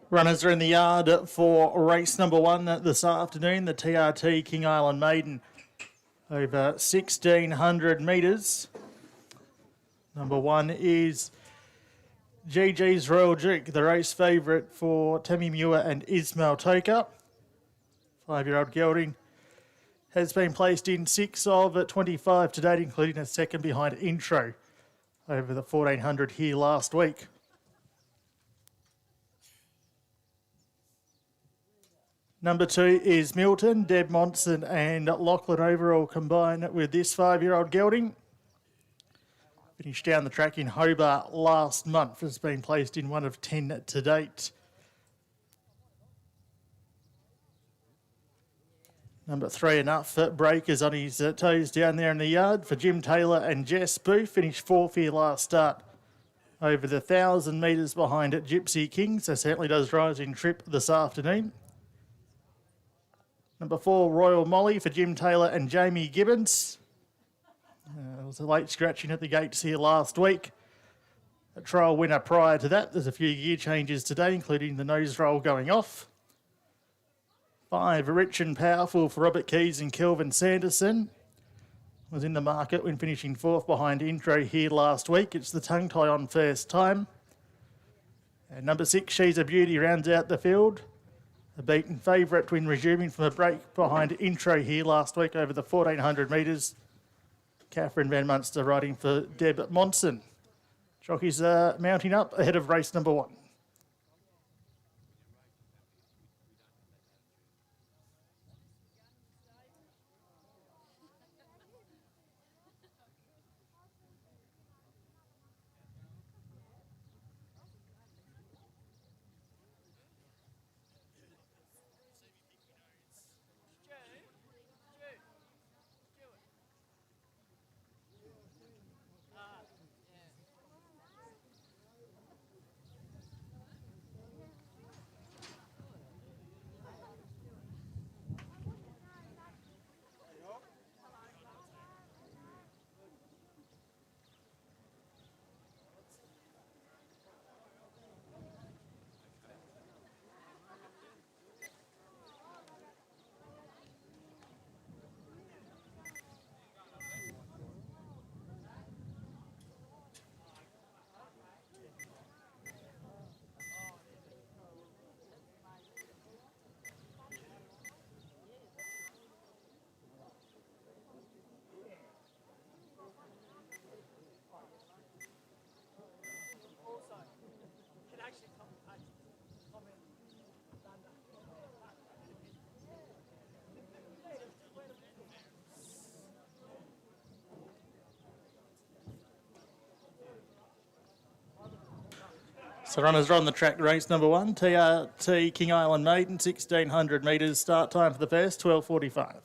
Runners are in the yard for race number one this afternoon, the TRT King Island Maiden, over 1,600 metres. Number one is GG's Royal Duke, the race favourite for Tammy Muir and Ismail Toka. 5-year-old gelding has been placed in 6 of 25 to date, including a second behind Intro over the 1,400 here last week. Number 2 is Milton. Deb Monson and Lachlan Overall combine with this 5-year-old gelding. Finished down the track in Hobart last month. Has been placed in 1 of 10 to date. Number 3, Enough Breakers on his toes down there in the yard for Jim Taylor and Jess Booth. Finished 4th here last start over the 1,000 metres behind Gypsy King. So certainly does rise in trip this afternoon. Number 4, Royal Molly for Jim Taylor and Jamie Gibbons. It was a late scratching at the gates here last week. A trial winner prior to that. There's a few gear changes today, including the nose roll going off. 5, Rich and Powerful for Robert Keys and Kelvin Sanderson. Was in the market when finishing 4th behind Intro here last week. It's the tongue tie on first time. And number 6, She's a Beauty, rounds out the field. A beaten favourite when resuming from a break behind Intro here last week over the 1,400 metres. Catherine Van Munster riding for Deb Monson. Jockeys are mounting up ahead of race number 1. So runners are on the track, race number 1, TRT King Island Maiden, 1,600 metres. Start time for the first, 12:45.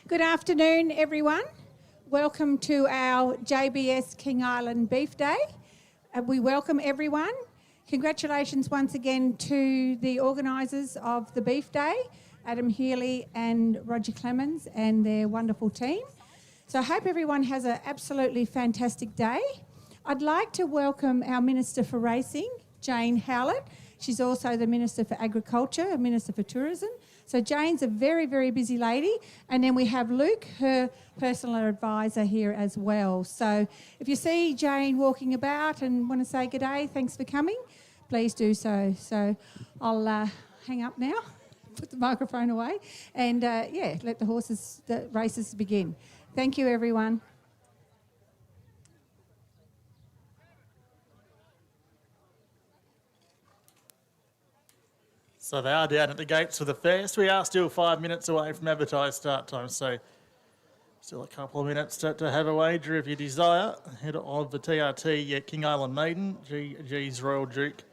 Good afternoon, everyone. welcome to our JBS King Island Beef Day. We welcome everyone. Congratulations once again to the organisers of the Beef Day, Adam Healy and Roger Clemens and their wonderful team. So I hope everyone has an absolutely fantastic day. I'd like to welcome our Minister for Racing, Jane Howlett. She's also the Minister for Agriculture, Minister for Tourism. So Jane's a very, very busy lady. And then we have Luke, her personal advisor here as well. So if you see Jane walking about and want to say good day, thanks for coming, please do so. So I'll hang up now, put the microphone away, and let the races begin. Thank you, everyone. So they are down at the gates for the first. We are still 5 minutes away from advertised start time, so still a couple of minutes to have a wager if you desire. Ahead of the TRT King Island Maiden, GG's Royal Duke.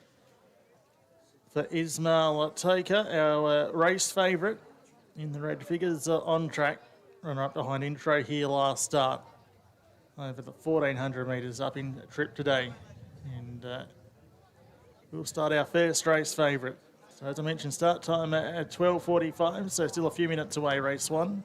For Ismail Toker, our race favourite in the red figures, on track. Runner up behind Intro here last start. Over the 1,400 metres up in trip today. And we'll start our first race favourite. So as I mentioned, start time at 12:45, so still a few minutes away, race one.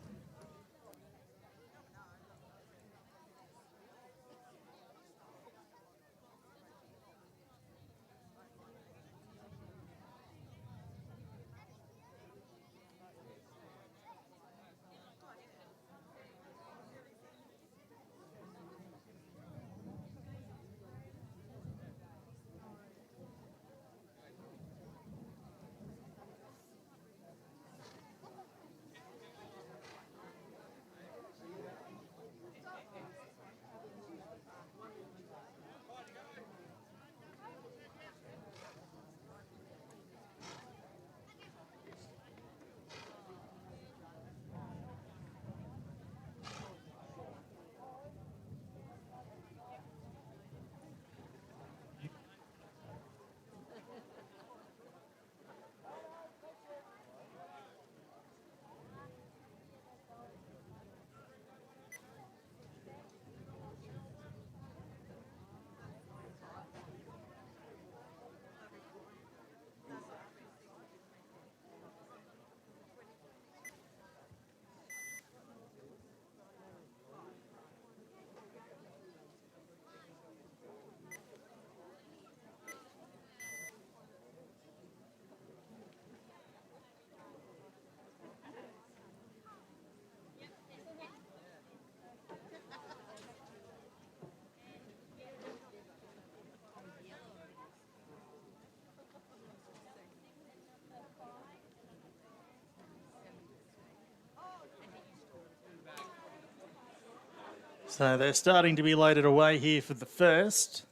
So they're starting to be loaded away here for the first.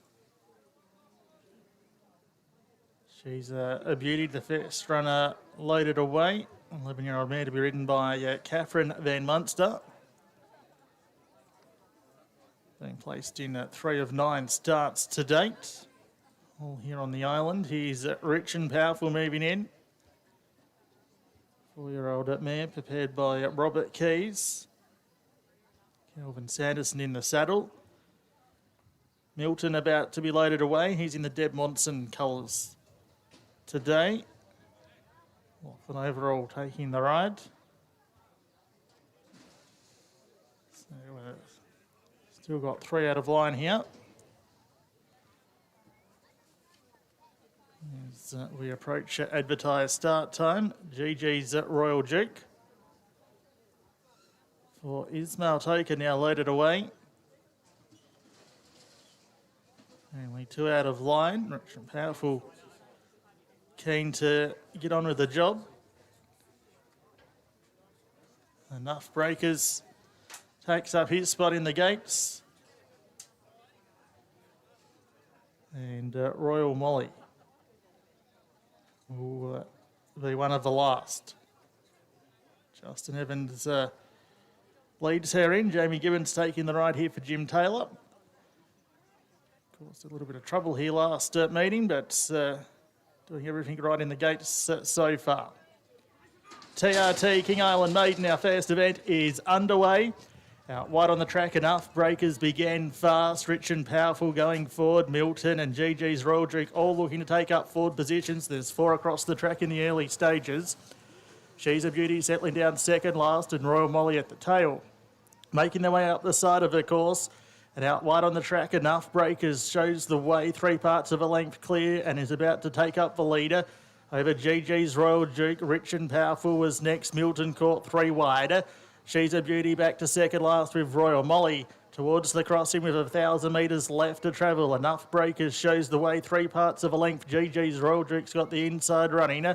She's a beauty, the first runner loaded away. 11-year-old mare to be ridden by Catherine Van Munster. Being placed in 3 of 9 starts to date. All here on the island. He's rich and powerful moving in. 4-year-old mare prepared by Robert Keys. Kelvin Sanderson in the saddle. Milton about to be loaded away. He's in the Deb Monson colours today. An overall taking the ride. So still got 3 out of line here. As we approach advertised start time, GG's Royal Duke. For Ismail Toker now loaded away. Only 2 out of line. Rich and powerful. Keen to get on with the job. Enough Breakers takes up his spot in the gates. And Royal Molly will be one of the last. Justin Evans leads her in. Jamie Gibbons taking the ride here for Jim Taylor. Of course, a little bit of trouble here last meeting, but doing everything right in the gates so far. TRT King Island Maiden, our first event, is underway. Out wide on the track, Enough Breakers began fast. Rich and Powerful going forward. Milton and GG's Royal Duke all looking to take up forward positions. There's 4 across the track in the early stages. She's a Beauty settling down second last, and Royal Molly at the tail. Making their way up the side of the course. And out wide on the track, Enough Breakers shows the way, 3 parts of a length clear, and is about to take up the leader. Over GG's Royal Duke, Rich and Powerful was next. Milton caught 3 wide. She's a Beauty back to second last with Royal Molly. Towards the crossing with 1,000 metres left to travel. Enough Breakers shows the way, 3 parts of a length. GG's Royal Duke's got the inside running.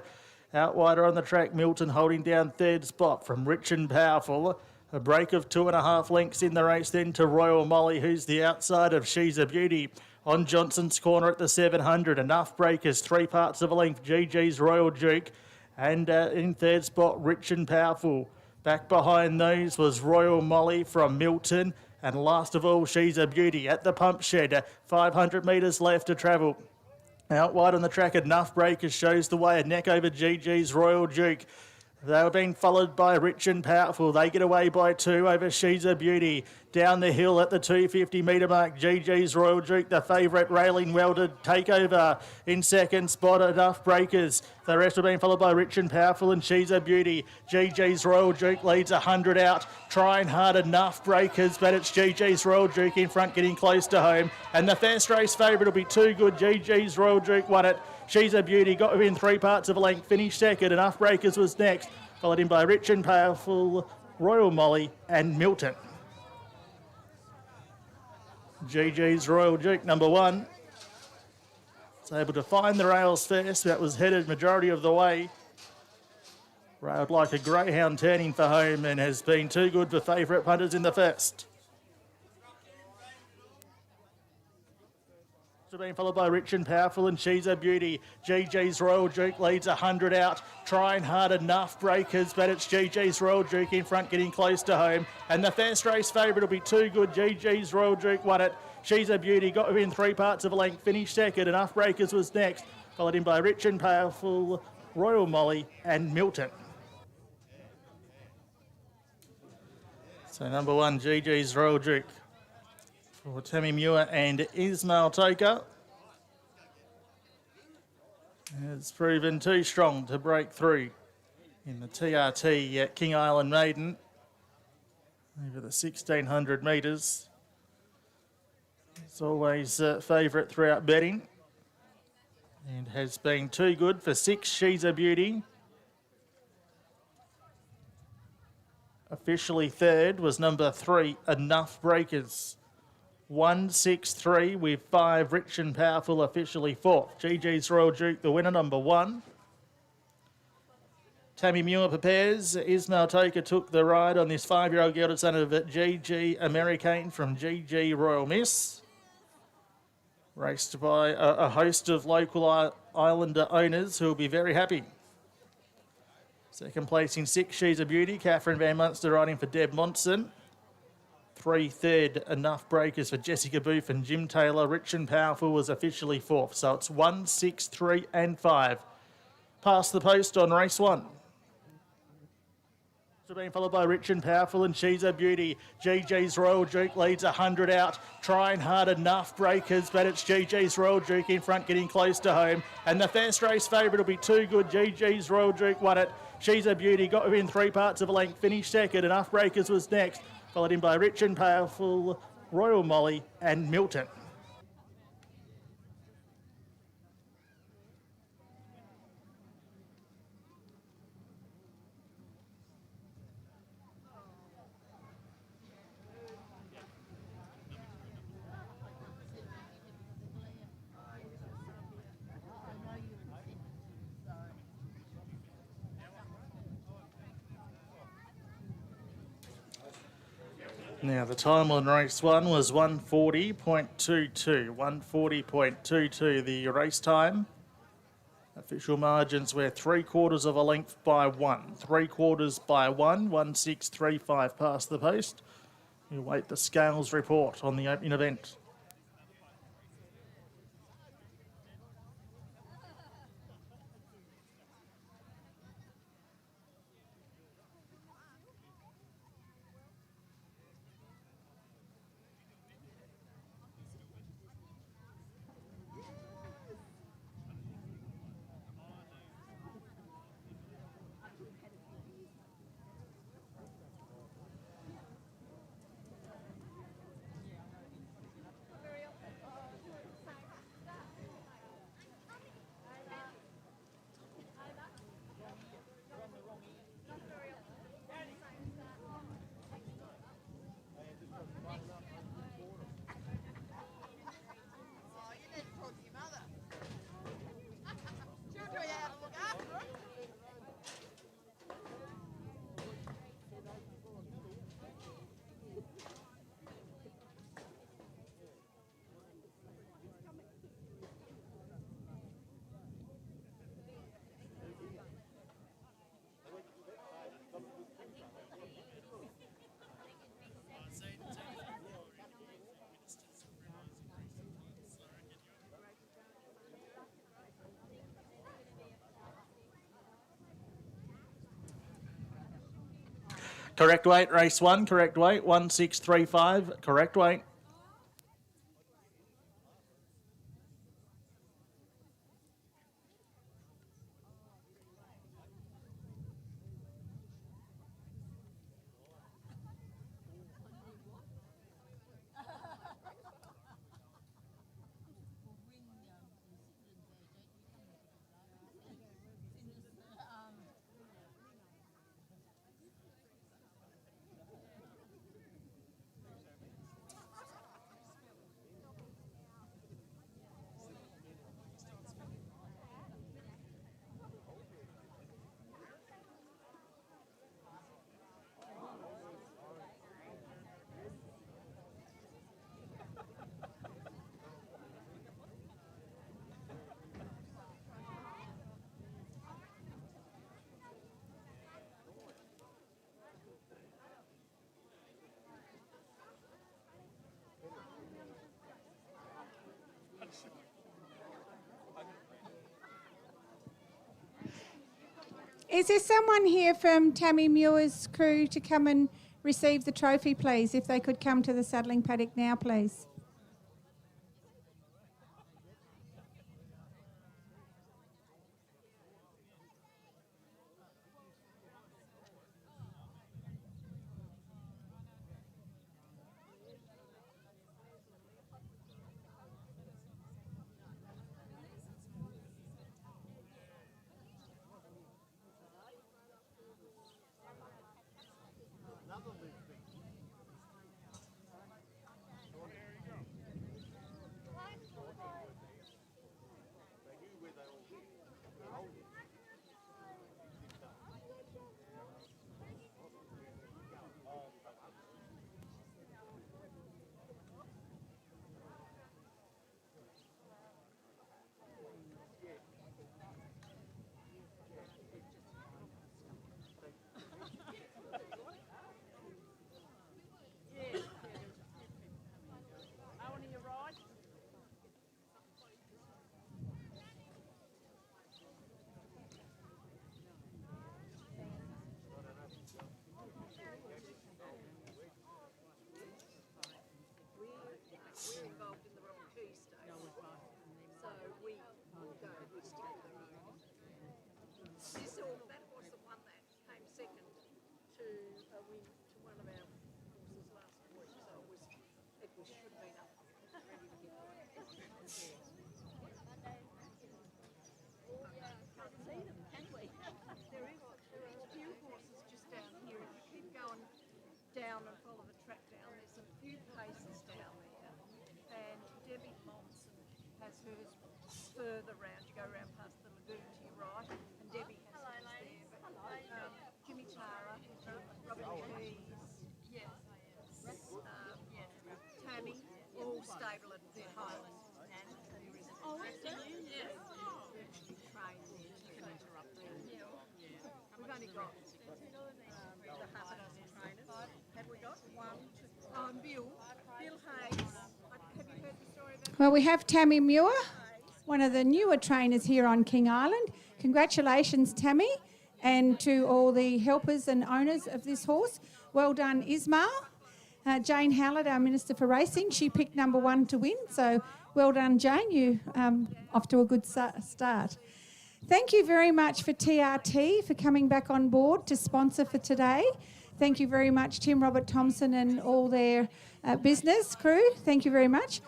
Out wider on the track, Milton holding down third spot from Rich and Powerful. A break of 2.5 lengths in the race then to Royal Molly, who's the outside of She's a Beauty. On Johnson's corner at the 700, Enough Breakers, 3 parts of a length, GG's Royal Duke. And in third spot, Rich and Powerful. Back behind those was Royal Molly from Milton. And last of all, She's a Beauty at the pump shed. 500 metres left to travel. Out wide on the track, Enough Breakers shows the way. A neck over GG's Royal Duke. They were being followed by Rich and Powerful. They get away by 2 over She's a Beauty. Down the hill at the 250 metre mark, GG's Royal Duke, the favourite, railing well to take over. In second spot, Enough Breakers. The rest are being followed by Rich and Powerful and She's a Beauty. GG's Royal Duke leads 100 out. Trying hard, Enough Breakers, but it's GG's Royal Duke in front, getting close to home. And the first race favourite will be Too Good. GG's Royal Duke won it. She's a Beauty, got within 3 parts of a length, finished second. Enough Breakers was next, followed in by Rich and Powerful, Royal Molly and Milton. GG's Royal Duke, number 1, was able to find the rails first. That was headed majority of the way. Railed like a greyhound turning for home and has been too good for favourite punters in the first. Being followed by Rich and Powerful and She's a Beauty. GG's Royal Duke leads 100 out. Trying hard, Enough Breakers, but it's GG's Royal Duke in front, getting close to home. And the first race favourite will be Too Good. GG's Royal Duke won it. She's a Beauty, got within 3 parts of a length, finished second. Enough Breakers was next, followed in by Rich and Powerful, Royal Molly and Milton. So number 1, GG's Royal Duke. For Tammy Muir and Ismail Toker. It's proven too strong to break through in the TRT at King Island Maiden over the 1,600 metres. It's always a favourite throughout betting and has been too good for 6. She's a Beauty. Officially third was number 3, Enough Breakers. 163 with 5, Rich and Powerful officially 4th. GG's Royal Duke, the winner, number 1. Tammy Muir prepares. Ismail Toker took the ride on this 5-year-old gelded son of GG American from GG Royal Miss. Raced by a host of local Islander owners who will be very happy. Second place in 6, She's a Beauty. Catherine Van Munster riding for Deb Monson. 3 third, Enough Breakers for Jessica Booth and Jim Taylor. Rich and Powerful was officially 4th. So it's 1, 6, 3 and 5. Past the post on race 1. Being followed by Rich and Powerful and She's a Beauty. GG's Royal Duke leads 100 out. Trying hard, Enough Breakers, but it's GG's Royal Duke in front, getting close to home. And the first race favourite will be Too Good. GG's Royal Duke won it. She's a Beauty, got within 3 parts of a length, finished second. Enough Breakers was next, followed in by Rich and Powerful, Royal Molly and Milton. Now, the time on race 1 was 1:40.22. 1:40.22, the race time. Official margins were 3/4 of a length by 1. 3/4 by 1, 1:6.35 past the post. We wait the scales report on the opening event. Correct weight, race 1, correct weight, 1635, correct weight. Is there someone here from Tammy Muir's crew to come and receive the trophy, please? If they could come to the saddling paddock now, please. Down and follow the track down. There's a few places down there, and Debbie Thompson has hers further round. You go round past the lagoon to your right, and Debbie has hers there. But Jimmy Tara, Robin Keys, Tammy, all stable at their Highland. Oh, is it? Yes. Train there. Can interrupt there. We've only got the half a dozen trainers. Have we got one? Bill Hayes. Have you heard the story about? Well, we have Tammy Muir, one of the newer trainers here on King Island. Congratulations, Tammy, and to all the helpers and owners of this horse. Well done, Ismail. Jane Howlett, our Minister for Racing, she picked number 1 to win. So well done, Jane. You off to a good start. Thank you very much for TRT for coming back on board to sponsor for today. Thank you very much, Tim Robert Thompson and all their business crew. Thank you very much.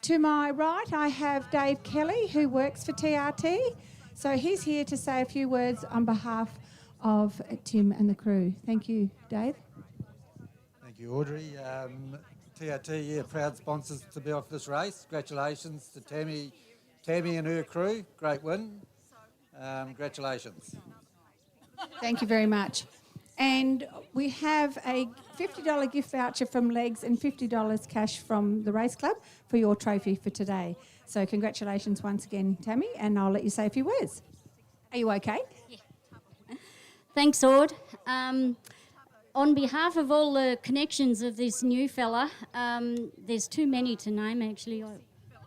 To my right, I have Dave Kelly, who works for TRT. So he's here to say a few words on behalf of Tim and the crew. Thank you, Dave. Thank you, Audrey. TRT, proud sponsors to be off this race. Congratulations to Tammy and her crew. Great win. Congratulations. Thank you very much. And we have a $50 gift voucher from Legs and $50 cash from the Race Club for your trophy for today. So congratulations once again, Tammy, and I'll let you say a few words. Are you okay? Yeah. Thanks, Ord. On behalf of all the connections of this new fella, there's too many to name, actually.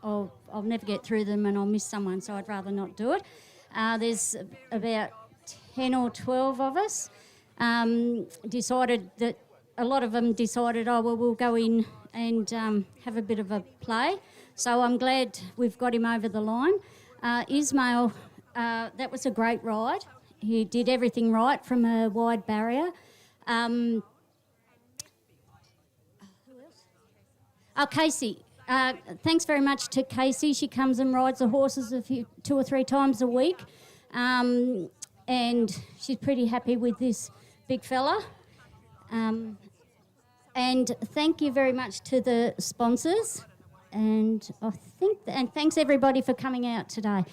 I'll never get through them and I'll miss someone, so I'd rather not do it. There's about 10 or 12 of us. decided that a lot of them decided, oh, well, we'll go in and have a bit of a play. So I'm glad we've got him over the line. Ismail, that was a great ride. He did everything right from a wide barrier. Who else? Oh, Casey. Thanks very much to Casey. She comes and rides the horses 2 or 3 times a week. And she's pretty happy with this big fella. And thank you very much to the sponsors. And and thanks everybody for coming out today.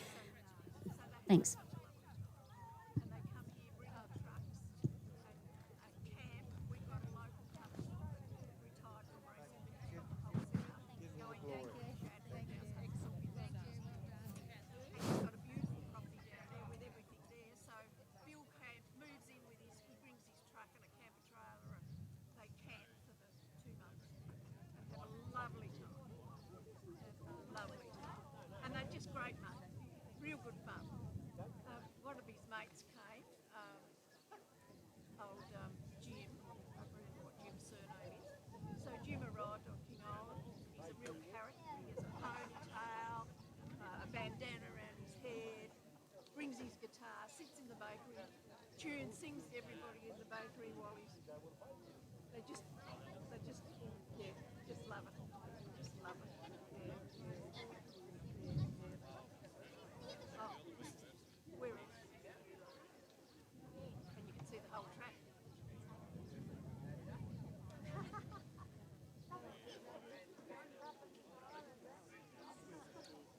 Thanks. And they're just great, mate. Real good fun. One of his mates came, old Jim. I don't know what Jim's surname is. So Jim arrived on King Island. He's a real character. He has a ponytail, a bandana around his head, brings his guitar, sits in the bakery, tunes, sings to everybody in the bakery while he's... They just love it. Just love it. Oh, where is it? And you can see the whole track.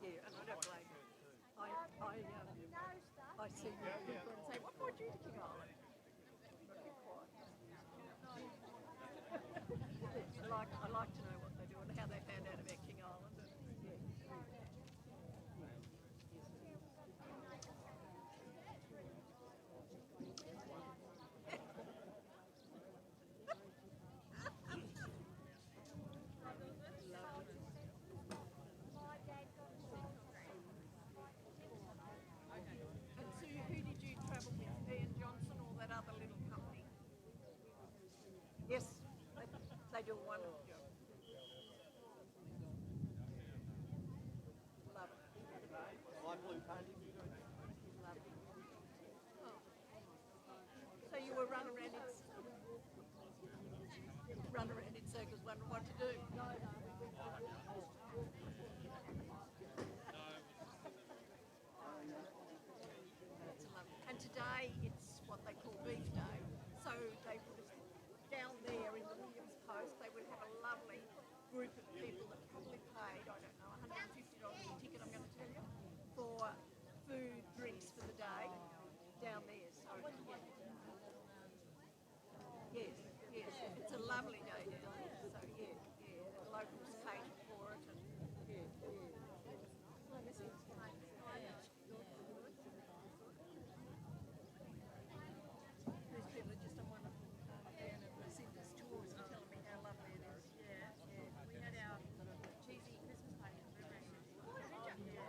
Yeah, and I don't blame you. I see people and say, what brought you to King Island? I like to know what they do and how they found out about King Island. And Sue, who did you travel with? Ian Johnson or that other little company? Yes, they do a wonderful job. Love it. Love it. Oh. So you were running around in circles wondering what to do? No. That's lovely. And today it's what they call Beef Day. So they would have, down there in the Williams Post, they would have a lovely group of people that probably paid, I don't know, $150 a ticket, I'm going to tell you, for food, drinks for the day down there. So yes, it's a lovely day down there. So yeah, the locals cater for it. And these people are just a wonderful down at the Cinder's tours and telling me how lovely it is. Yeah. We had our cheesy Christmas party at the River. Did you? Yeah.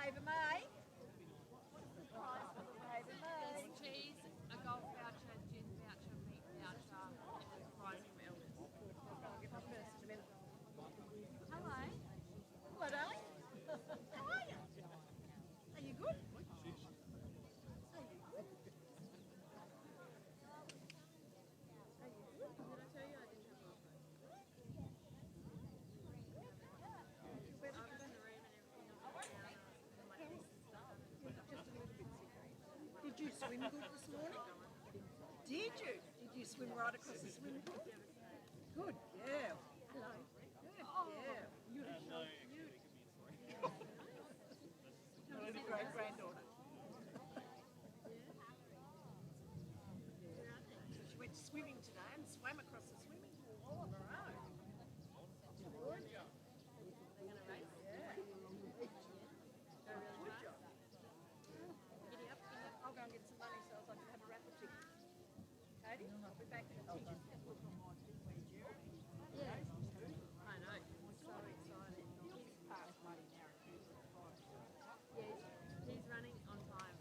Ava May. What's the prize for Ava May? Cheese, a golf voucher, gin voucher, meat voucher, and a prize from Elders. I'll get my purse in a minute. Hello. Hello, darling. How are you? Are you good? Did you swim good this morning? Did you? Did you swim right across the swimming pool? Good, yeah. Hello. Good, yeah. Beautiful. You're a great granddaughter. So she went swimming today and swam across the swimming pool all on her own. Good. They're going to race? Yeah. Good job. Giddy up. I'll go and get some money so I can have a raffle ticket. Katie, I'll be back in a minute. Yeah. I know. So excited. He's past money now. Yeah, he's running on time.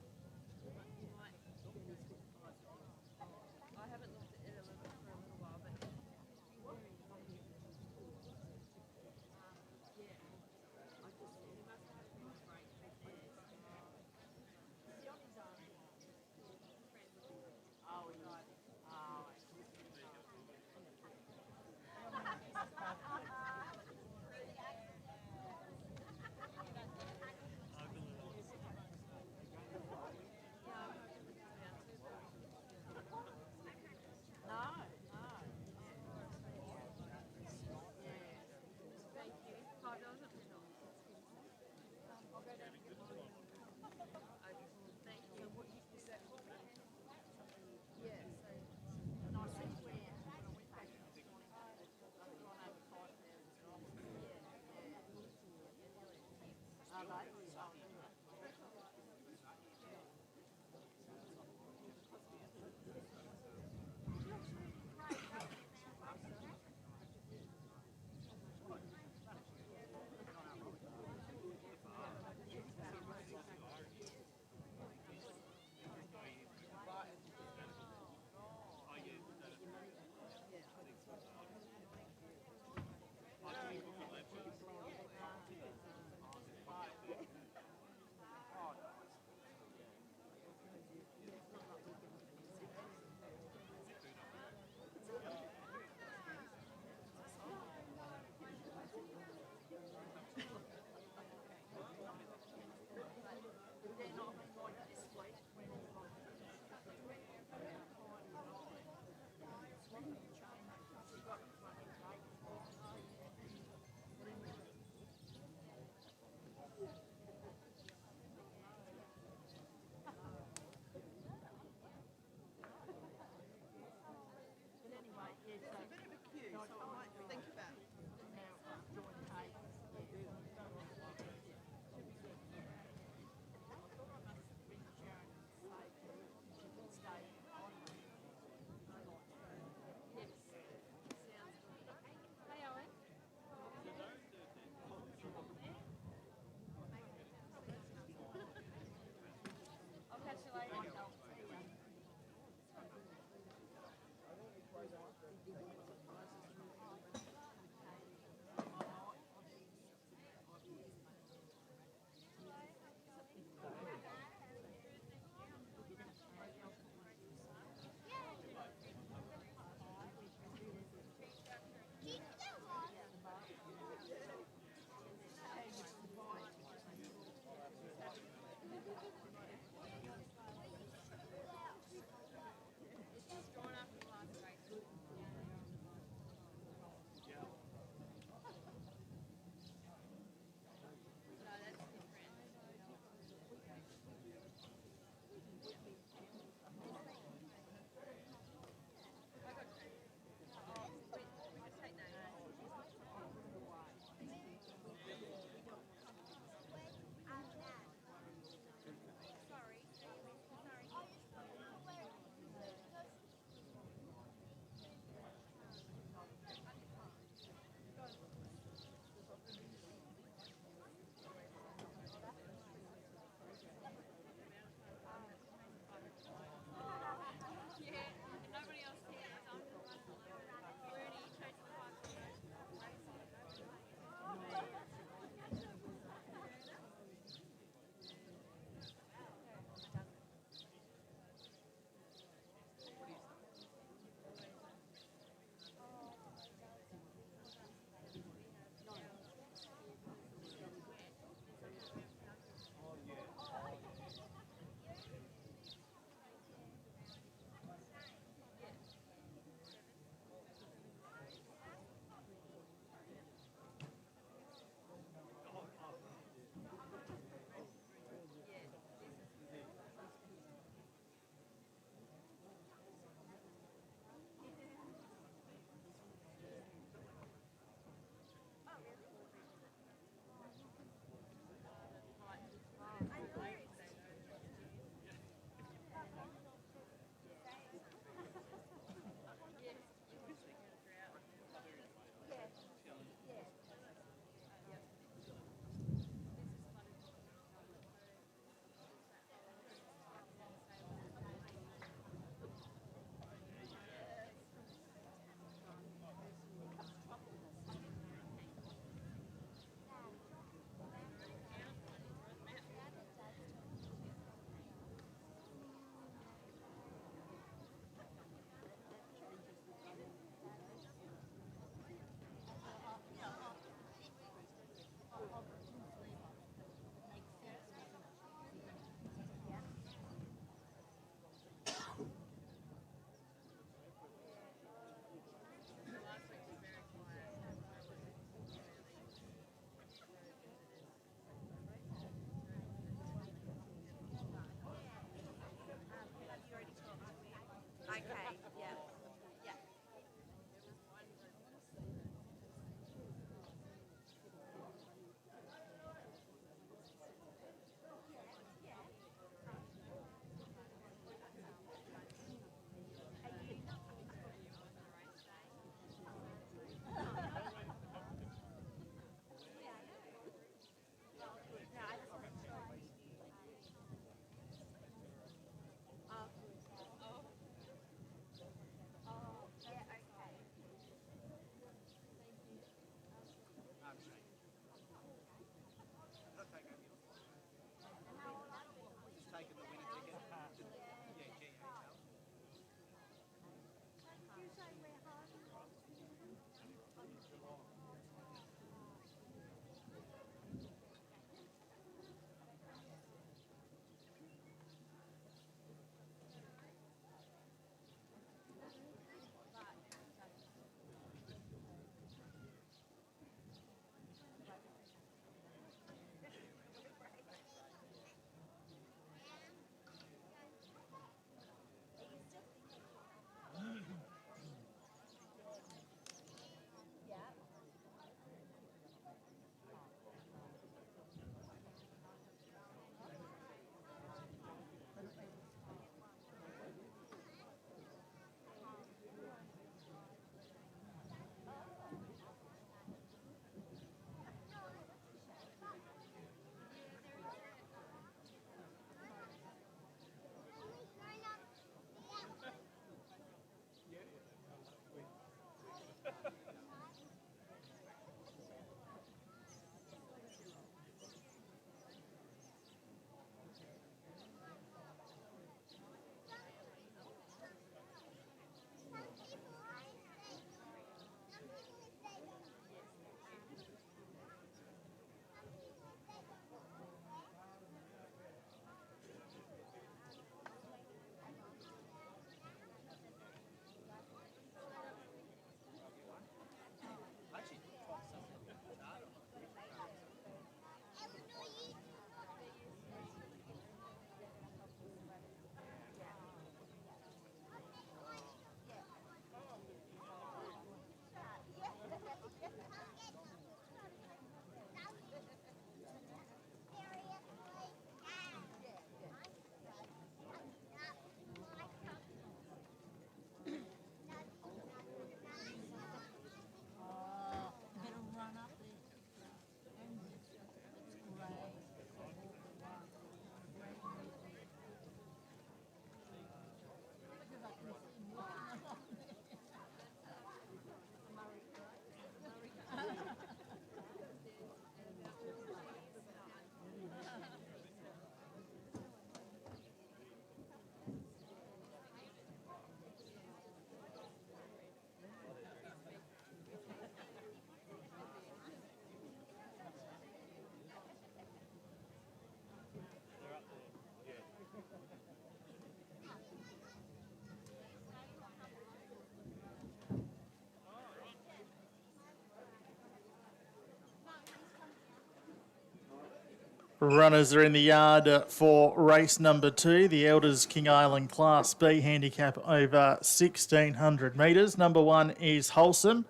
Runners are in the yard for race number 2, the Elders King Island Class B handicap over 1,600 metres. Number 1 is Wholesome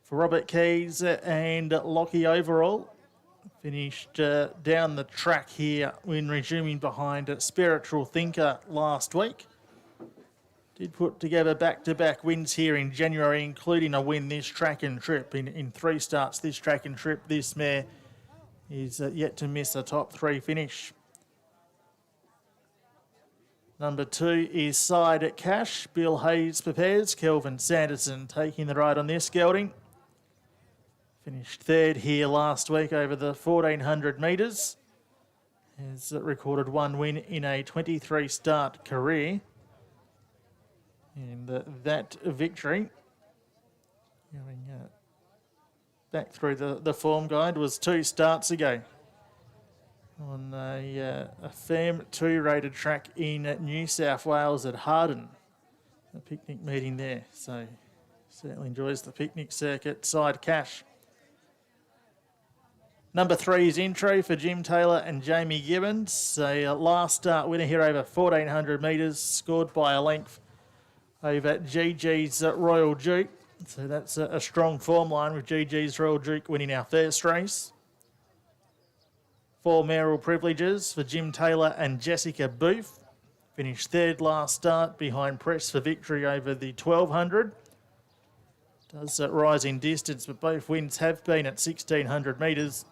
for Robert Keys and Lockie Overall. Finished down the track here when resuming behind Spiritual Thinker last week. Did put together back-to-back wins here in January, including a win this track and trip. In 3 starts this track and trip, this mare is yet to miss a top 3 finish. Number 2 is Side Cash. Bill Hayes prepares. Kelvin Sanderson taking the ride on this gelding. Finished 3rd here last week over the 1,400 metres. Has recorded 1 win in a 23 start career. And that victory, going back through the form guide, was 2 starts ago on a FAM 2 rated track in New South Wales at Harden. A picnic meeting there, so certainly enjoys the picnic circuit. Side Cash. Number 3 is Intro for Jim Taylor and Jamie Gibbons. A last start winner here over 1,400 metres, scored by a length over GG's Royal Duke. So that's a strong form line with GG's Royal Duke winning our first race. 4 mayoral privileges for Jim Taylor and Jessica Booth. Finished 3rd last start behind Press for Victory over the 1,200. Does rise in distance, but both wins have been at 1,600 metres.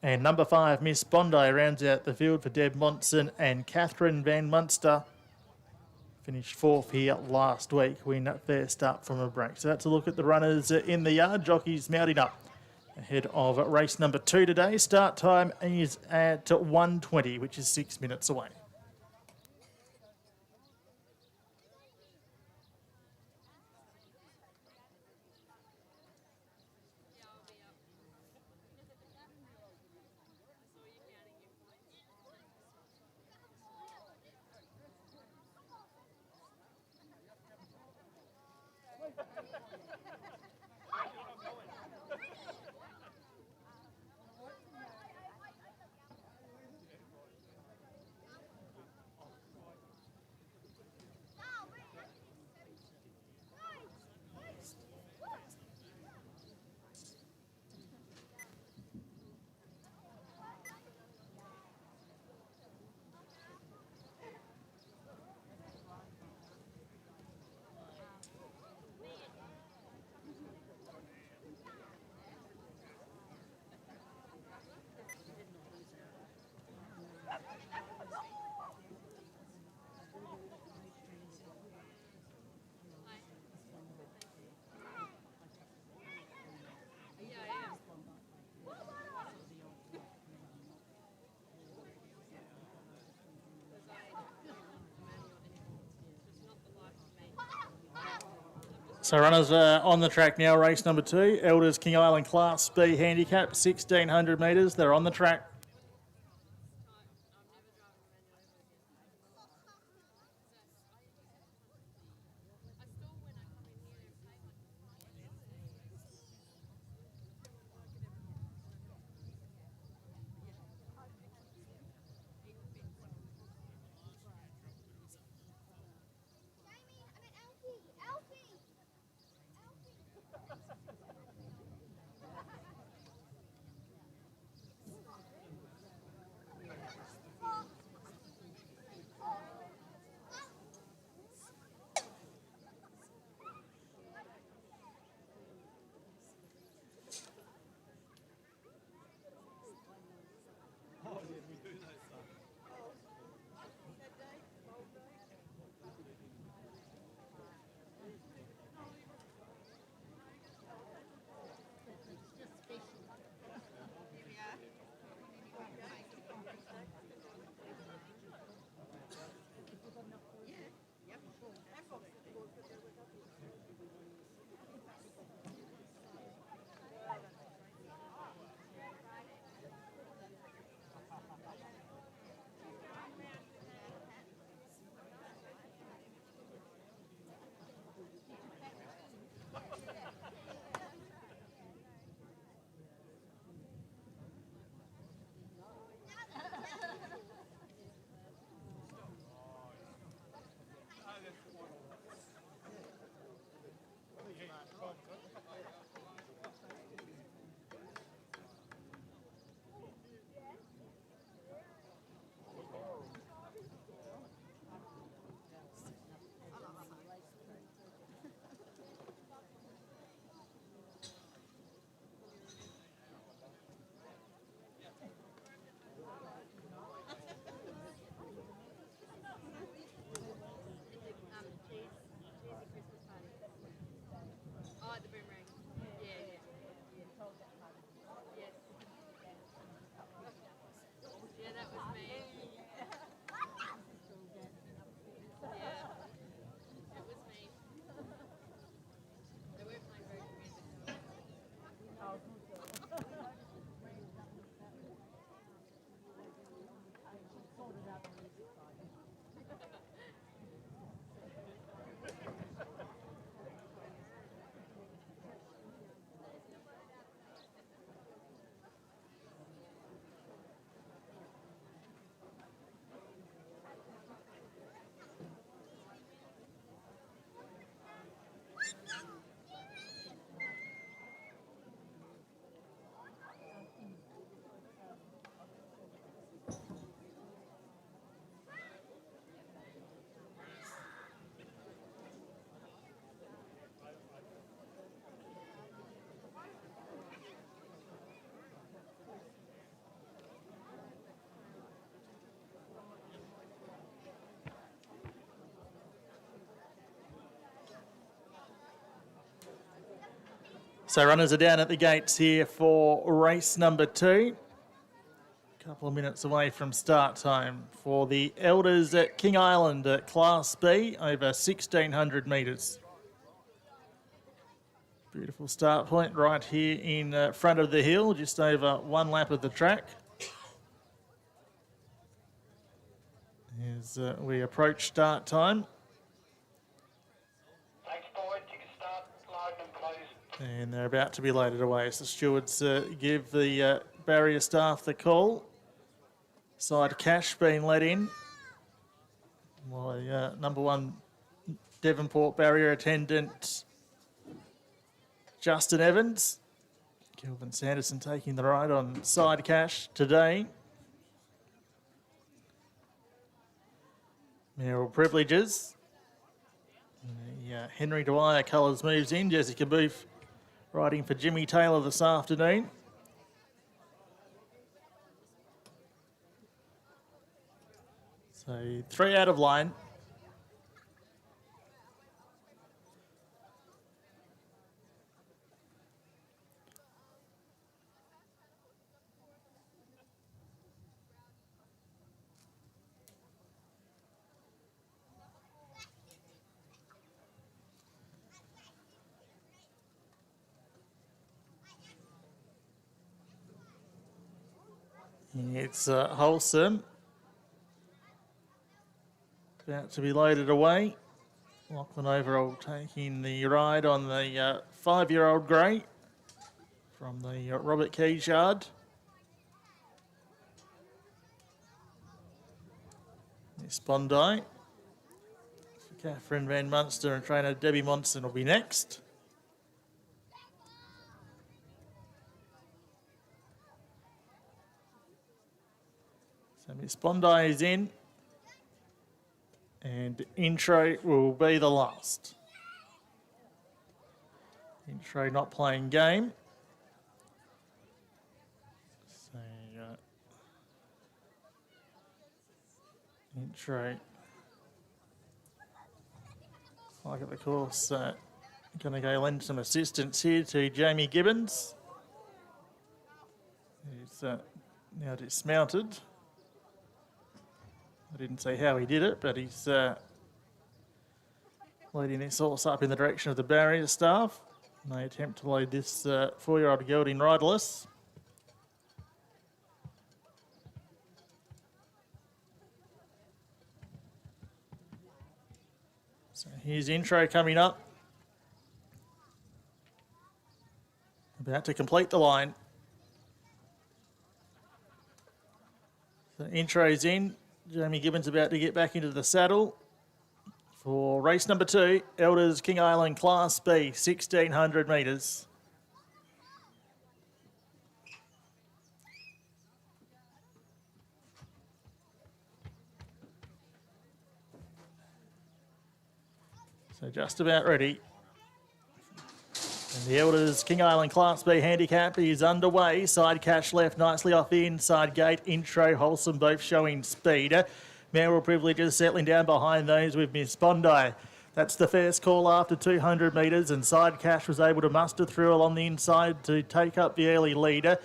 And number 5, Miss Bondi, rounds out the field for Deb Monson and Catherine Van Munster. Finished 4th here last week, win first up from a break. So that's a look at the runners in the yard. Jockeys mounting up ahead of race number 2 today. Start time is at 1:20, which is 6 minutes away. So runners on the track now, race number 2, Elders King Island Class B handicap, 1,600 metres. They're on the track. So runners are down at the gates here for race number 2. A couple of minutes away from start time for the Elders at King Island at Class B over 1,600 metres. Beautiful start point right here in front of the hill, just over 1 lap of the track. As we approach start time. Thanks, boys. You can start loading them, please. And they're about to be loaded away. So stewards give the barrier staff the call. Side Cash being let in. Well, number 1 Devonport barrier attendant Justin Evans. Kelvin Sanderson taking the ride on Side Cash today. Mayoral Privileges. Henry Dwyer colours moves in. Jessica Booth riding for Jimmy Taylor this afternoon. So 3 out of line. It's Wholesome. About to be loaded away. Lachlan Overall taking the ride on the 5-year-old grey from the Robert Keys yard. Miss Bondi. Catherine Van Munster and trainer Debbie Monson will be next. So Miss Bondi is in, and Intro will be the last. Intro not playing game. So Intro, like at the course, going to go lend some assistance here to Jamie Gibbons. He's now dismounted. I didn't say how he did it, but he's leading this horse up in the direction of the barrier staff. And they attempt to load this 4-year-old gelding riderless. So here's Intro coming up. About to complete the line. So Intro's in. Jamie Gibbons about to get back into the saddle for race number 2, Elders King Island Class B, 1,600 metres. So just about ready. And the Elders King Island Class B handicap is underway. Side Cash left nicely off the inside gate. Intro, Wholesome both showing speed. Mayoral Privileges settling down behind those with Miss Bondi. That's the first call after 200 metres, and Side Cash was able to muster through along the inside to take up the early leader.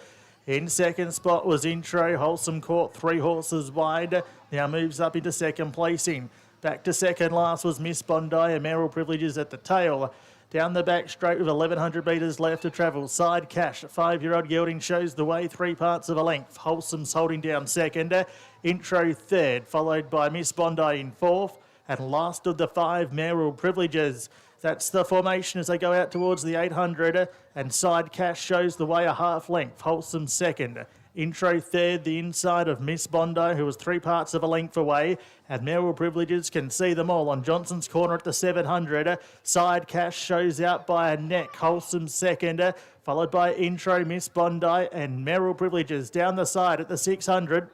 In second spot was Intro. Wholesome caught 3 horses wide. Now moves up into second placing. Back to second last was Miss Bondi, and Mayoral Privileges at the tail. Down the back straight with 1,100 metres left to travel. Side Cash, 5-year-old gelding shows the way, 3 parts of a length. Wholesome's holding down second. Intro third, followed by Miss Bondi in fourth. And last of the 5, Mayoral Privileges. That's the formation as they go out towards the 800. And Side Cash shows the way a half length. Wholesome second. Intro third, the inside of Miss Bondi, who was 3 parts of a length away. And Mayoral Privileges can see them all on Johnson's corner at the 700. Side Cash shows out by a neck. Wholesome second, followed by Intro, Miss Bondi, and Mayoral Privileges down the side at the 600.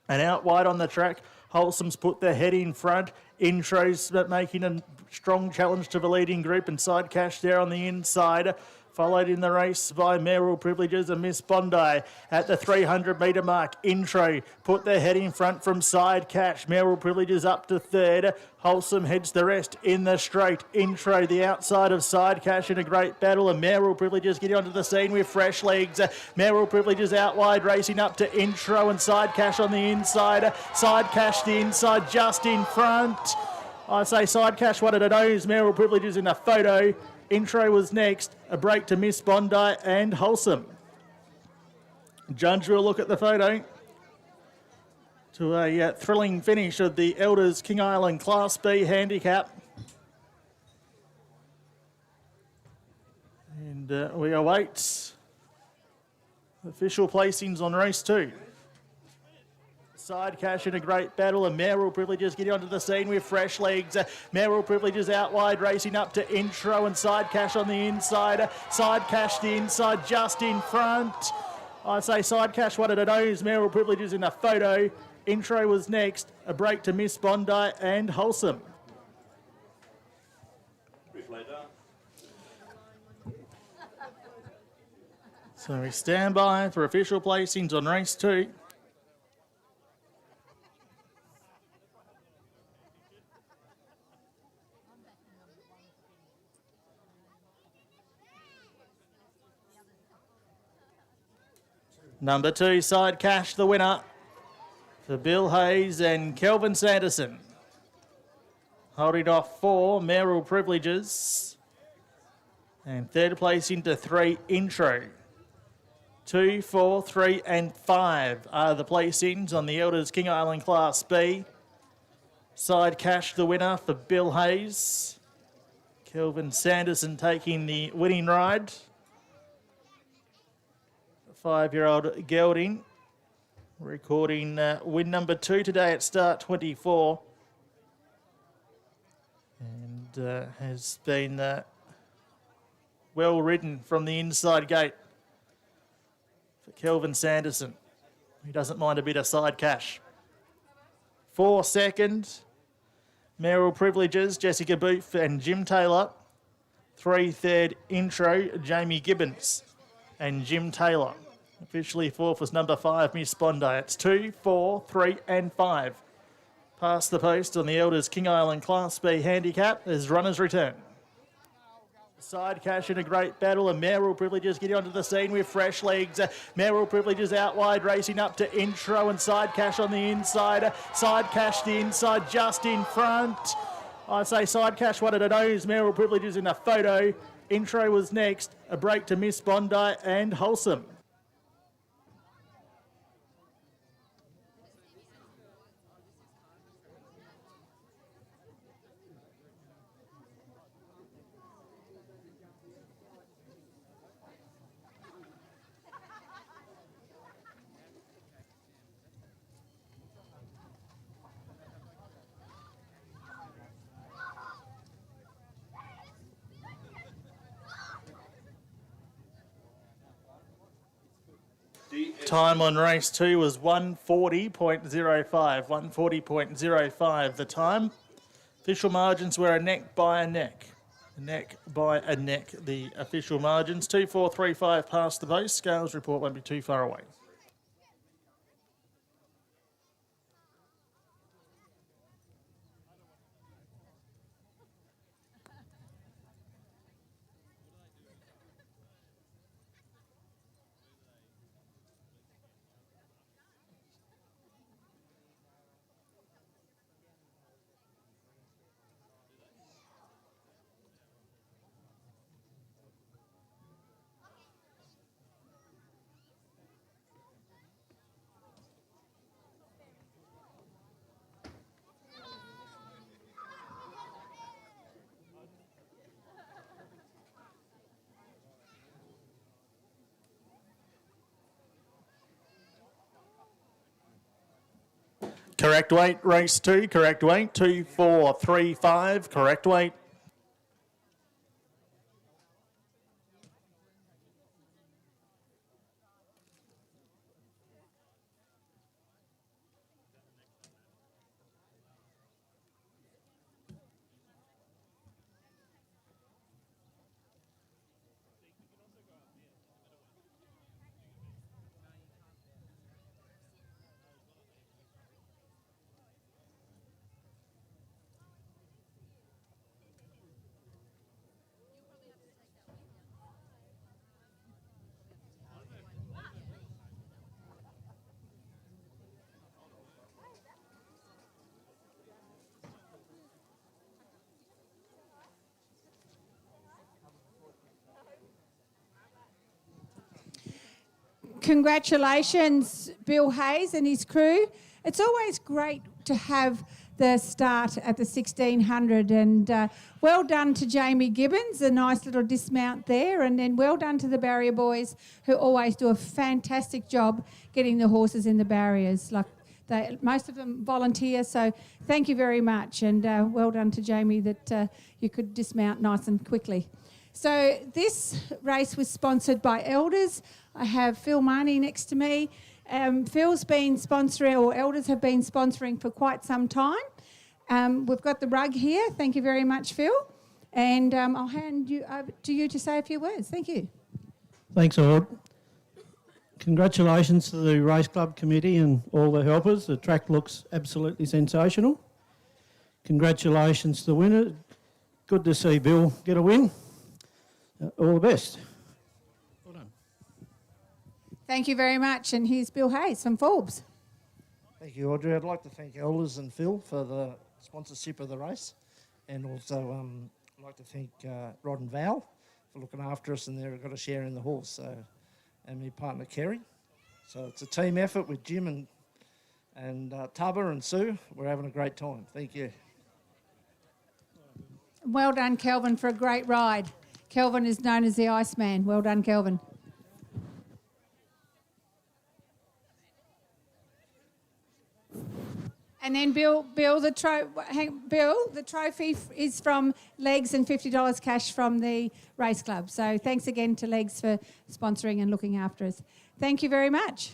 And out wide on the track, Wholesome's put the head in front. Intro's making a strong challenge to the leading group, and Side Cash there on the inside. followed in the race by Mayoral Privileges and Miss Bondi. At the 300 metre mark, Intro put their head in front from Side Cash. Mayoral Privileges up to third. Wholesome heads the rest in the straight. Intro the outside of Side Cash in a great battle, and Mayoral Privileges getting onto the scene with fresh legs. Mayoral Privileges out wide, racing up to Intro, and Side Cash on the inside. Side Cash the inside just in front. I say Side Cash wanted a nose. Mayoral Privileges in a photo. Intro was next. A break to Miss Bondi and Wholesome. Judge will look at the photo. To a thrilling finish of the Elders King Island Class B handicap. And we await official placings on race 2. Side Cash in a great battle, and Mayoral Privileges getting onto the scene with fresh legs. Mayoral Privileges out wide, racing up to Intro, and Side Cash on the inside. Side Cash the inside just in front. I say Side Cash wanted a nose. Mayoral Privileges in a photo. Intro was next. A break to Miss Bondi and Wholesome. So we stand by for official placings on race 2. Number 2, Side Cash, the winner for Bill Hayes and Kelvin Sanderson. Holding off 4, Mayoral Privileges. And third place into 3, Intro. 2, 4, 3 and 5 are the placings on the Elders King Island Class B. Side Cash, the winner for Bill Hayes. Kelvin Sanderson taking the winning ride. 5-year-old gelding, recording win number 2 today at start 24, and has been well ridden from the inside gate for Kelvin Sanderson. He doesn't mind a bit of Side Cash. 4 second, Mayoral Privileges, Jessica Booth and Jim Taylor. 3 third, Intro, Jamie Gibbons and Jim Taylor. Officially 4th was number 5, Miss Bondi. It's 2, 4, 3 and 5. Past the post on the Elders King Island Class B handicap as runners return. Side Cash in a great battle, and Mayoral Privileges getting onto the scene with fresh legs. Mayoral Privileges out wide, racing up to Intro, and Side Cash on the inside. Side Cash the inside just in front. I say Side Cash wanted a nose. Mayoral Privileges in a photo. Intro was next. A break to Miss Bondi and Wholesome. Time on race 2 was 1:40.05. 1:40.05 the time. Official margins were a neck by a neck. A neck by a neck, the official margins. 2:435 past the post. Scales report won't be too far away. Correct weight, race 2, correct weight, 2:435, correct weight. congratulations, Bill Hayes and his crew. It's always great to have the start at the 1600, and well done to Jamie Gibbons, a nice little dismount there, and then well done to the barrier boys who always do a fantastic job getting the horses in the barriers. Like most of them volunteer, so thank you very much, and well done to Jamie that you could dismount nice and quickly. So this race was sponsored by Elders. I have Phil Marnie next to me. Phil's been sponsoring, or Elders have been sponsoring for quite some time. We've got the rug here. Thank you very much, Phil. And I'll hand you over to you to say a few words. Thank you. Thanks, Ord. Congratulations to the Race Club Committee and all the helpers. The track looks absolutely sensational. Congratulations to the winner. Good to see Bill get a win. All the best. Well done. Thank you very much. And here's Bill Hayes from Forbes. Thank you, Audrey. I'd like to thank Elders and Phil for the sponsorship of the race, and also I'd like to thank Rod and Val for looking after us, and they've got a share in the horse, and my partner Kerry. So it's a team effort with Jim and Tubba and Sue. We're having a great time. Thank you. Well done, Kelvin, for a great ride. Kelvin is known as the Iceman. Well done, Kelvin. And then Bill, the trophy is from Legs and $50 cash from the race club. So thanks again to Legs for sponsoring and looking after us. Thank you very much.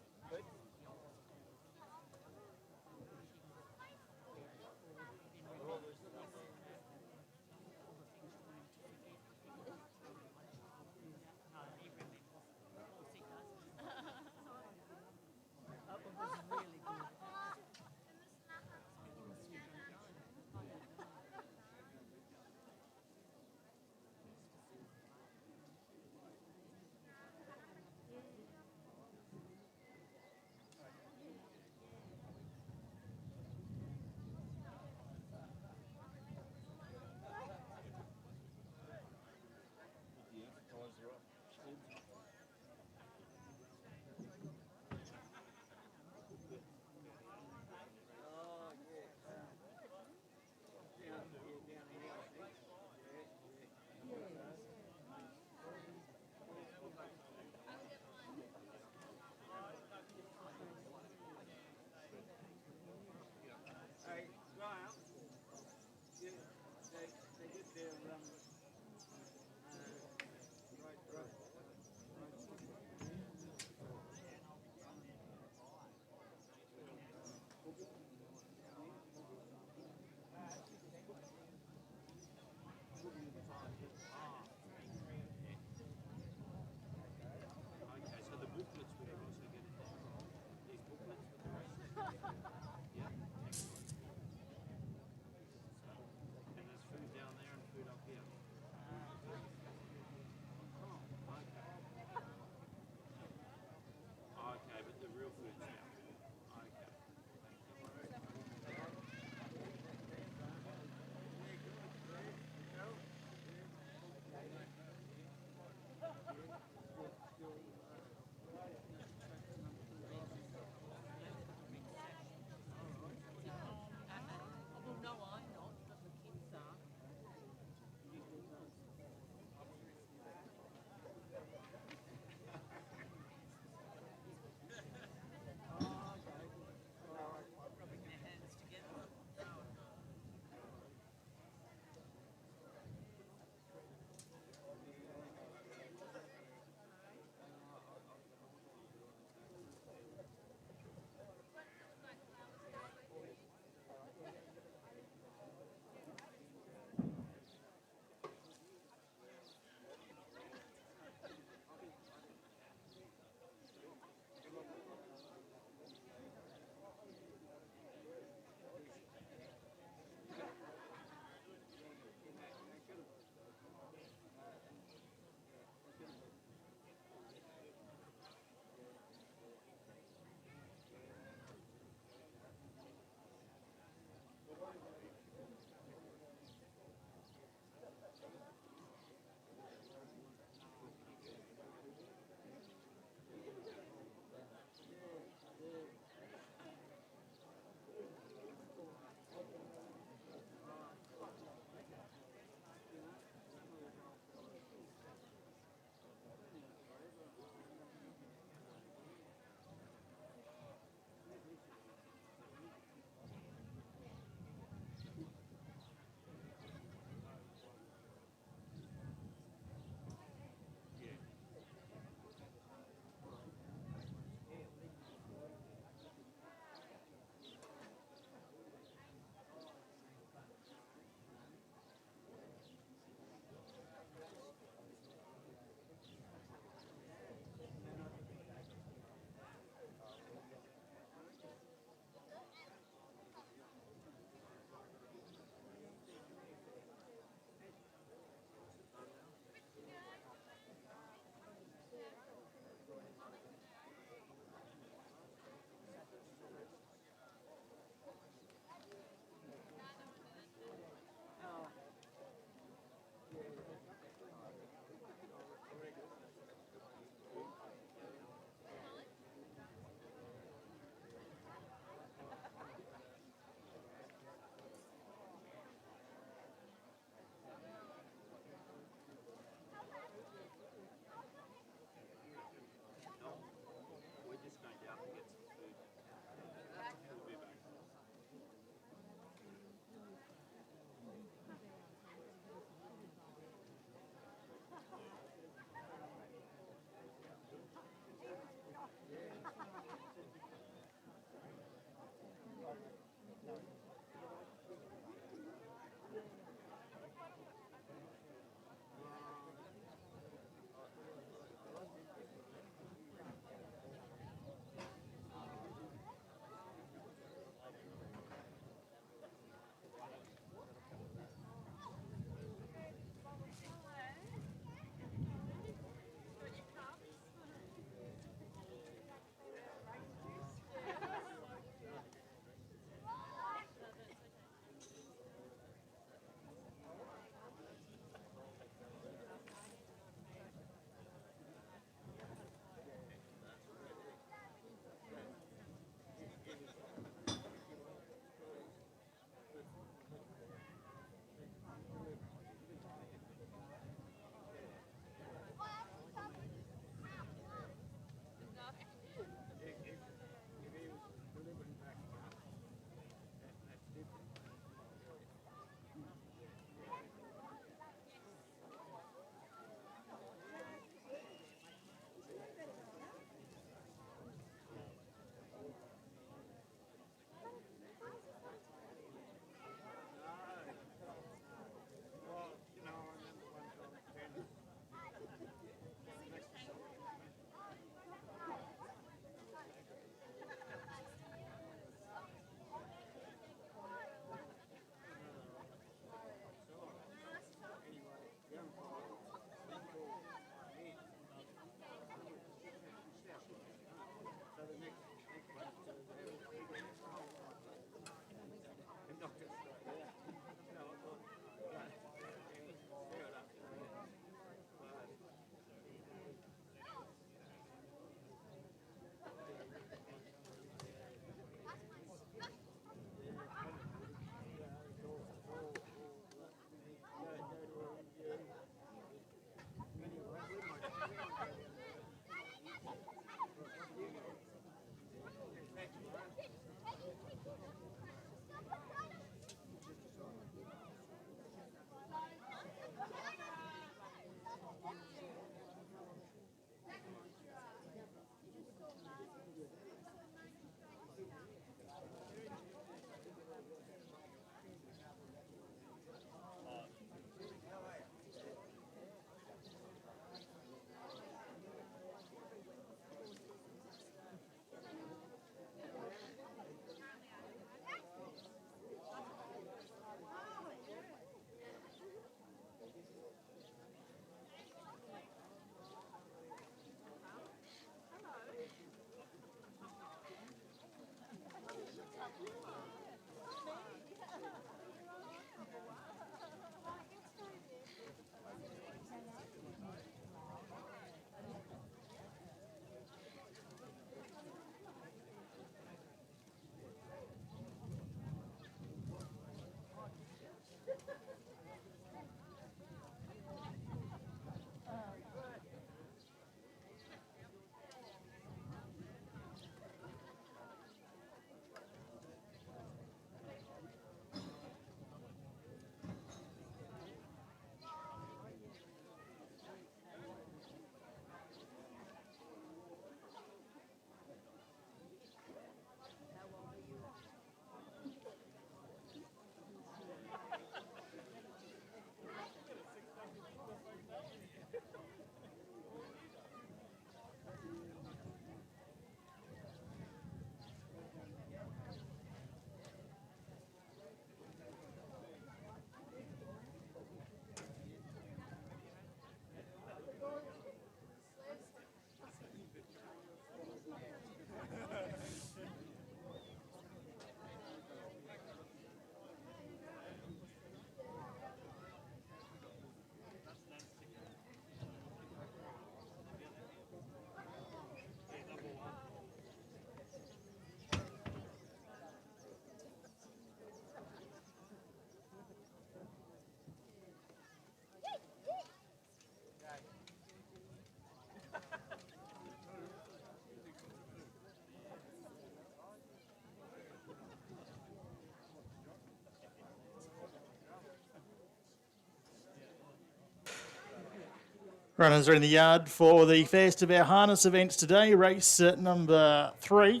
Runners are in the yard for the first of our harness events today, race number 3.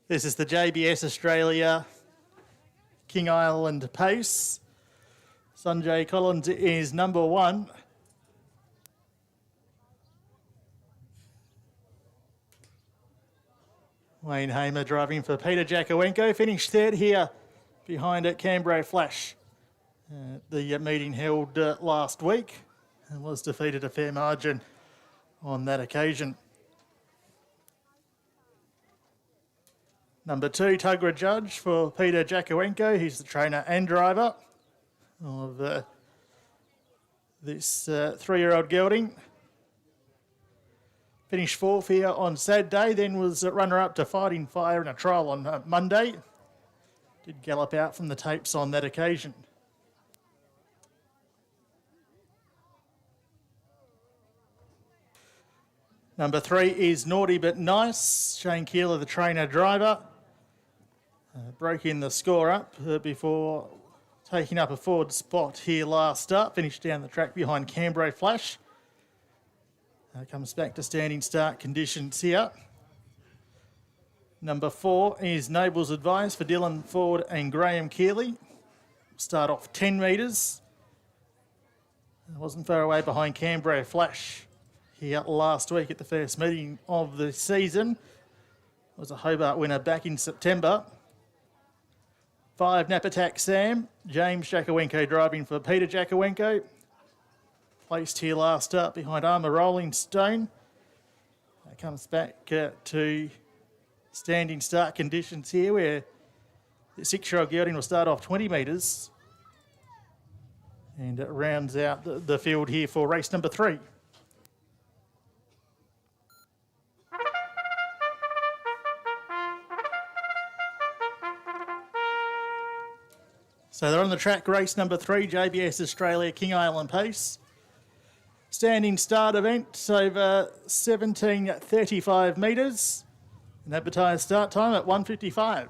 This is the JBS Australia King Island Pace. Sanjay Collins is number 1. Wayne Hamer driving for Peter Jakowenko, finished third here behind it Canberra Flash. The meeting held last week and was defeated a fair margin on that occasion. Number 2, Tugra Judge for Peter Jakowenko. He's the trainer and driver of this 3-year-old gelding. Finished 4th here on Saturday, then was runner-up to Fighting Fire in a trial on Monday. Did gallop out from the tapes on that occasion. Number 3 is Naughty But Nice. Shane Keeler, the trainer-driver. Broke in the score up before taking up a forward spot here last start. Finished down the track behind Canberra Flash. Comes back to standing start conditions here. Number 4 is Noble's Advice for Dylan Ford and Graham Keeley. Start off 10 metres. Wasn't far away behind Canberra Flash here last week at the first meeting of the season. Was a Hobart winner back in September. 5, Napatak Sam. James Jakowenko driving for Peter Jakowenko. Placed here last up behind Armour Rolling Stone. Comes back to standing start conditions here where the 6-year-old gelding will start off 20 metres and it rounds out the field here for race number 3. So they're on the track, race number 3, JBS Australia King Island Pace. Standing start event over 1735 metres. An advertised start time at 1:55.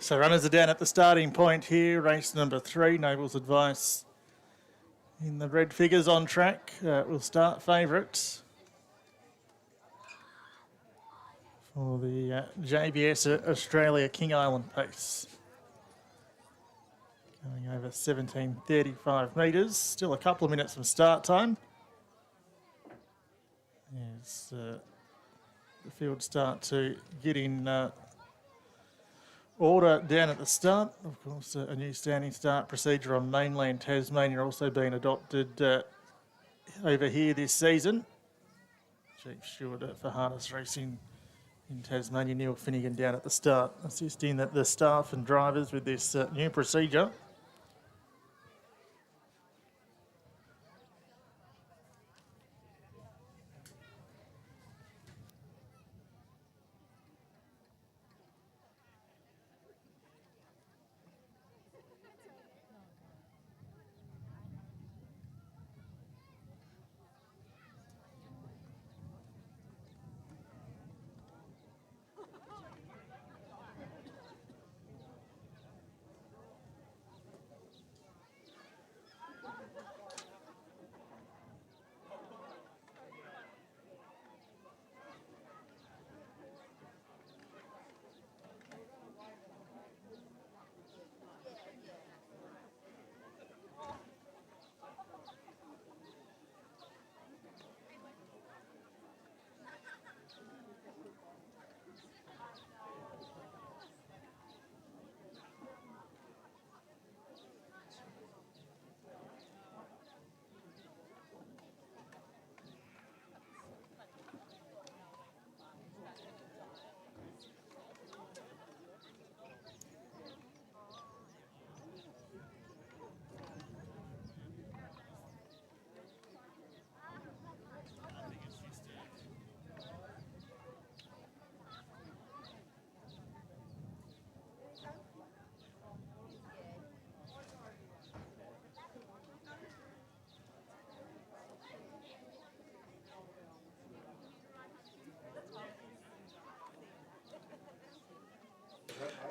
So runners are down at the starting point here. Race number 3, Noble's Advice. In the red figures on track, will start favourites for the JBS Australia King Island pace. Going over 17:35 metres. Still a couple of minutes from start time. As the field start to get in order down at the start. Of course, a new standing start procedure on mainland Tasmania also being adopted over here this season. Chief Steward for harness racing in Tasmania, Neil Finnegan, down at the start, assisting the staff and drivers with this new procedure.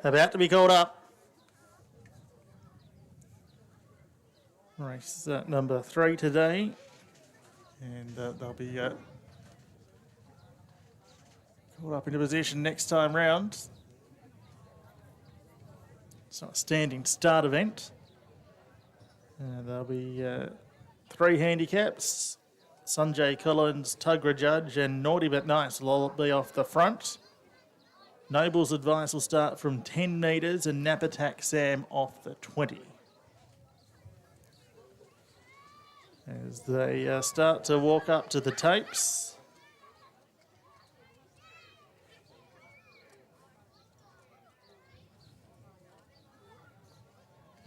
About to be called up. Race number 3 today. And they'll be called up into position next time round. It's not a standing start event. There'll be 3 handicaps. Sanjay Collins, Tugra Judge and Naughty But Nice will all be off the front. Noble's Advice will start from 10 metres and Nap Attack Sam off the 20. As they start to walk up to the tapes.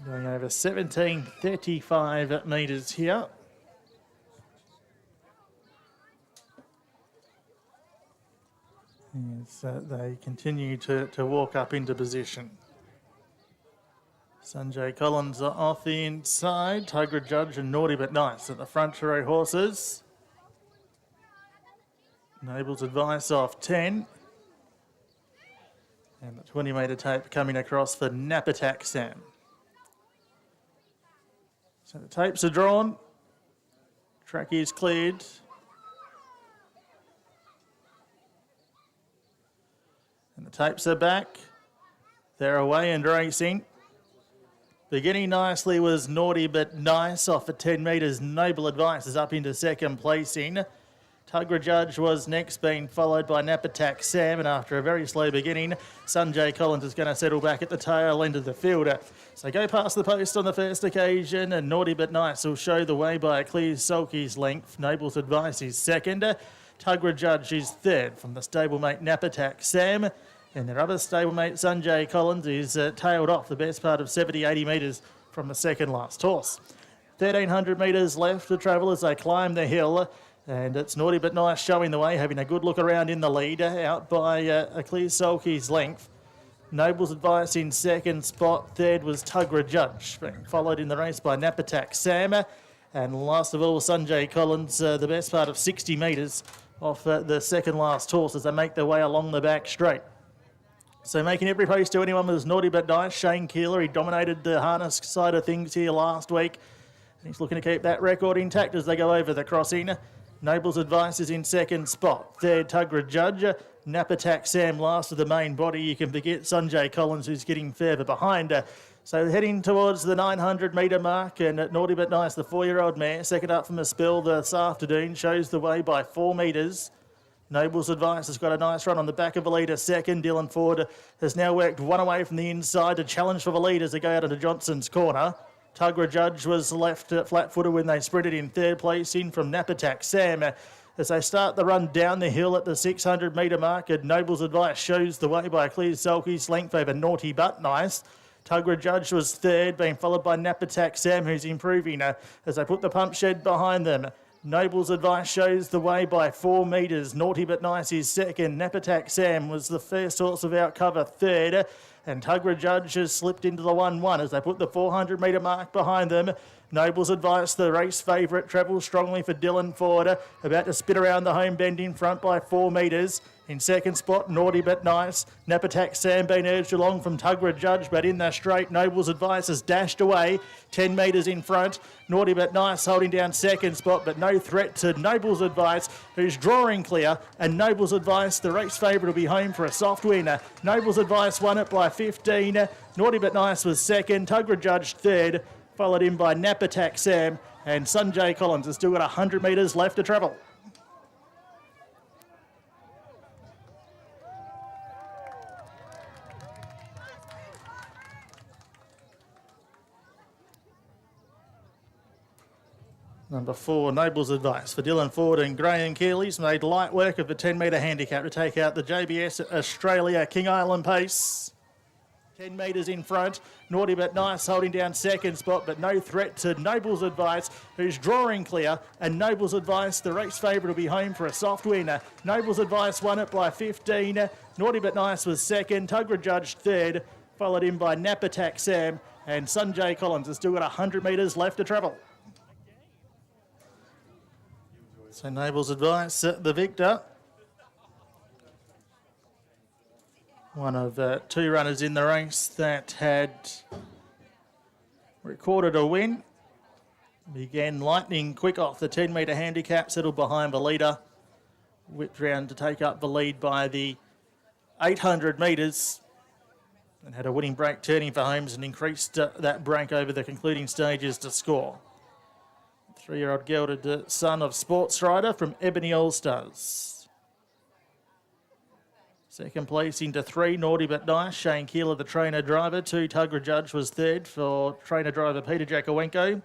Going over 17:35 metres here. As they continue to walk up into position. Sanjay Collins are off the inside. Tugra Judge and Naughty But Nice at the front row horses. Noble's Advice off 10. And the 20 metre tape coming across for Nap Attack Sam. So the tapes are drawn. Track is cleared. And the tapes are back. They're away and racing. Beginning nicely was Naughty But Nice off for 10 metres. Noble Advice is up into second placing. Tugra Judge was next, being followed by Nap Attack Sam, and after a very slow beginning, Sanjay Collins is going to settle back at the tail end of the field. So go past the post on the first occasion, and Naughty But Nice will show the way by a clear sulky's length. Noble's Advice is second. Tugra Judge is third from the stablemate Nap Attack Sam. And their other stablemate, Sanjay Collins, is tailed off the best part of 70-80 metres from the second last horse. 1,300 metres left to travel as they climb the hill. And it's Naughty But Nice showing the way, having a good look around in the lead, out by a clear sulky's length. Noble's Advice in second spot. Third was Tugra Judge, being followed in the race by Nap Attack Sam. And last of all, Sanjay Collins, the best part of 60 metres off the second last horse as they make their way along the back straight. So making every post to anyone was Naughty But Nice. Shane Keeler, he dominated the harness side of things here last week. And he's looking to keep that record intact as they go over the crossing. Noble's Advice is in second spot. Third, Tugra Judge. Napatak Sam last of the main body. You can forget Sanjay Collins, who's getting further behind. So heading towards the 900 metre mark, and Naughty But Nice, the 4-year-old mare, second up from a spill this afternoon, shows the way by 4 metres. Noble's Advice has got a nice run on the back of a leader. Second, Dylan Ford has now worked one away from the inside to challenge for the lead as they go out into Johnson's corner. Tugra Judge was left flat-footed when they sprinted in third place in from Napatak Sam. As they start the run down the hill at the 600 metre mark, and Noble's Advice shows the way by a clear sulky's length over Naughty But Nice. Tugra Judge was third, being followed by Napatak Sam, who's improving as they put the pump shed behind them. Noble's Advice shows the way by 4 metres. Naughty But Nice is second. Napatak Sam was the first horse of Outcover third. And Tugra Judge has slipped into the 1-1 as they put the 400 metre mark behind them. Noble's Advice, the race favourite, travels strongly for Dylan Ford. About to spin around the home bend in front by 4 metres. In second spot, Naughty But Nice. Napatak Sam being urged along from Tugra Judge, but in the straight, Noble's Advice has dashed away 10 metres in front. Naughty But Nice holding down second spot, but no threat to Noble's Advice, who's drawing clear. And Noble's Advice, the race favourite, will be home for a soft winner. Noble's Advice won it by 15. Naughty But Nice was second. Tugra Judge third, followed in by Napatak Sam. And Sanjay Collins has still got 100 metres left to travel. Number 4, Noble's Advice for Dylan Ford and Graham Keeley's made light work of the 10 metre handicap to take out the JBS Australia King Island pace. 10 metres in front. Naughty But Nice holding down second spot, but no threat to Noble's Advice, who's drawing clear. And Noble's Advice, the race favourite, will be home for a soft winner. Noble's Advice won it by 15. Naughty But Nice was second. Tugra Judge third, followed in by Napatak Sam. And Sanjay Collins has still got 100 metres left to travel. So Noble's Advice, the victor. One of 2 runners in the race that had recorded a win. Began lightning quick off the 10 metre handicap, settled behind the leader. Whipped round to take up the lead by the 800 metres. And had a winning break turning for Holmes and increased that break over the concluding stages to score. 3-year-old gelded son of Sports Rider from Ebony All-Stars. Second place into 3, Naughty But Nice. Shane Keeler, the trainer-driver. 2, Tugra Judge was third for trainer-driver Peter Jakowenko.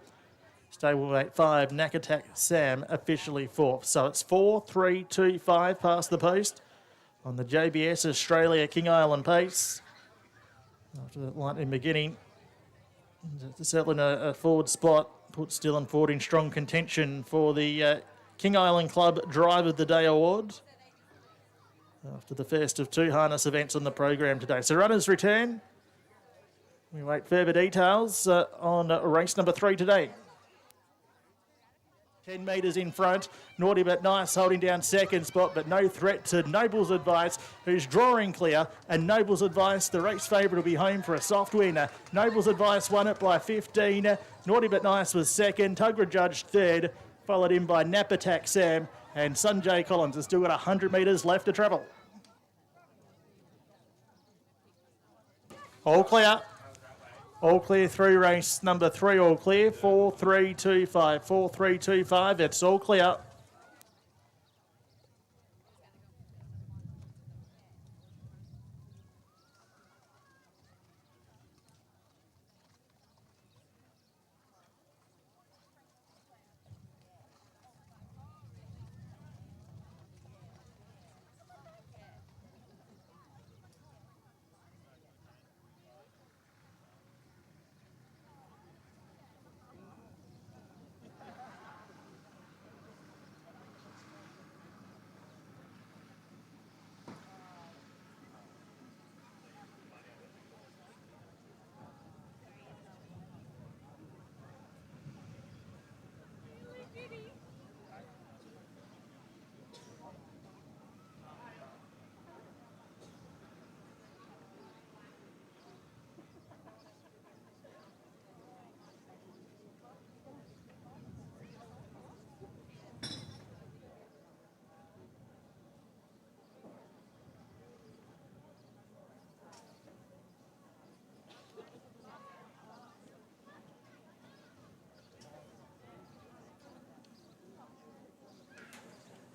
Stablemate 5, Napatak Sam, officially 4th. So it's 4, 3, 2, 5 past the post on the JBS Australia King Island pace. After that lightning beginning, to settle in a forward spot, puts Dylan Ford in strong contention for the King Island Club Drive of the Day award after the first of 2 harness events on the program today. So runners return. We wait further details on race number 3 today. 10 metres in front. Naughty But Nice holding down second spot, but no threat to Noble's Advice, who's drawing clear. And Noble's Advice, the race favourite, will be home for a soft winner. Noble's Advice won it by 15. Naughty But Nice was second. Tugra Judge third, followed in by Napatak Sam. And Sanjay Collins has still got 100 metres left to travel. All clear. All clear through race number 3, all clear. 4, 3, 2, 5. 4, 3, 2, 5. It's all clear.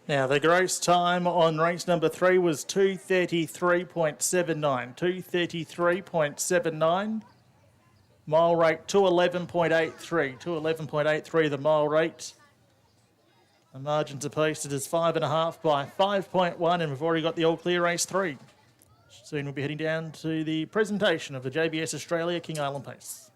Now, the gross time on race number 3 was 2:33.79. 2:33.79. Mile rate 2:11.83. 2:11.83 the mile rate. The margins are posted as 5.5 by 5.1, and we've already got the all clear race 3. Soon we'll be heading down to the presentation of the JBS Australia King Island Pace.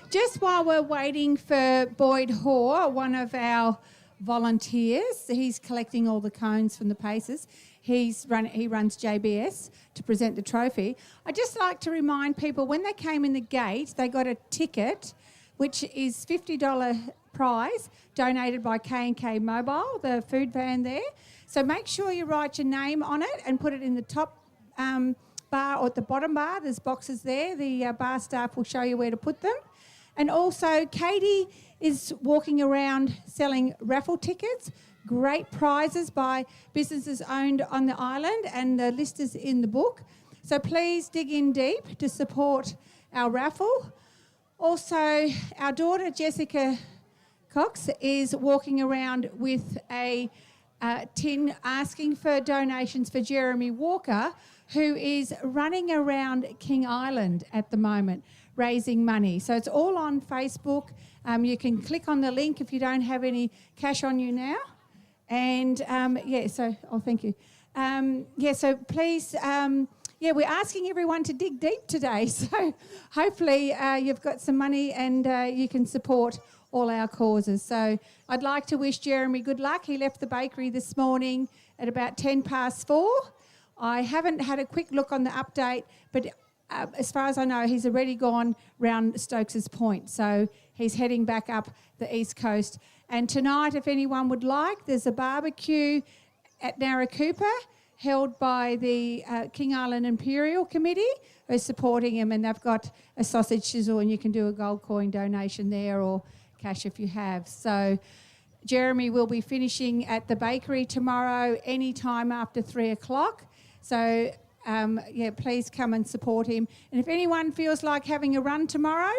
Just while we're waiting for Boyd Hoare, one of our volunteers, he's collecting all the cones from the paces. He runs JBS to present the trophy. I'd just like to remind people when they came in the gate, they got a ticket, which is $50 prize donated by K&K Mobile, the food van there. So make sure you write your name on it and put it in the top bar or at the bottom bar. There's boxes there. The bar staff will show you where to put them. And also, Katie is walking around selling raffle tickets, great prizes by businesses owned on the island, and the list is in the book. So please dig in deep to support our raffle. Also, our daughter Jessica Cox is walking around with a tin asking for donations for Jeremy Walker, who is running around King Island at the moment raising money. So it's all on Facebook. You can click on the link if you don't have any cash on you now. And thank you. So please, we're asking everyone to dig deep today. So hopefully you've got some money and you can support all our causes. So I'd like to wish Jeremy good luck. He left the bakery this morning at about 4:10. I haven't had a quick look on the update, but as far as I know, he's already gone round Stokes Point. So he's heading back up the East Coast. And tonight, if anyone would like, there's a barbecue at Narracoopa held by the King Island Imperial Committee, who's supporting him, and they've got a sausage sizzle, and you can do a gold coin donation there or cash if you have. So Jeremy will be finishing at the bakery tomorrow any time after 3 o'clock. So please come and support him. And if anyone feels like having a run tomorrow,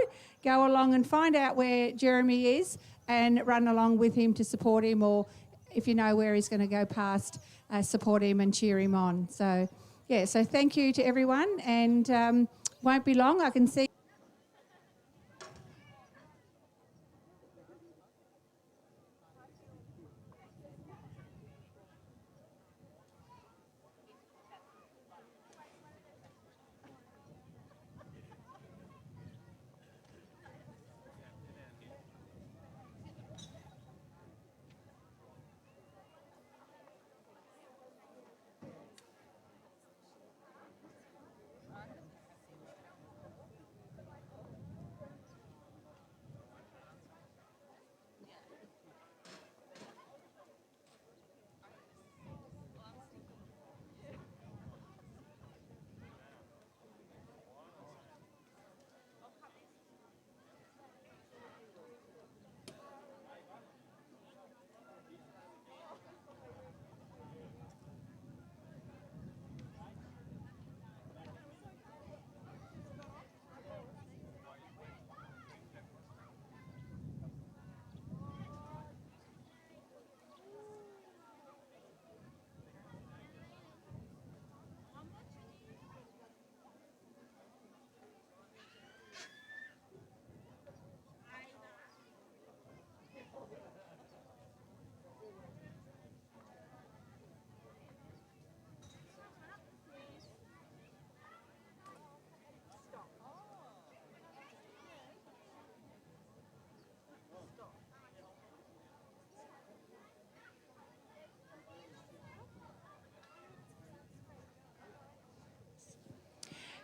go along and find out where Jeremy is and run along with him to support him, or if you know where he's going to go past, support him and cheer him on. So thank you to everyone, and won't be long. I can see.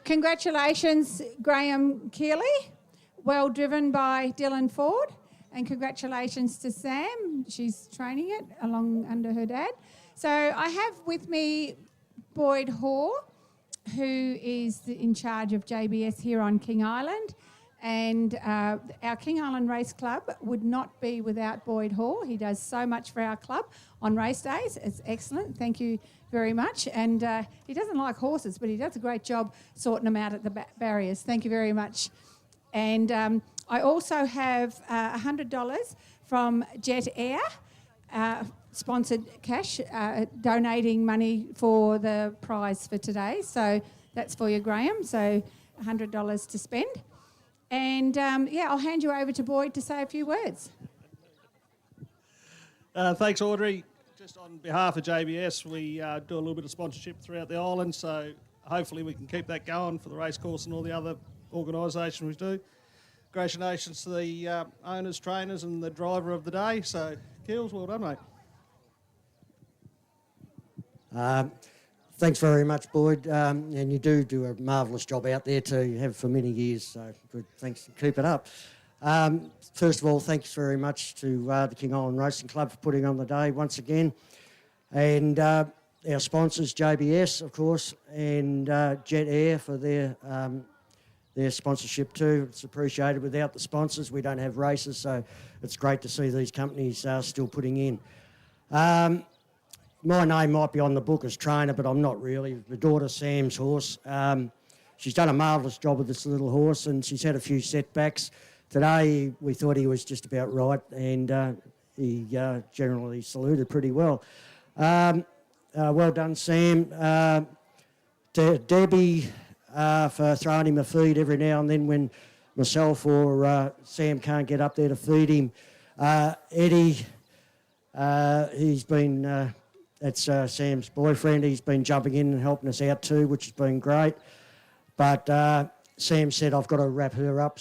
Congratulations, Graham Keeley. Well driven by Dylan Ford. And congratulations to Sam. She's training it along under her dad. So I have with me Boyd Hoare, who is in charge of JBS here on King Island. And our King Island Race Club would not be without Boyd Hoare. He does so much for our club on race days. It's excellent. Thank you very much. And he doesn't like horses, but he does a great job sorting them out at the barriers. Thank you very much. And I also have $100 from Jet Air, sponsored cash, donating money for the prize for today. So that's for you, Graham. So $100 to spend. And I'll hand you over to Boyd to say a few words. Thanks, Audrey. Just on behalf of JBS, we do a little bit of sponsorship throughout the island, so hopefully we can keep that going for the racecourse and all the other organisations we do. Congratulations to the owners, trainers and the driver of the day. So, Keels, well done, mate. Thanks very much, Boyd. And you do a marvellous job out there too. You have for many years, so good. Thanks. Keep it up. First of all, thanks very much to the King Island Racing Club for putting on the day once again. And our sponsors, JBS, of course, and Jet Air for their sponsorship too. It's appreciated. Without the sponsors, we don't have races, so it's great to see these companies still putting in. My name might be on the book as trainer, but I'm not really. My daughter Sam's horse she's done a marvellous job with this little horse, and she's had a few setbacks. Today, we thought he was just about right, and he generally saluted pretty well. Well done, Sam. Debbie for throwing him a feed every now and then when myself or Sam can't get up there to feed him. Eddie, he's been, that's Sam's boyfriend, he's been jumping in and helping us out too, which has been great. But Sam said I've got to wrap her up.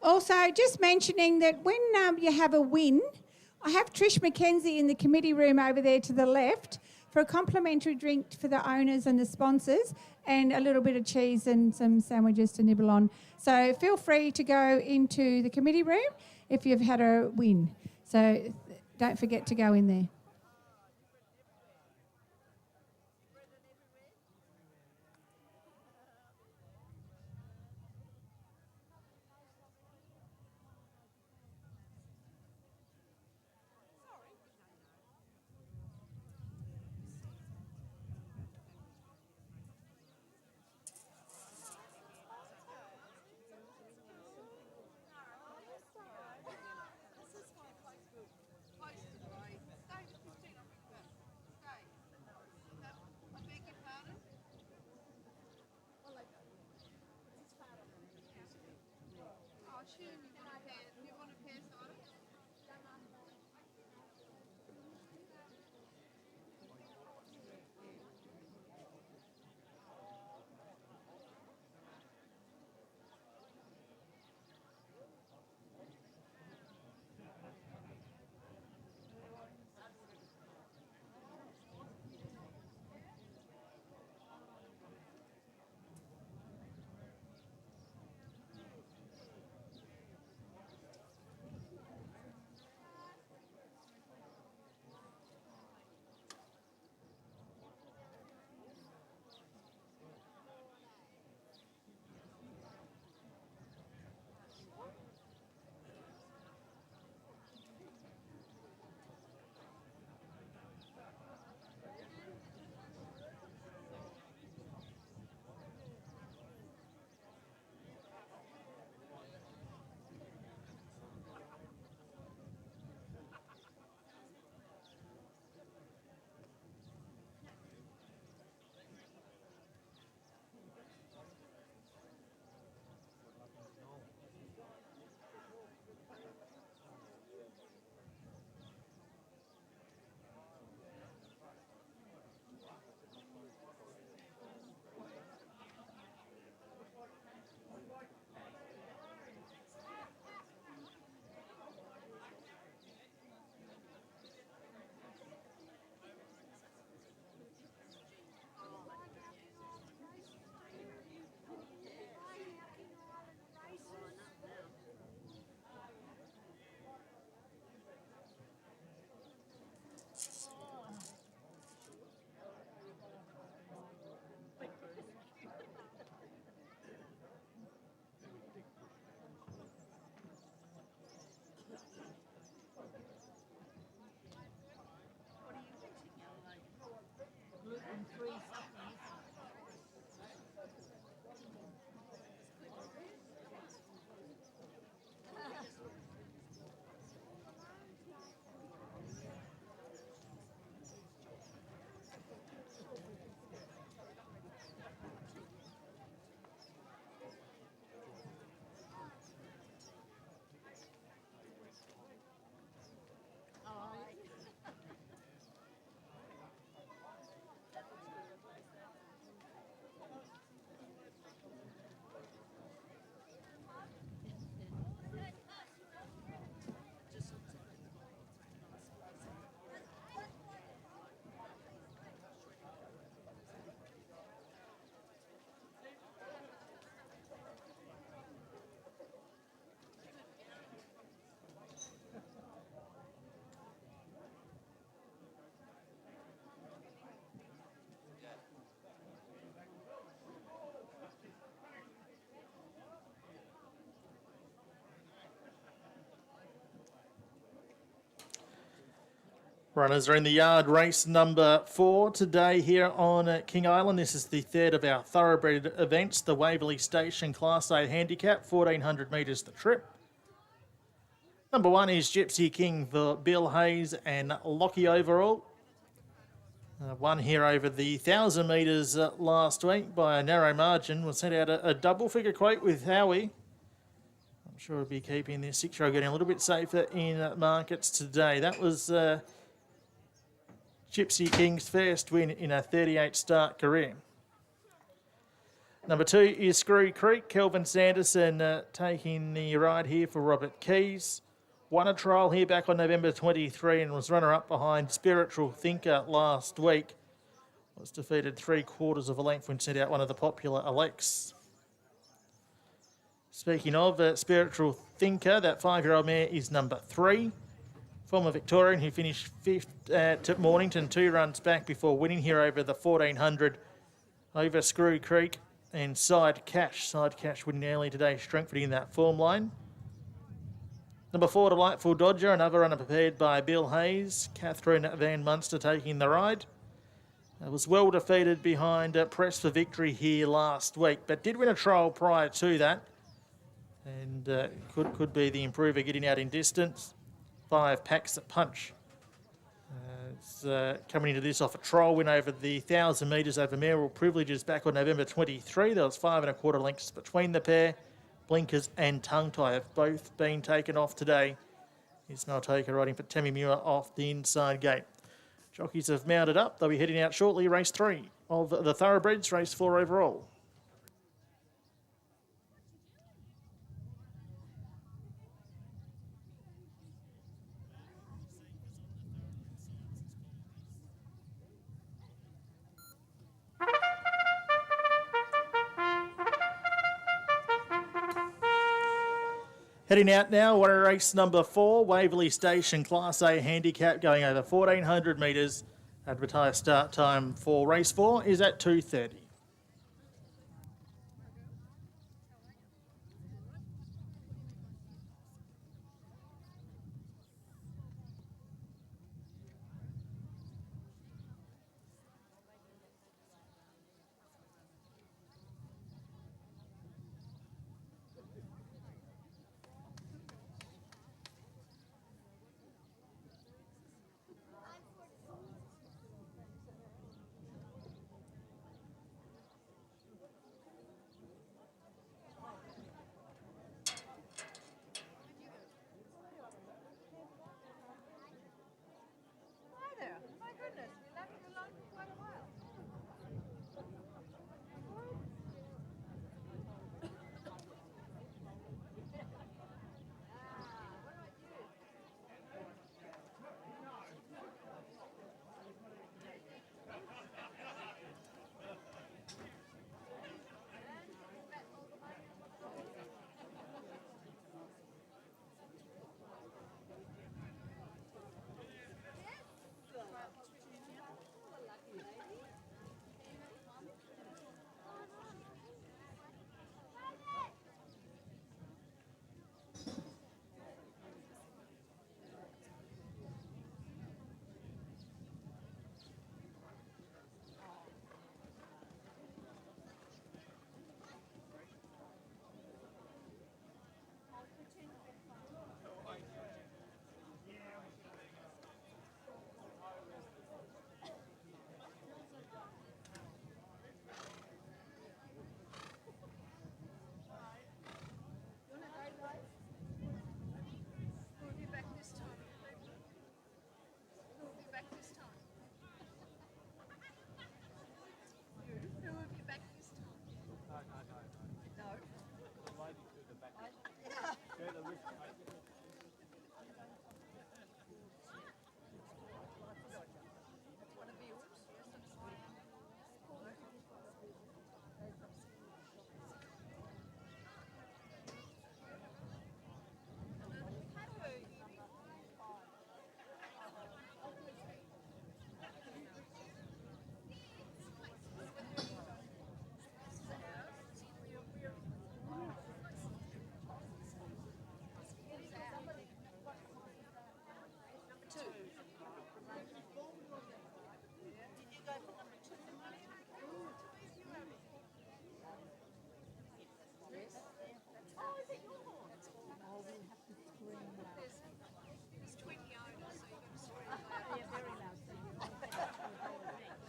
Also, just mentioning that when you have a win, I have Trish McKenzie in the committee room over there to the left for a complimentary drink for the owners and the sponsors and a little bit of cheese and some sandwiches to nibble on. So feel free to go into the committee room if you've had a win. So don't forget to go in there. Runners are in the yard. Race number 4 today here on King Island. This is the third of our thoroughbred events, the Waverley Station Class A Handicap, 1400 metres the trip. Number 1 is Gypsy King for Bill Hayes and Lockie Overall. Won here over the 1,000 metres last week by a narrow margin. Was sent out a double figure quote with Howie. I'm sure we'll be keeping this 6-year-old getting a little bit safer in markets today. That was Gypsy King's first win in a 38-start career. Number 2 is Screw Creek. Kelvin Sanderson taking the ride here for Robert Keys. Won a trial here back on November 23 and was runner-up behind Spiritual Thinker last week. Was defeated 3/4 of a length when sent out one of the popular Alex. Speaking of Spiritual Thinker, that 5-year-old mare is number 3. Former Victorian who finished 5th at Mornington, 2 runs back before winning here over the 1400 over Screw Creek and Side Cash. Side Cash winning early today, strengthening that form line. Number 4, Delightful Dodger, another runner prepared by Bill Hayes. Catherine Van Munster taking the ride. Was well defeated behind Press for Victory here last week, but did win a trial prior to that. And could be the improver getting out in distance. 5 Packs at Punch. Coming into this off a trial win over the 1,000 metres over Mayoral Privileges back on November 23. There was 5 1/4 lengths between the pair. Blinkers and Tongue Tie have both been taken off today. Ismail Taker riding for Tammy Muir off the inside gate. Jockeys have mounted up. They'll be heading out shortly. Race 3 of the Thoroughbreds, race 4 overall. Heading out now, we're at race number 4, Waverley Station Class A Handicap, going over 1,400 metres. Advertised start time for race 4 is at 2:30.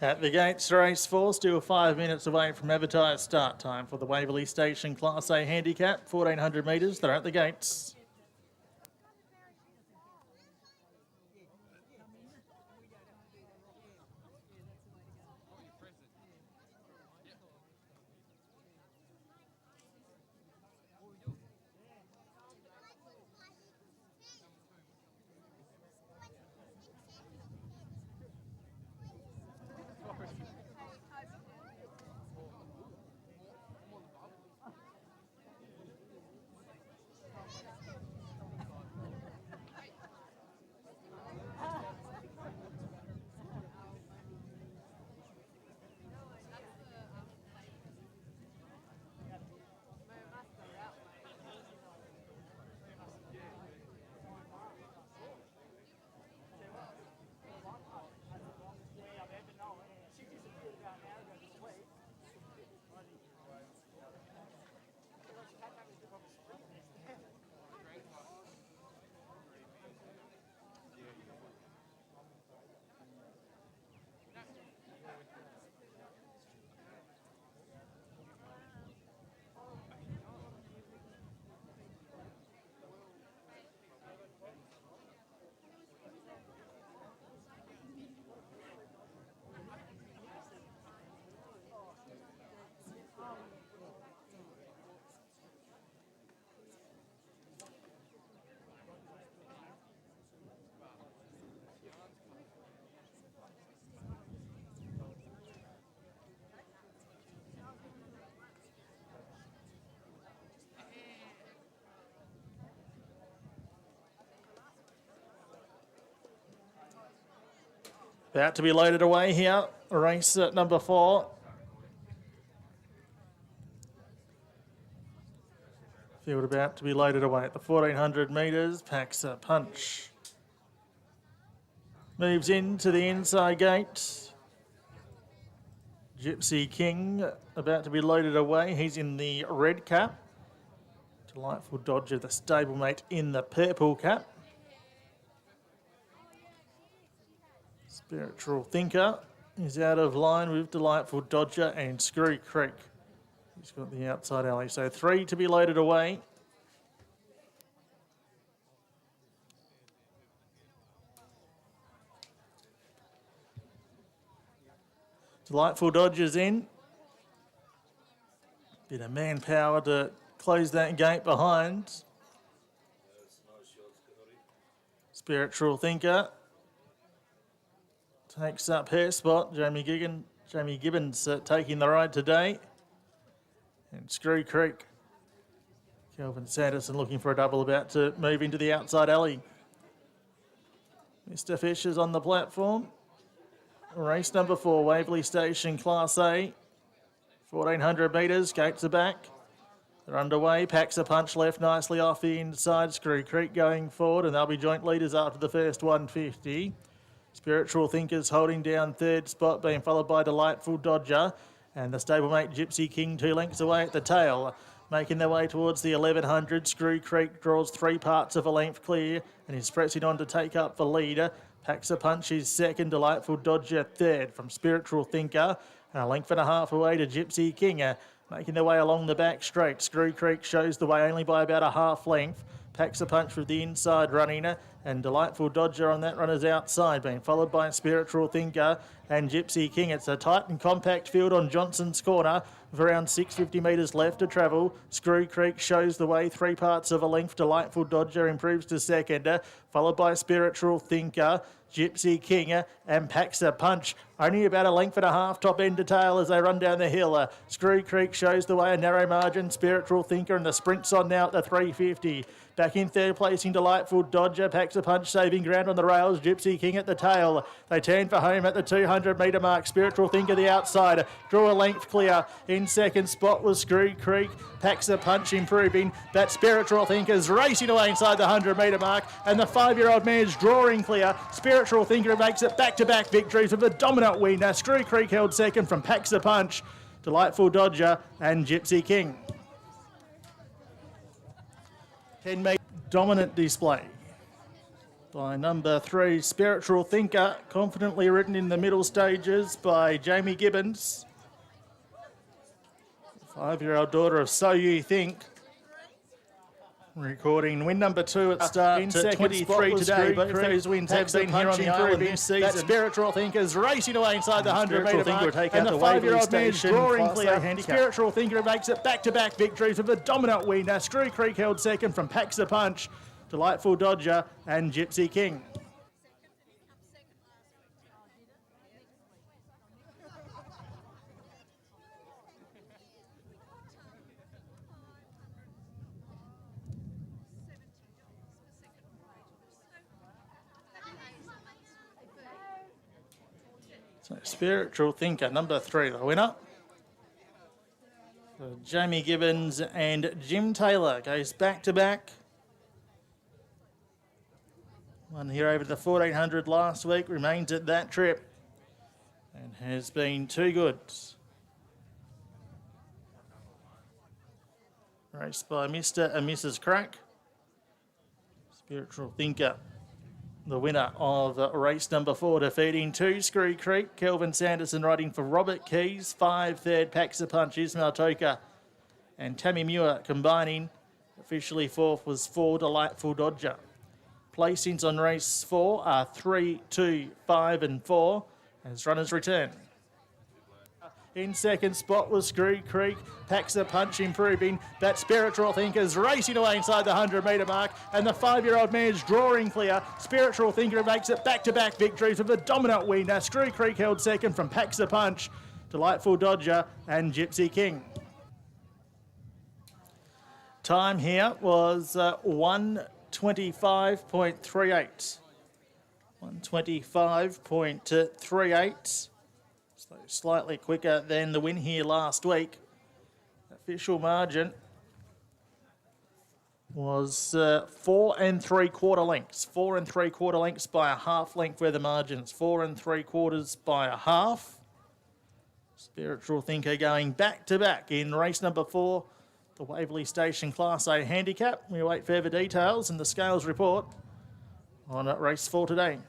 At the gates, race 4, still 5 minutes away from advertised start time for the Waverley Station Class A Handicap, 1400 metres. They're at the gates. About to be loaded away here. Race at number 4. Field about to be loaded away at the 1400 metres. Packs a punch. Moves into the inside gate. Gypsy King about to be loaded away. He's in the red cap. Delightful Dodger, the stablemate, in the purple cap. Spiritual Thinker is out of line with Delightful Dodger and Screw Creek. He's got the outside alley. So 3 to be loaded away. Delightful Dodger's in. Bit of manpower to close that gate behind. Spiritual Thinker takes up her spot. Jamie Gibbons taking the ride today. And Screw Creek. Kelvin Sanderson looking for a double, about to move into the outside alley. Mr. Fisher's on the platform. Race number 4, Waverley Station Class A. 1400 metres, gates are back. They're underway. Packs a punch left nicely off the inside. Screw Creek going forward, and they'll be joint leaders after the first 150. Spiritual Thinkers holding down third spot, being followed by Delightful Dodger. And the stablemate Gypsy King 2 lengths away at the tail. Making their way towards the 1100. Screw Creek draws 3 parts of a length clear and is pressing on to take up the leader. Packs a punch is second. Delightful Dodger third from Spiritual Thinker. And a length and a half away to Gypsy King. Making their way along the back straight. Screw Creek shows the way only by about a half length. Packs a punch with the inside running, and Delightful Dodger on that runner's outside, being followed by Spiritual Thinker and Gypsy King. It's a tight and compact field on Johnson's Corner with around 650 metres left to travel. Screw Creek shows the way 3 parts of a length. Delightful Dodger improves to second, followed by Spiritual Thinker, Gypsy King, and Packs a Punch. Only about a length and a half top end to tail as they run down the hill. Screw Creek shows the way, a narrow margin. Spiritual Thinker, and the sprint's on now at the 350. Back in third placing Delightful Dodger. Packs a Punch saving ground on the rails. Gypsy King at the tail. They turn for home at the 200 metre mark. Spiritual Thinker the outside. Draw a length clear. In second spot was Screw Creek. Packs a Punch improving. That Spiritual Thinker's racing away inside the 100 metre mark. And the 5-year-old mare's drawing clear. Spiritual Thinker makes it back-to-back victories with a dominant win. Screw Creek held second from Packs a Punch, Delightful Dodger and Gypsy King. 10 metre dominant display. by number 3, Spiritual Thinker, confidently ridden in the middle stages by Jamie Gibbons. 5-year-old daughter of So You Think. Recording win number 2 at start in second 23 today. Both those wins have been here on the island this season. That Spiritual Thinker's racing away inside the 100 metre mark, and the 5-year-old man's drawing clear. Spiritual Thinker makes it back-to-back victories with a dominant win. Screw Creek held second from Packs a Punch, Delightful Dodger and Gypsy King. So Spiritual Thinker, number 3, the winner. So Jamie Gibbons and Jim Taylor goes back-to-back. Won here over the 1400 last week, remains at that trip and has been too good. Raced by Mr. and Mrs. Crack. Spiritual Thinker, the winner of race number 4, defeating 2 Screw Creek. Kelvin Sanderson riding for Robert Keys. 5 third, Packs a Punch, Ismail Toka and Tammy Muir combining. Officially 4th was 4 Delightful Dodger. Placings on race 4 are 3, 2, 5 and 4 as runners return. In second spot was Screw Creek. Packs a Punch improving. That Spiritual Thinker's racing away inside the 100 metre mark, and the 5-year-old man's drawing clear. Spiritual Thinker makes it back-to-back victories with a dominant win. Screw Creek held second from Packs a Punch, Delightful Dodger and Gypsy King. Time here was 1:25.38. 1:25.38. So slightly quicker than the win here last week. Official margin was 4 3/4 lengths. 4 3/4 lengths by a half length where the margins. 4 3/4 by a half. Spiritual Thinker going back-to-back in race number 4, the Waverley Station Class A Handicap. We await further details and the scales report on race 4 today.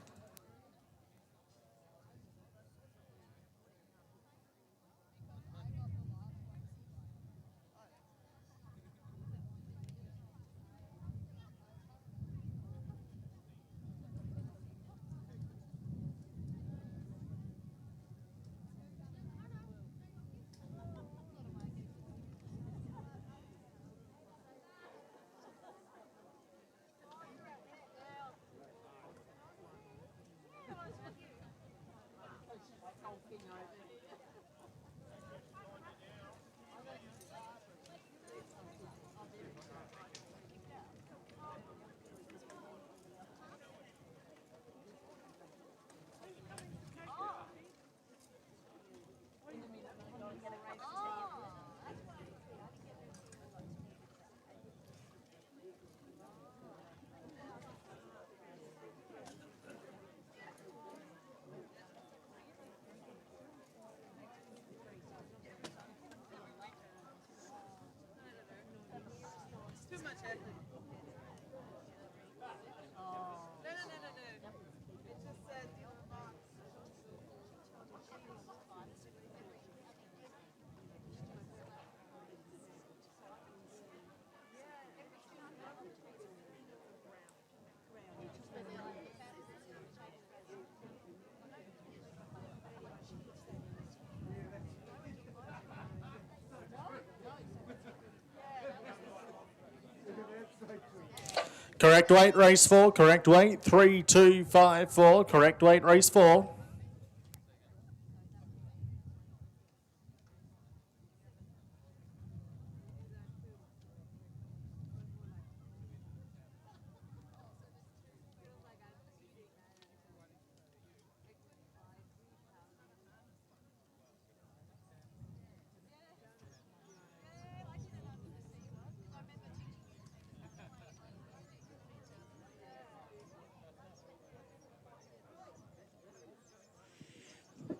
Correct weight, race 4. Correct weight, 3, 2, 5, 4. Correct weight, race 4.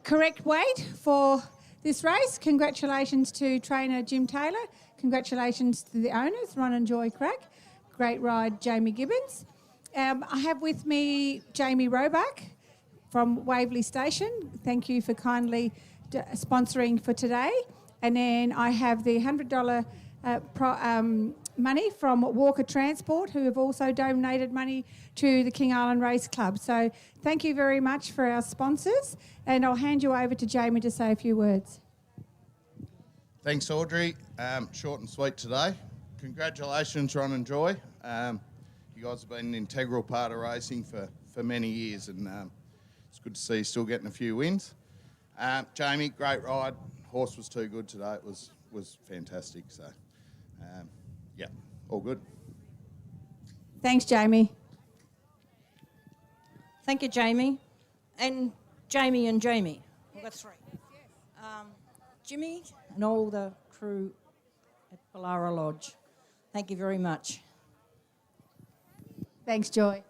Correct weight for this race. Congratulations to trainer Jim Taylor. Congratulations to the owners, Ron and Joy Crack. Great ride, Jamie Gibbons. I have with me Jamie Roebuck from Waverley Station. Thank you for kindly sponsoring for today. And then I have the $100 money from Walker Transport, who have also donated money to the King Island Race Club. So thank you very much for our sponsors. And I'll hand you over to Jamie to say a few words. Thanks, Audrey. Short and sweet today. Congratulations, Ron and Joy. You guys have been an integral part of racing for many years, and it's good to see you still getting a few wins. Jamie, great ride. Horse was too good today. It was fantastic. So, yeah, all good. Thanks, Jamie. Thank you, Jamie. And Jamie and Jamie. We've got three. Jimmy and all the crew at Ballara Lodge. Thank you very much. Thanks, Joy.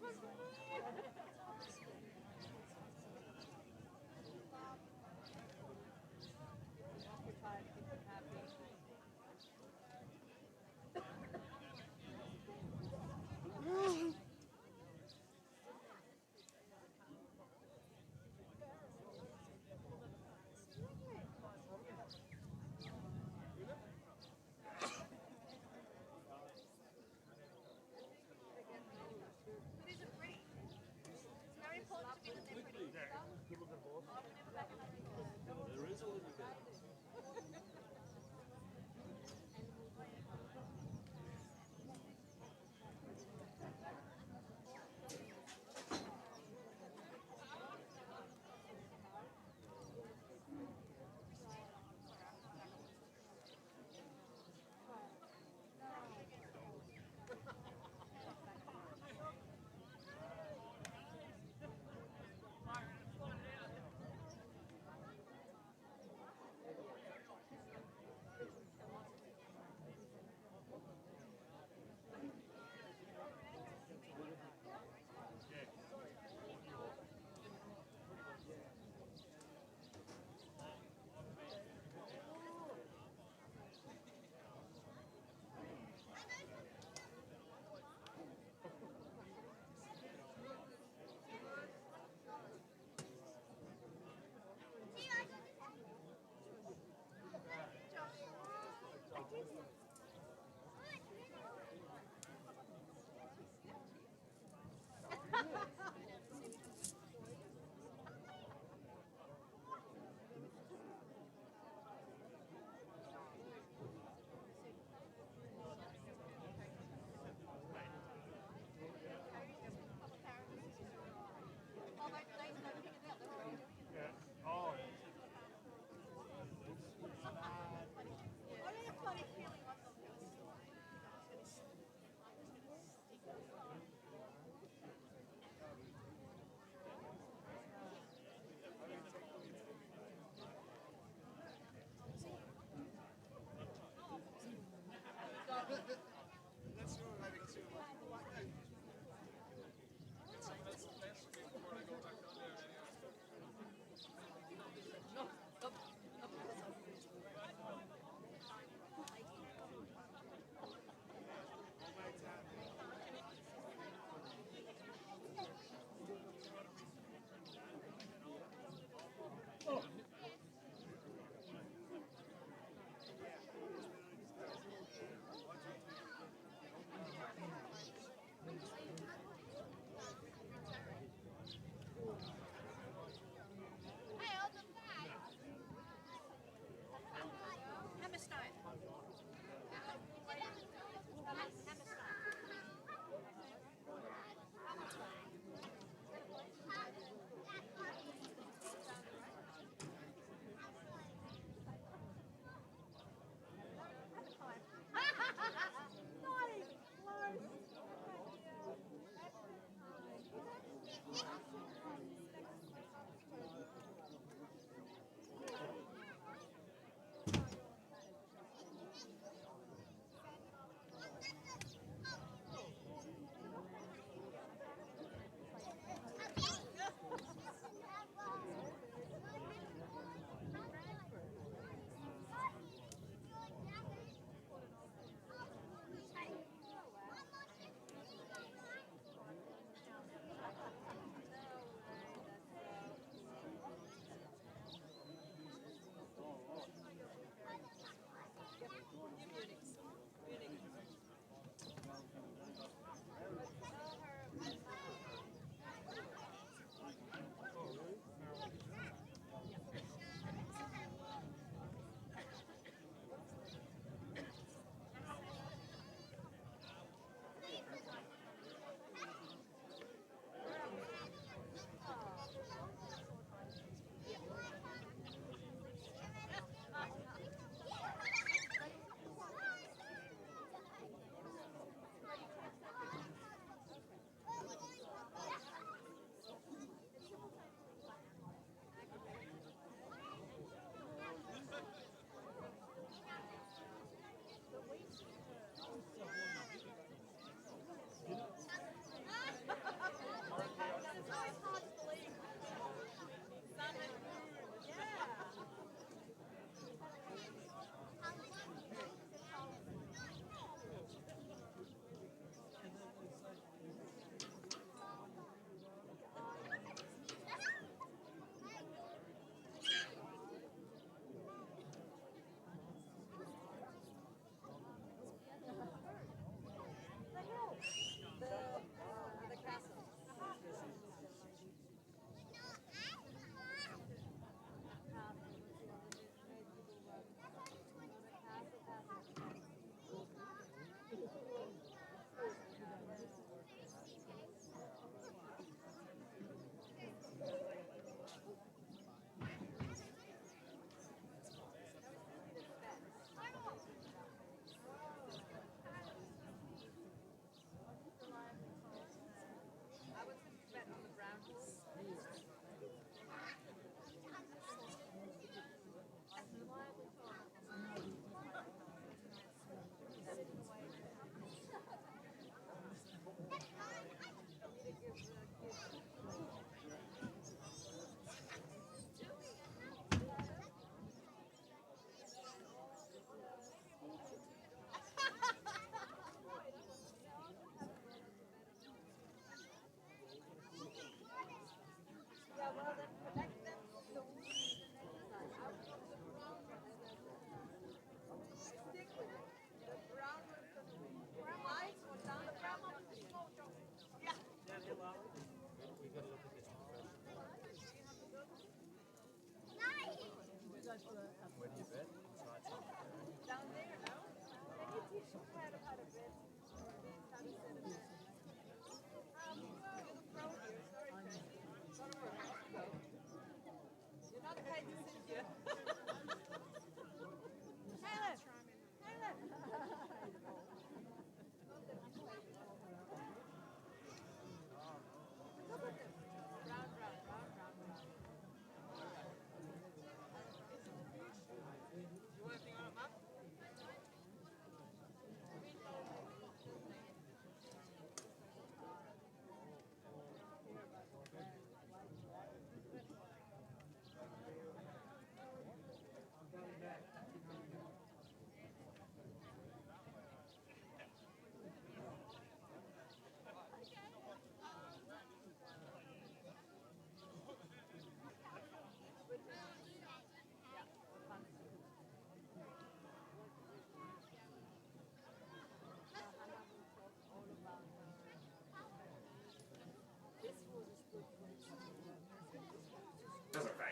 But is it pretty?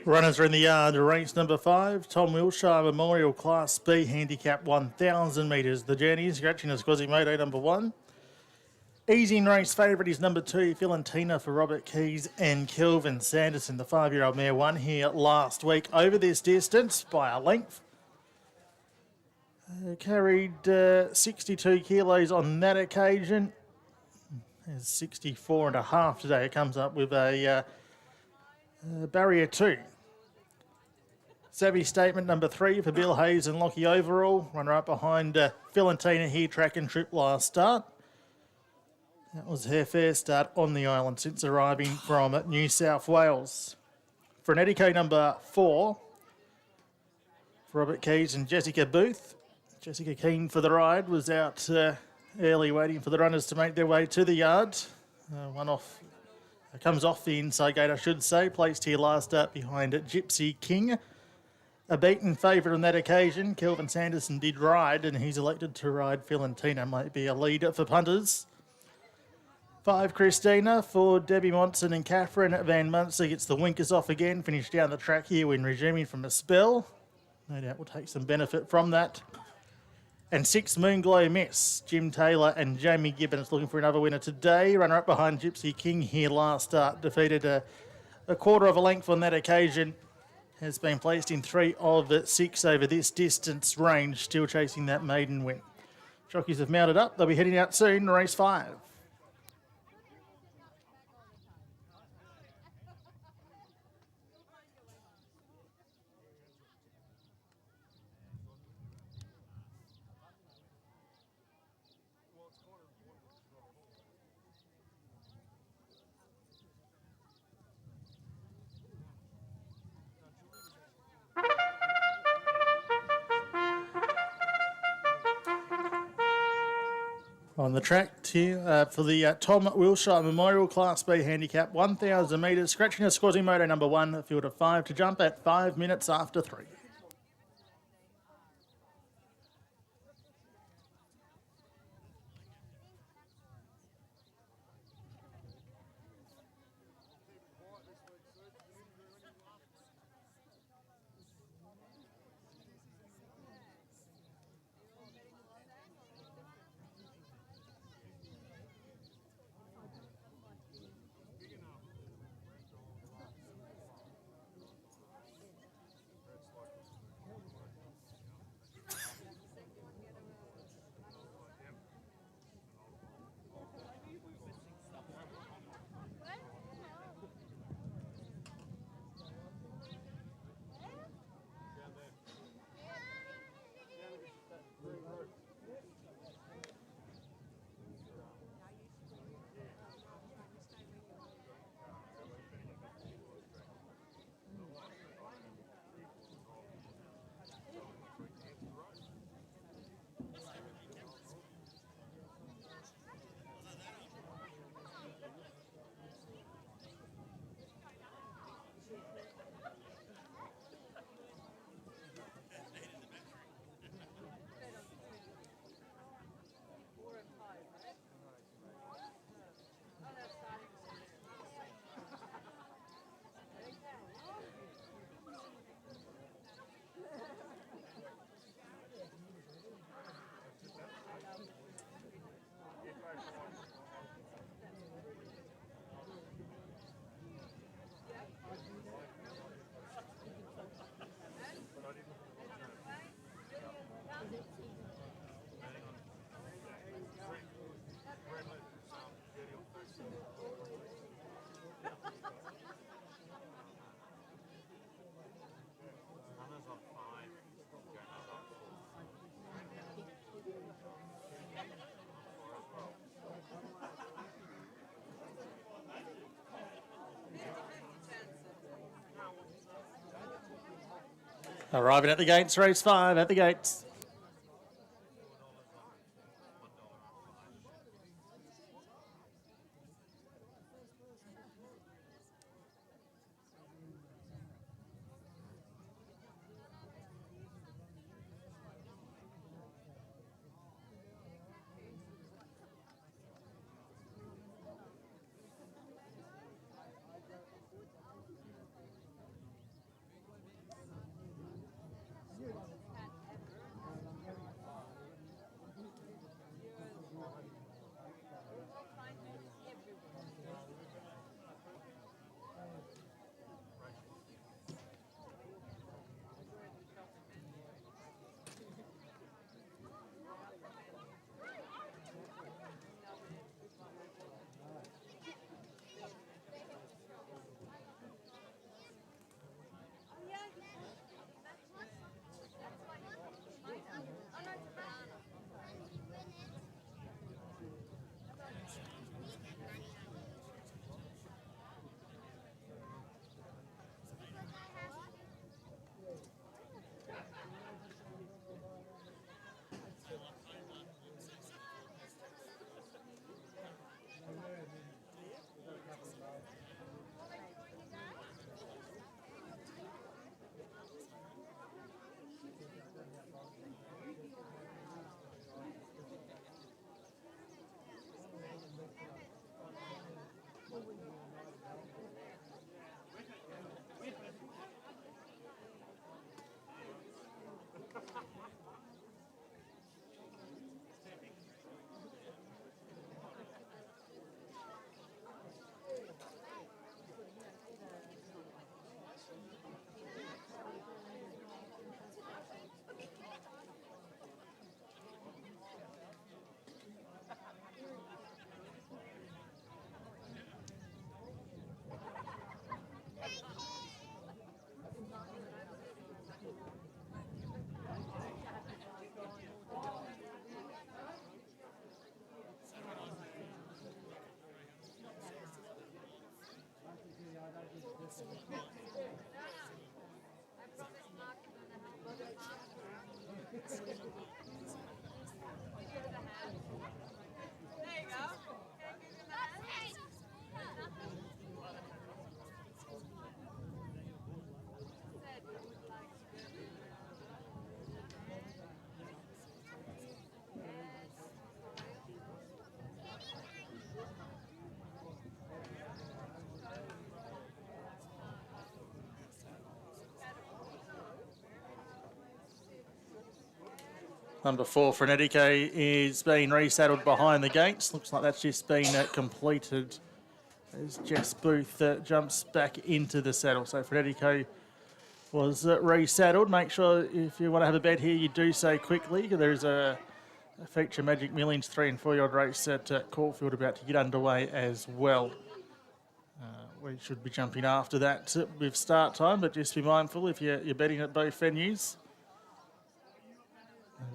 Runners are in the yard. Race number 5, Tom Wilshire Memorial Class B Handicap 1,000 metres. The journey is scratching as Quasimodo number 1. Easy in race favourite is number 2, Filentina for Robert Keys and Kelvin Sanderson. The 5-year-old mare won here last week over this distance by a length. Carried 62 kilos on that occasion. There's 64 and a half today. It comes up with a barrier 2. Savvy statement number 3 for Bill Hayes and Lockie Overall. Runner up behind Filentina here, track and trip last start. That was her first start on the island since arriving from New South Wales. Frenetico number 4 for Robert Keys and Jessica Booth. Jessica keen for the ride, was out early waiting for the runners to make their way to the yard. Comes off the inside gate, I should say. Placed here last start behind Gypsy King. A beaten favourite on that occasion. Kelvin Sanderson did ride, and he's elected to ride Filentina. Might be a leader for punters. 5, Christina for Debbie Monson and Catherine Van Munster gets the winkers off again. Finished down the track here when resuming from a spell. No doubt we'll take some benefit from that. And 6, Moonglow Miss. Jim Taylor and Jamie Gibbons looking for another winner today. Runner up behind Gypsy King here last start. Defeated a quarter of a length on that occasion. Has been placed in 3 of 6 over this distance range. Still chasing that maiden win. Jockeys have mounted up. They'll be heading out soon. Race 5. On the track here for the Tom Wilshire Memorial Class B Handicap 1,000 metres. Scratching a Quasimodo number 1, a field of 5 to jump at 5 minutes after 3. Arriving at the gates, race 5 at the gates. Number 4, Frenetico, is being resaddled behind the gates. Looks like that's just been completed as Jess Booth jumps back into the saddle. So Frenetico was resaddled. Make sure if you want to have a bet here, you do so quickly. There's a feature Magic Millions 3 and 4-year-old race at Caulfield about to get underway as well. We should be jumping after that with start time, but just be mindful if you're betting at both venues.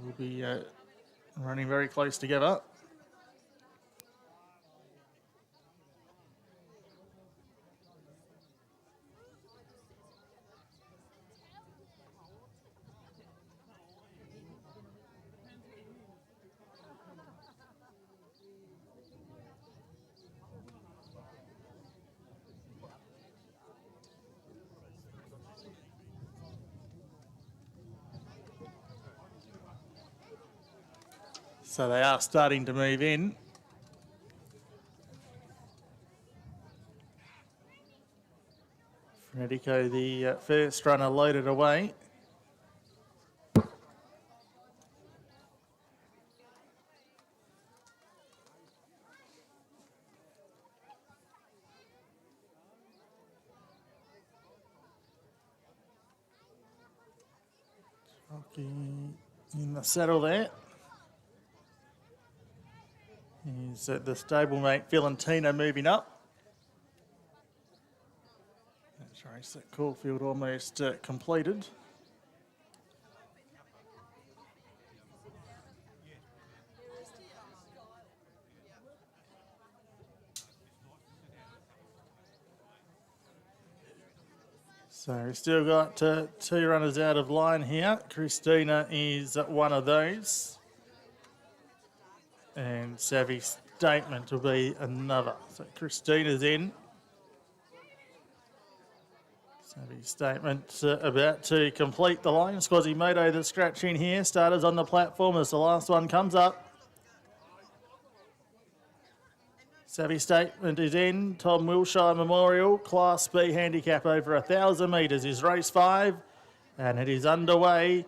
We'll be running very close together. So they are starting to move in. Frenetico, the first runner, loaded away. Jockey in the saddle there. Is the stablemate Valentina moving up? That's race at Caulfield almost completed. So we've still got two runners out of line here. Christina is one of those. And Savvy Statement will be another. So Christina's in. Savvy Statement about to complete the line. Quasimodo the scratch in here. Starters on the platform as the last one comes up. Savvy Statement is in. Tom Wilshire Memorial, Class B handicap over 1,000 metres is race 5. And it is underway.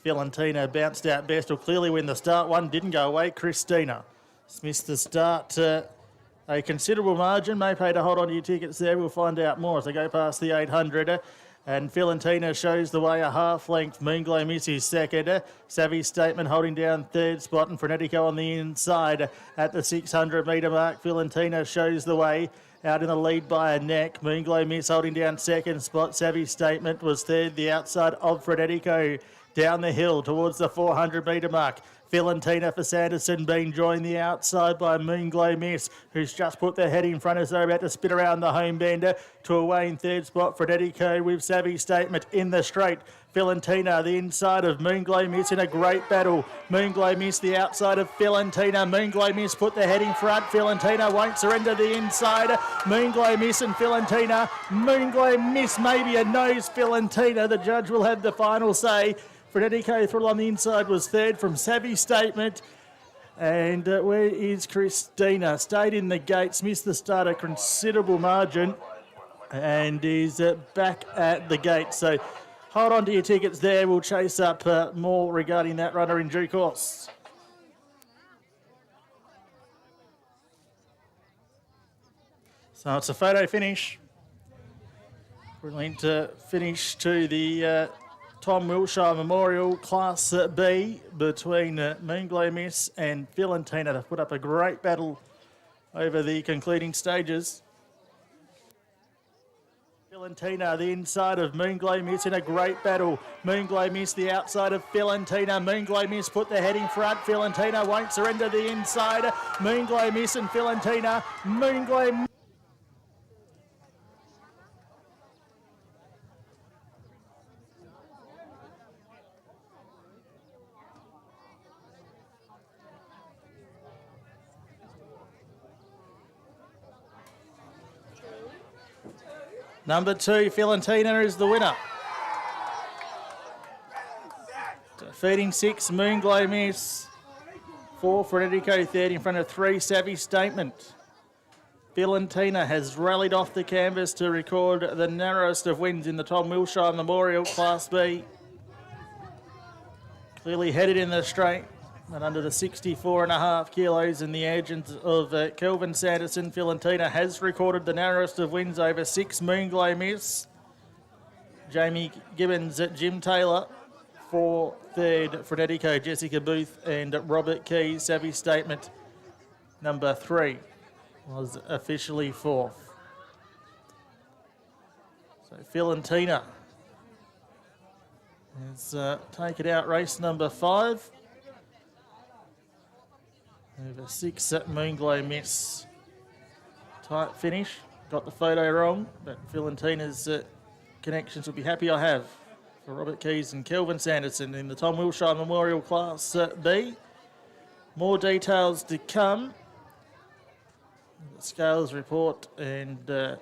Valentina bounced out best. Will clearly win the start. One didn't go away. Christina missed the start. A considerable margin. May pay to hold on to your tickets there. We'll find out more as they go past the 800. And Valentina shows the way a half length. Moonglow Miss is second. Savvy Statement holding down third spot, and Frenetico on the inside at the 600 metre mark. Valentina shows the way. Out in the lead by a neck. Moonglow Miss holding down second spot. Savvy Statement was third, the outside of Frenetico. Down the hill towards the 400 metre mark. Valentina for Sanderson being joined the outside by Moonglow Miss, who's just put their head in front as they're about to spin around the home bender to away in third spot. Fredetico with Savvy Statement in the straight. Valentina, the inside of Moonglow Miss in a great battle. Moonglow Miss, the outside of Valentina. Moonglow Miss put their head in front. Valentina won't surrender the inside. Moonglow Miss and Valentina. Moonglow Miss, maybe a nose. Valentina, the judge will have the final say. Fredetico Thrill on the inside was third from Savvy Statement. And where is Christina? Stayed in the gates, missed the start a considerable margin and is back at the gate. So hold on to your tickets there. We'll chase up more regarding that runner in due course. So it's a photo finish. Brilliant finish to the Tom Wilshire Memorial Class B between Moonglow Miss and Valentina. They've put up a great battle over the concluding stages. Valentina, the inside of Moonglow Miss in a great battle. Moonglow Miss, the outside of Valentina. Moonglow Miss put their head in front. Valentina won't surrender the inside. Moonglow Miss and Valentina. Moonglow Number 2, Valentina is the winner. Defeating 6, Moonglow Miss. 4, Fredetico third in front of 3, Savvy Statement. Valentina has rallied off the canvas to record the narrowest of wins in the Tom Wilshire Memorial Class B. Clearly headed in the straight. And under the 64.5 kilos in the agent of Kelvin Sanderson, Valentina has recorded the narrowest of wins over 6, Moonglow Miss. Jamie Gibbons at Jim Taylor for third, Fredetico, Jessica Booth and Robert Keys. Savvy Statement number 3 was officially 4th. So Valentina has taken out race number 5. Over 6 at Moonglow Miss. Tight finish. Got the photo wrong, but Valentina's connections will be happy I have for Robert Keys and Kelvin Sanderson in the Tom Wilshire Memorial Class B. More details to come. The scales report and the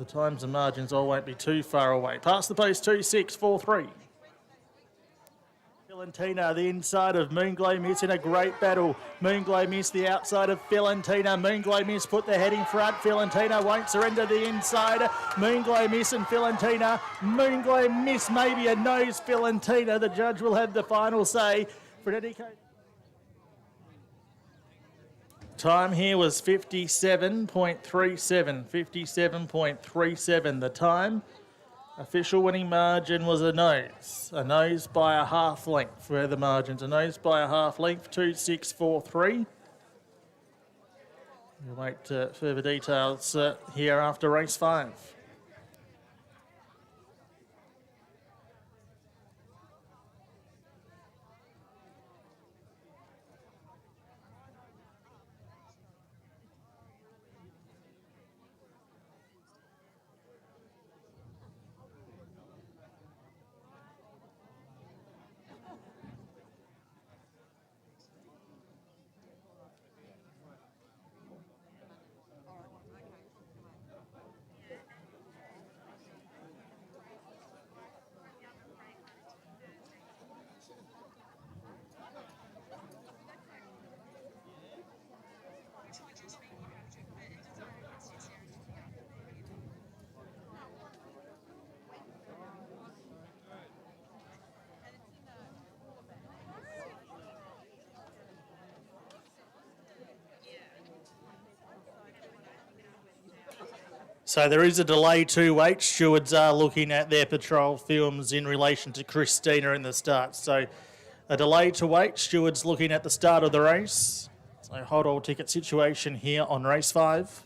times and margins all won't be too far away. Past the post 2-6-4-3. Valentina, the inside of Moonglow Miss in a great battle. Moonglow Miss, the outside of Valentina. Moonglow Miss put their head in front. Valentina won't surrender the inside. Moonglow Miss and Valentina. Moonglow Miss, maybe a nose. Valentina, the judge will have the final say. Fredetico. Time here was 57.37. 57.37 the time. Official winning margin was a nose by a half length. Where the margins, a nose by a half length, 2-6-4-3. We'll wait further details here after race 5. So there is a delay to wait. Stewards are looking at their patrol films in relation to Christina in the start. So a delay to wait. Stewards looking at the start of the race. So hold all ticket situation here on race 5.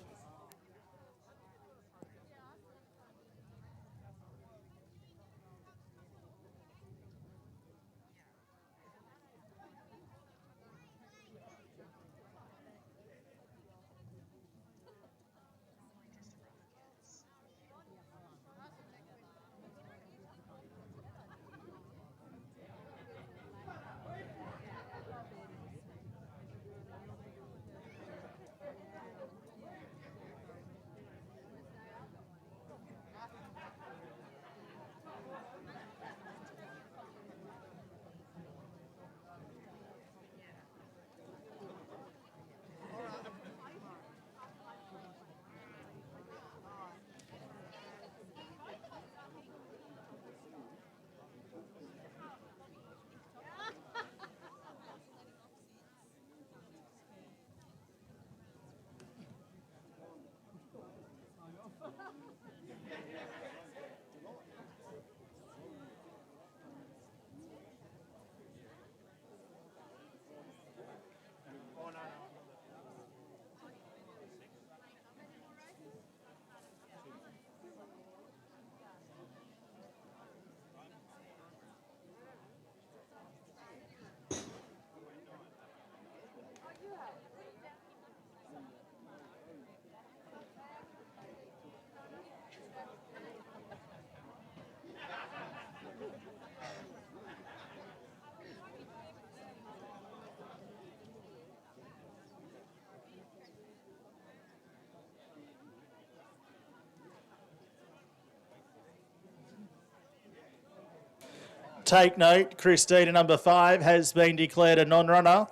Take note, Christina number 5 has been declared a non-runner.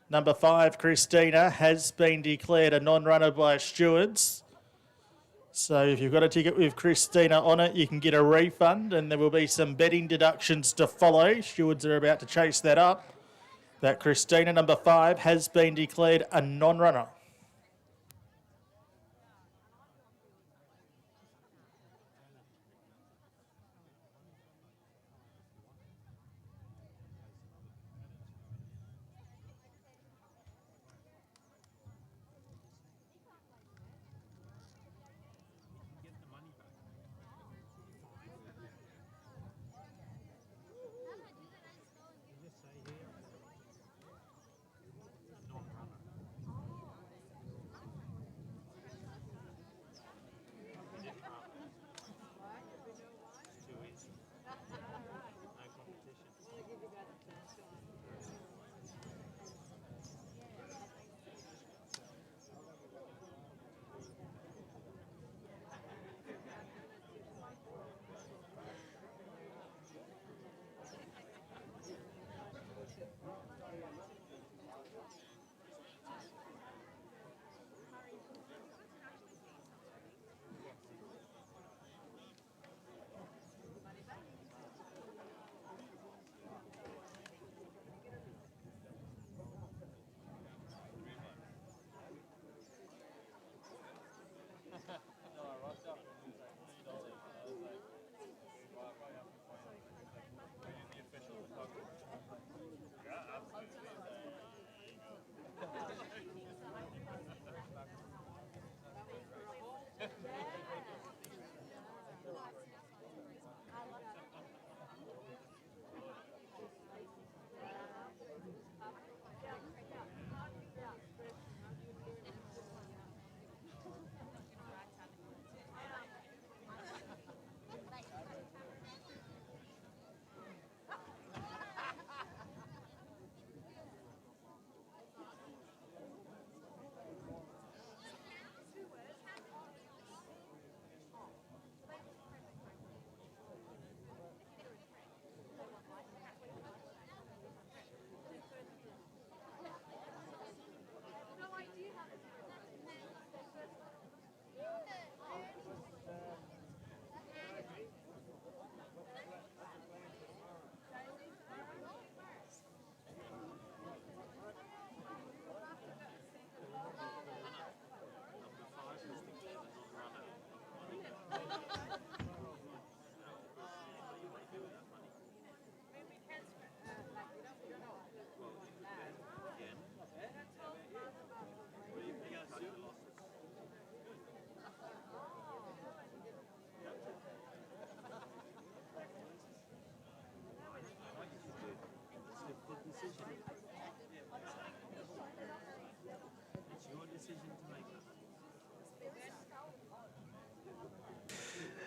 Number 5, Christina, has been declared a non-runner by stewards. So if you've got a ticket with Christina on it, you can get a refund, and there will be some betting deductions to follow. Stewards are about to chase that up. But Christina number 5 has been declared a non-runner.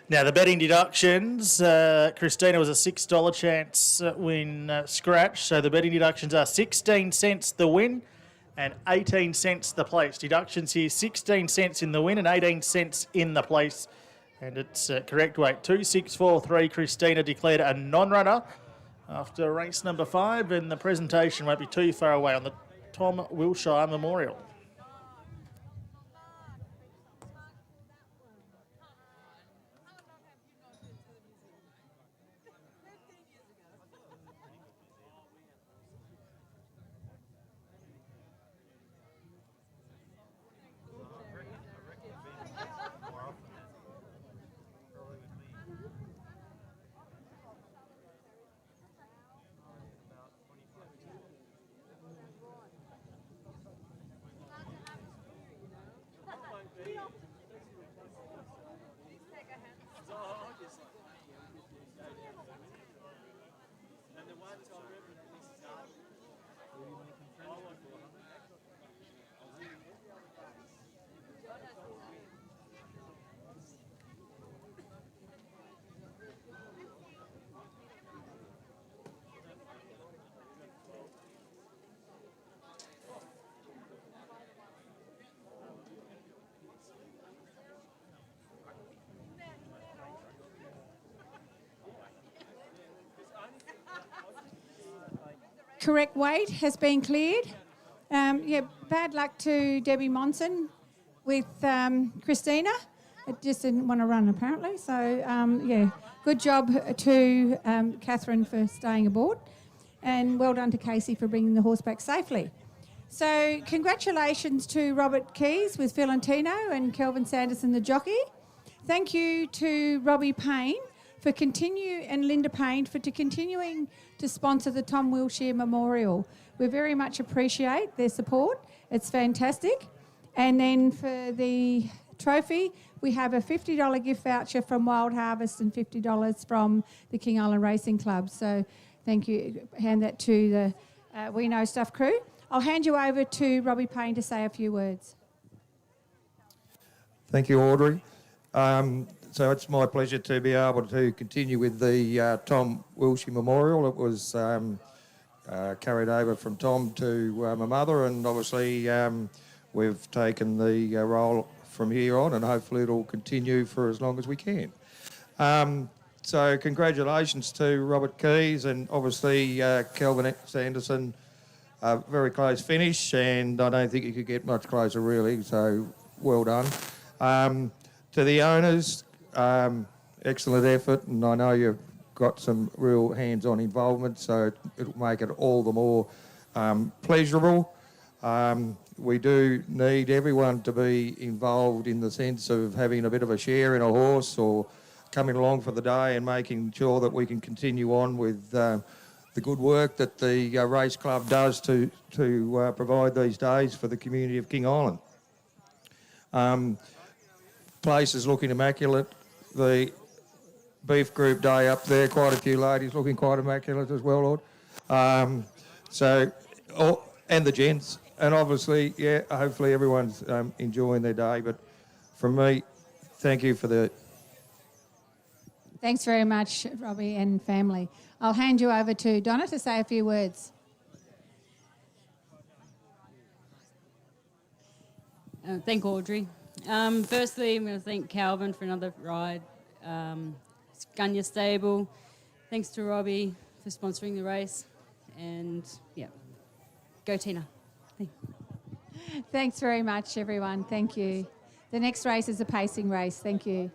Now, the betting deductions, Christina was a $6 chance win scratch. So the betting deductions are 16 cents the win and 18 cents the place. Deductions here, 16 cents in the win and 18 cents in the place. And it's correct weight. 2643, Christina declared a non-runner after race number 5. And the presentation won't be too far away on the Tom Wilshire Memorial. Correct weight has been cleared. Bad luck to Debbie Monson with Christina. It just didn't want to run apparently. So, good job to Catherine for staying aboard, and well done to Casey for bringing the horse back safely. So, congratulations to Robert Keys with Filantino and Kelvin Sanderson, the jockey. Thank you to Robbie Payne and Linda Payne for continuing to sponsor the Tom Wilshire Memorial. We very much appreciate their support. It's fantastic. And then for the trophy, we have a $50 gift voucher from Wild Harvest and $50 from the King Island Racing Club. So thank you. Hand that to the We Know Stuff crew. I'll hand you over to Robbie Payne to say a few words. Thank you, Audrey. So it's my pleasure to be able to continue with the Tom Wilshire Memorial. It was carried over from Tom to my mother, and obviously we've taken the role from here on, and hopefully it'll continue for as long as we can. So congratulations to Robert Keys and obviously Kelvin Sanderson. Very close finish, and I don't think you could get much closer really, so well done. To the owners, excellent effort, and I know you've got some real hands-on involvement, so it'll make it all the more pleasurable. We do need everyone to be involved in the sense of having a bit of a share in a horse or coming along for the day and making sure that we can continue on with the good work that the race club does to provide these days for the community of King Island. Place is looking immaculate. The beef group day up there, quite a few ladies looking quite immaculate as well, Lord. And the gents. And obviously, hopefully everyone's enjoying their day. But from me, thank you for the... Thanks very much, Robbie and family. I'll hand you over to Donna to say a few words. Thank Audrey. Firstly, I'm going to thank Calvin for another ride. Gunya Stable. Thanks to Robbie for sponsoring the race. And, go Tina. Thanks very much, everyone. Thank you. The next race is a pacing race. Thank you.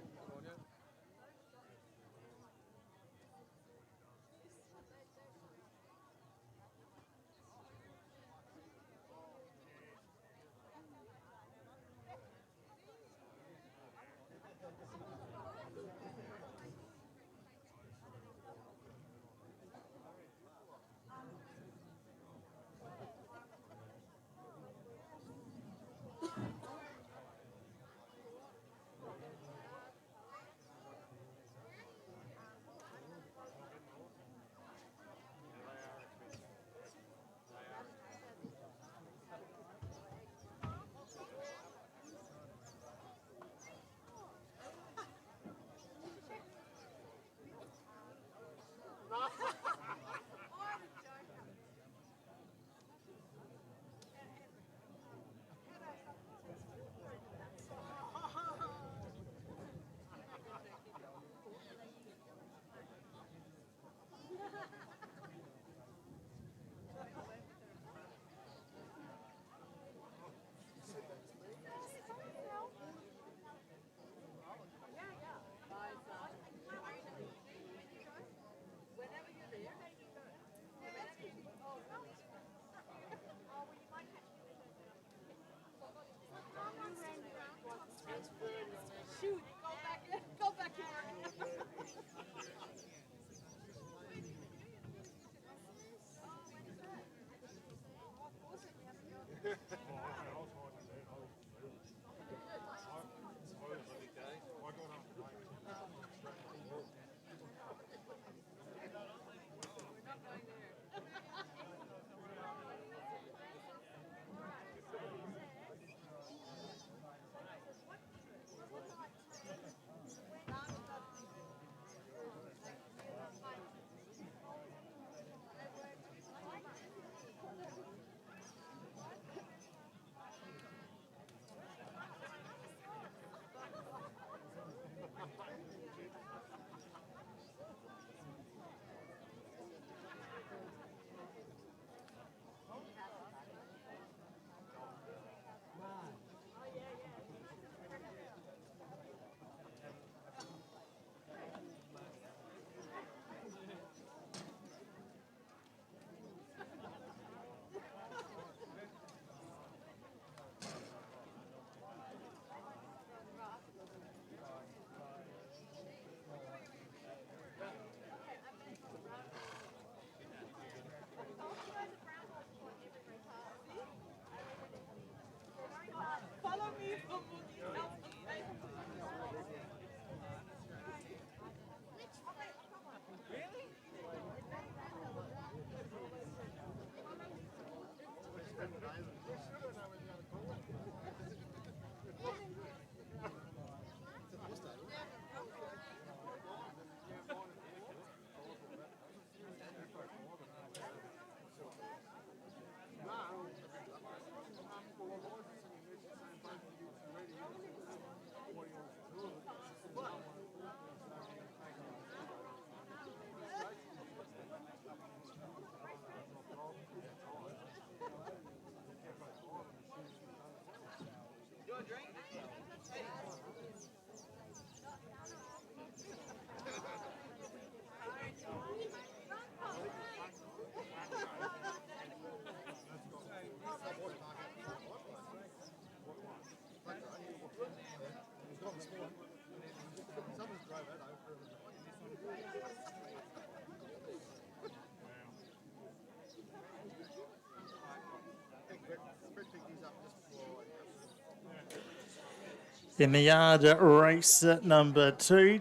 In the yard race at number 2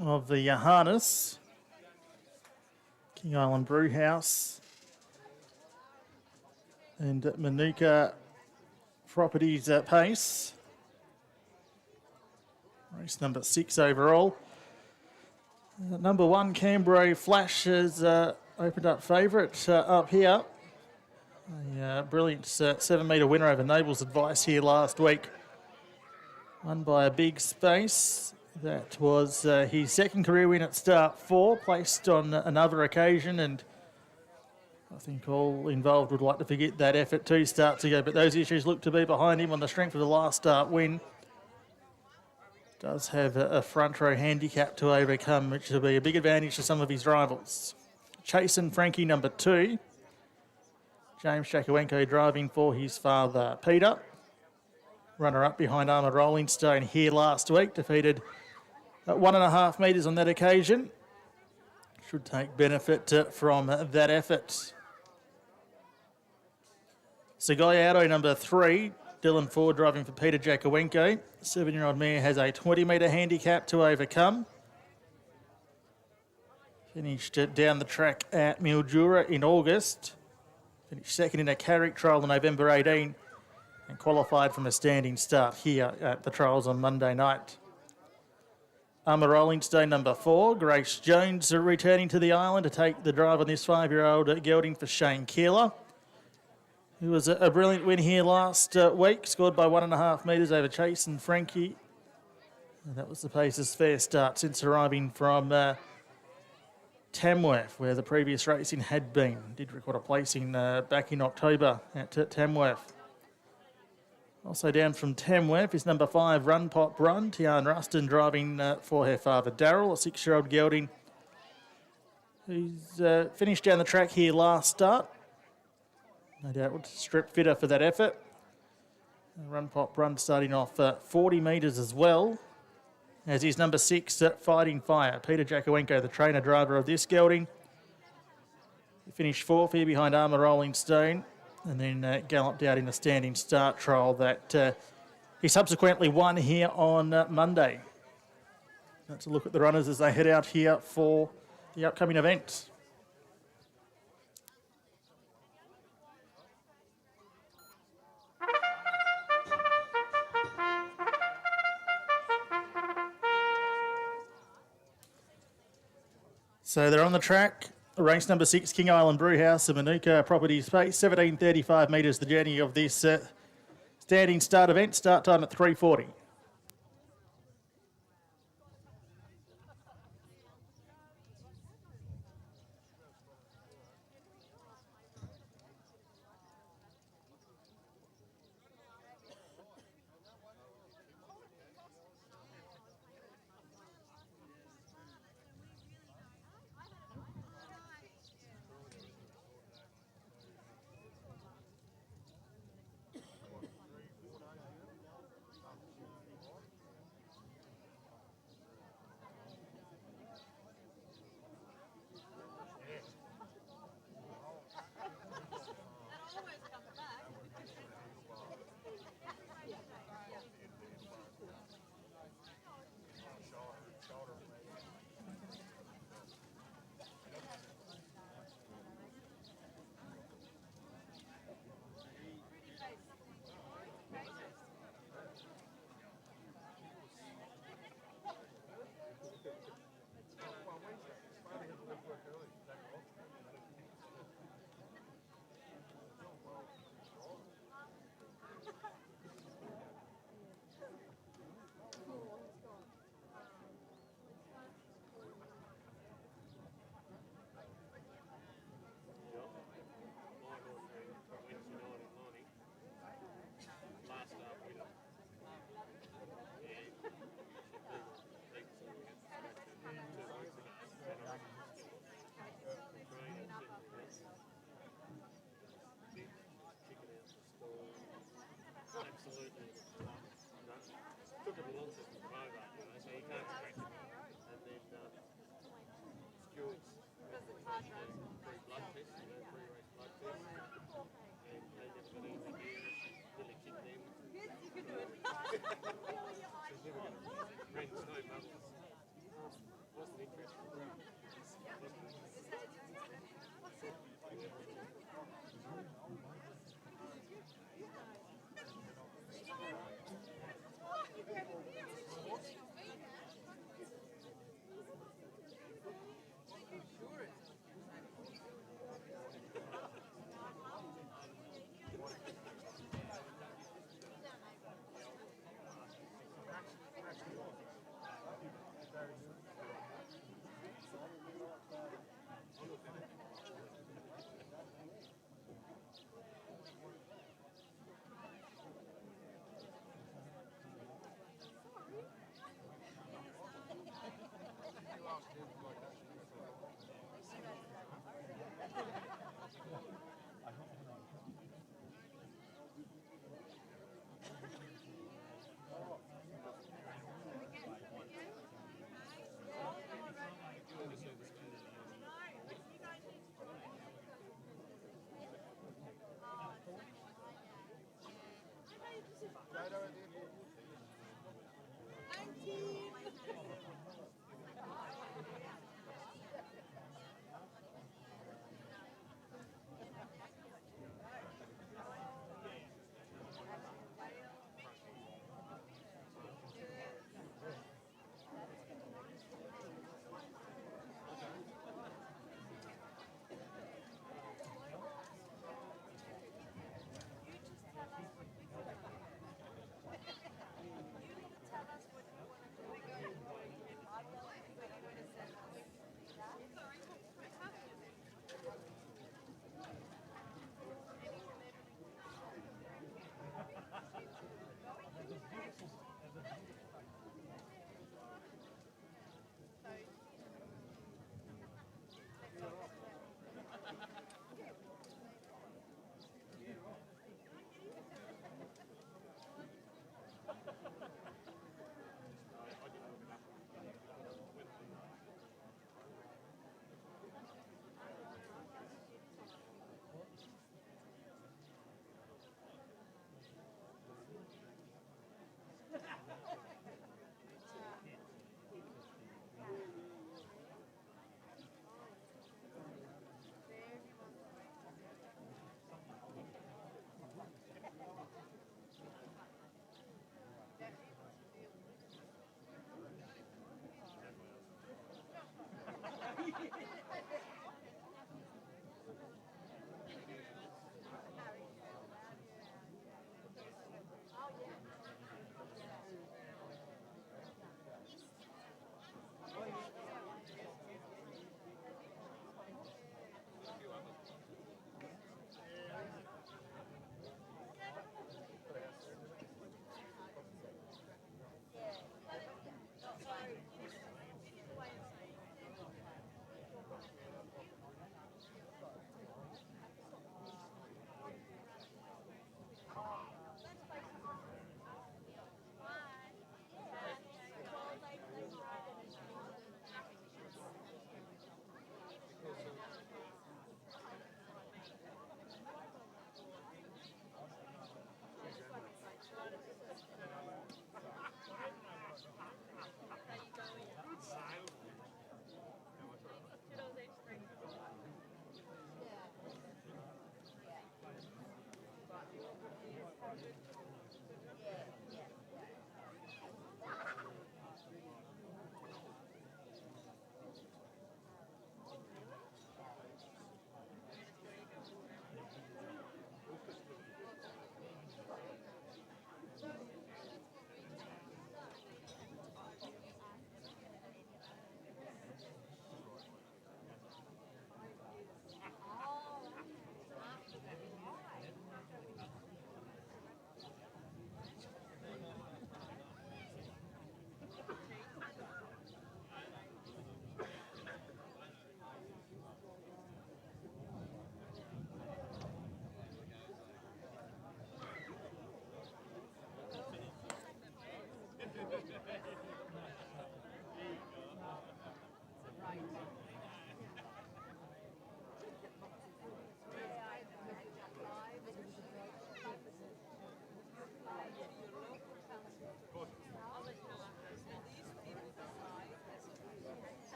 of the harness, King Island Brewhouse and Manuka Properties at pace. Race number 6 overall. Number 1, Canberra Flash has opened up favourite up here. A brilliant 7 metre winner over Noble's Advice here last week. Won by a big space. That was his second career win at start 4, placed on another occasion, and I think all involved would like to forget that effort 2 starts ago, but those issues look to be behind him on the strength of the last start win. Does have a front row handicap to overcome, which will be a big advantage to some of his rivals. Chasing Frankie, number 2. James Jakowenko driving for his father, Peter. Runner-up behind Armour Rolling Stone here last week, defeated at 1.5 metres on that occasion. Should take benefit from that effort. Segoy Auto, number 3. Dylan Ford driving for Peter Jakowenko. 7-year-old mare has a 20-metre handicap to overcome. Finished down the track at Mildura in August. Finished second in a Carrick trial on November 18 and qualified from a standing start here at the trials on Monday night. Armour Rolling Stone, number 4. Grace Jones returning to the island to take the drive on this 5-year-old gelding for Shane Keeler. It was a brilliant win here last week, scored by 1.5 metres over Chase and Frankie. And that was the pace's fair start since arriving from Tamworth, where the previous racing had been. Did record a placing back in October at Tamworth. Also down from Tamworth is number 5, Run Pop Run. Tian Ruston driving for her father, Darryl, a 6-year-old gelding who's finished down the track here last start. No doubt would strip fitter for that effort. Run Pop Run starting off 40 metres as well, as is number 6, Fighting Fire. Peter Jakowenko, the trainer driver of this gelding. He finished 4th here behind Armour Rolling Stone. and then galloped out in a standing start trial that he subsequently won here on Monday. Let's look at the runners as they head out here for the upcoming event. So they're on the track. Race number 6, King Island Brewhouse and Manuka Property Space, 1735 metres the journey of this standing start event. Start time at 3:40.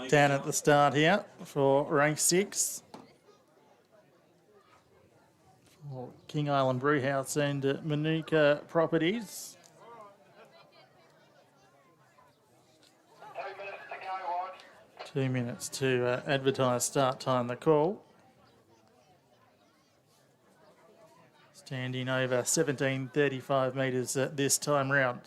down at the start here for race 6. For King Island Brewhouse and Manuka Properties. 2 minutes to advertise start time, the call. Standing over 1735 metres this time round.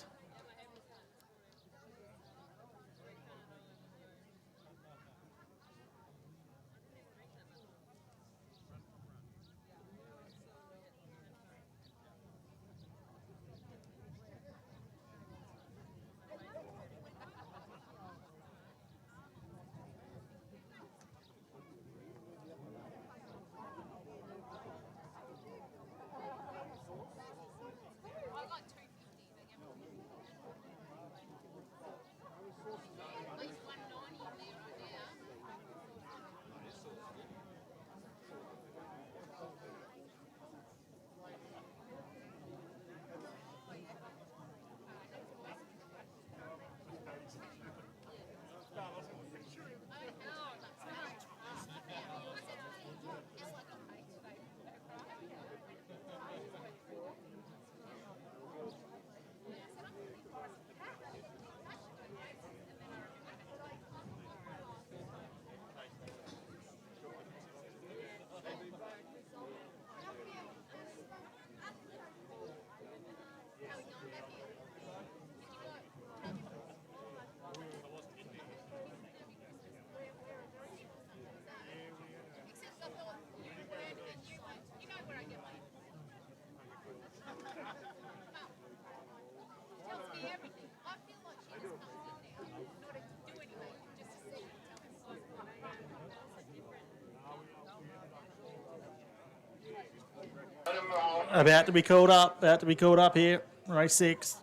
About to be called up here, race 6.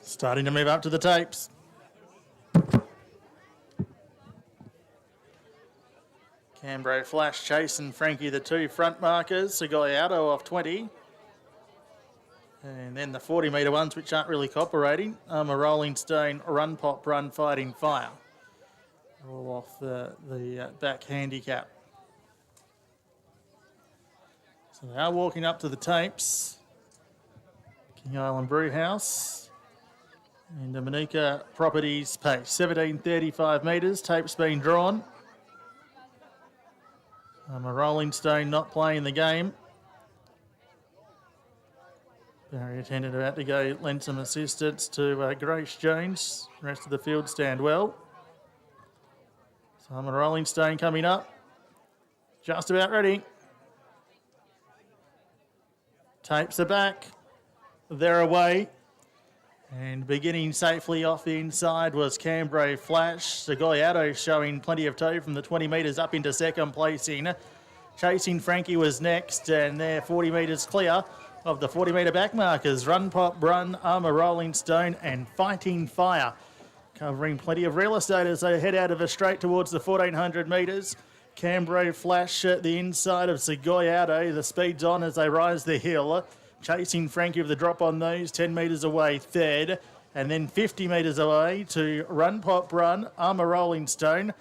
Starting to move up to the tapes. Cambro Flash, Chase and Frankie, the two front markers. Segoyado off 20. And then the 40 metre ones, which aren't really cooperating. A Rolling Stone, Run Pop, Run Fighting Fire. All off the back handicap. So they are walking up to the tapes. King Island Brewhouse. And the Manuka Properties pace, 1735 metres, tape's been drawn. A Rolling Stone not playing the game. Barrier attendant about to go lend some assistance to Grace Jones. The rest of the field stand well. So a Rolling Stone coming up. Just about ready. Tapes are back. They're away. And beginning safely off the inside was Cambro Flash. Segoyado showing plenty of toe from the 20 metres up into second place in. Chasing Frankie was next, and they're 40 metres clear of the 40 metre back markers. Run Pop, Run, Armour Rolling Stone and Fighting Fire. Covering plenty of real estate as they head out of a straight towards the 1400 metres. Cambro Flash at the inside of Segoyado. The speed's on as they rise the hill. Chasing Frankie with the drop on those, 10 metres away, third. And then 50 metres away to Run Pop Run, Armour Rolling Stone.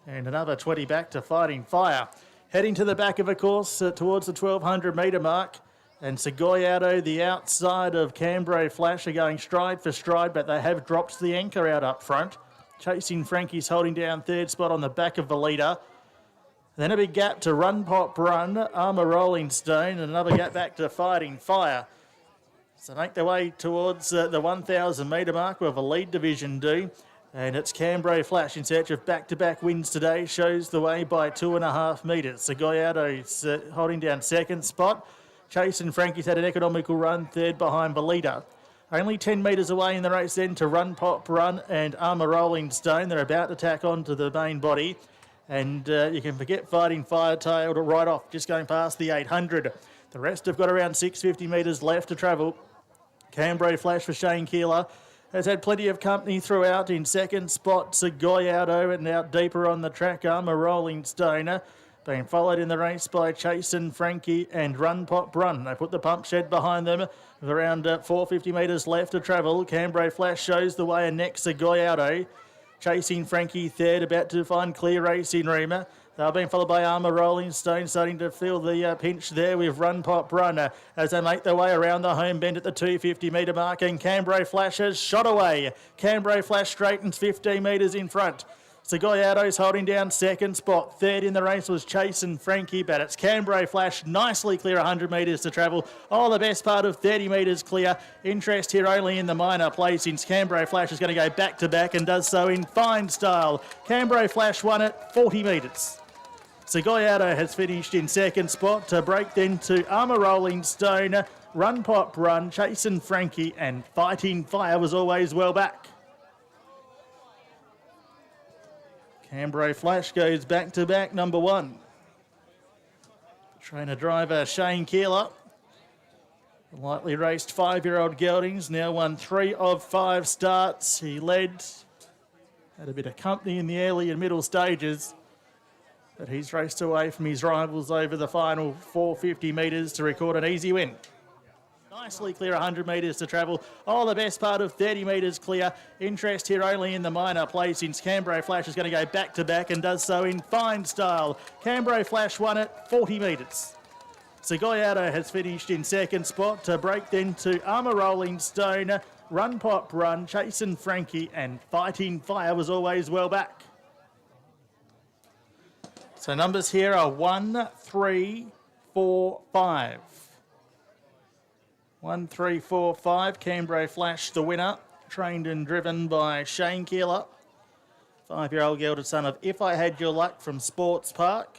And another 20 back to Fighting Fire. Heading to the back of a course towards the 1200 metre mark. And Segoyado, the outside of Cambro Flash, are going stride for stride, but they have dropped the anchor out up front. Chasing Frankie's holding down third spot on the back of the leader. Then a big gap to Run Pop Run, Armour Rolling Stone, and another gap back to Fighting Fire. So make their way towards the 1,000 metre mark where the lead division do. And it's Cambro Flash in search of back-to-back wins today. Shows the way by 2.5 metres. Segoyado's holding down second spot. Chase and Frankie's had an economical run, third behind the leader. Only 10 metres away in the race then to Run Pop Run and Armour Rolling Stone. They're about to tack on to the main body. And you can forget Fighting Firetail to right off, just going past the 800. The rest have got around 650 metres left to travel. Cambrai Flash for Shane Keeler has had plenty of company throughout. In second spot, Segoyado, and out deeper on the track, Armour Rolling Stone. Being followed in the race by Chasen Frankie and Run Pop Run. They put the pump shed behind them with around 450 metres left to travel. Cambrai Flash shows the way, and next Segoyado. Chasing Frankie third, about to find clear race in Rima. They're being followed by Armour Rolling Stone, starting to feel the pinch there with Run Pop Run as they make their way around the home bend at the 250 metre mark, and Cambrai Flash has shot away. Cambrai Flash straightens 15 metres in front. Segoyado's holding down second spot. Third in the race was Chasen Frankie, but it's Cambrai Flash nicely clear 100 metres to travel. Oh, the best part of 30 metres clear. Interest here only in the minor placings. Cambrai Flash is going to go back to back and does so in fine style. Cambrai Flash won at 40 metres. Segoyado has finished in second spot. To break then to Armour Rolling Stone, Run Pop Run, Chasen Frankie, and Fighting Fire was always well back. Cambrai Flash goes back to back, number one. Trainer driver Shane Keeler. Lightly raced 5-year-old geldings, now won 3 of 5 starts. He led, had a bit of company in the early and middle stages, but he's raced away from his rivals over the final 450 metres to record an easy win. Nicely clear 100 metres to travel. Oh, the best part of 30 metres clear. Interest here only in the minor placings. Cambrai Flash is going to go back to back and does so in fine style. Cambrai Flash won at 40 metres. Segoyado has finished in second spot. To break then to Armour Rolling Stone, Run Pop Run, Chasen Frankie, and Fighting Fire was always well back. So numbers here are 1, 3, 4, 5. 1, 3, 4, 5. Cambrai Flash, the winner. Trained and driven by Shane Keeler. 5-year-old gelded son of If I Had Your Luck from Sports Park.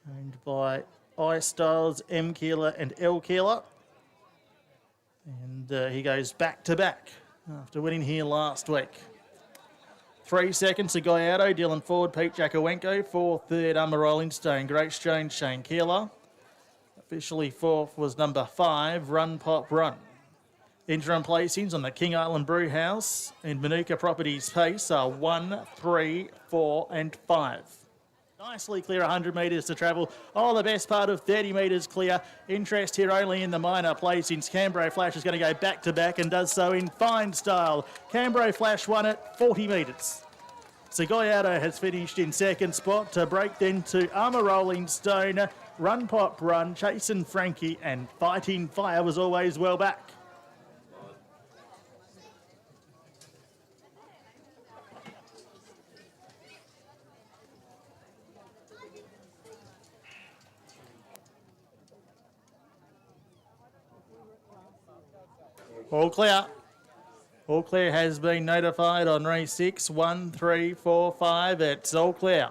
Owned by iStyles, M Keeler and L Keeler. And he goes back to back after winning here last week. 3 seconds to Gallardo, Dylan Ford, Pete Jakowenko. 4th, third, Armour Rolling Stone, Grace Jones, Shane Keeler. Officially 4th was number 5, Run Pop Run. Interim placings on the King Island Brew House and Manuka Properties Pace are 1, 3, 4 and 5. Nicely clear 100 metres to travel. Oh, the best part of 30 metres clear. Interest here only in the minor placings. Cambrai Flash is going to go back to back and does so in fine style. Cambrai Flash won at 40 metres. Segoyado has finished in second spot. To break then to Armour Rolling Stone, Run Pop Run, Chasen Frankie, and Fighting Fire was always well back. All clear. All clear has been notified on race 6. 1, 3, 4, 5. It's all clear.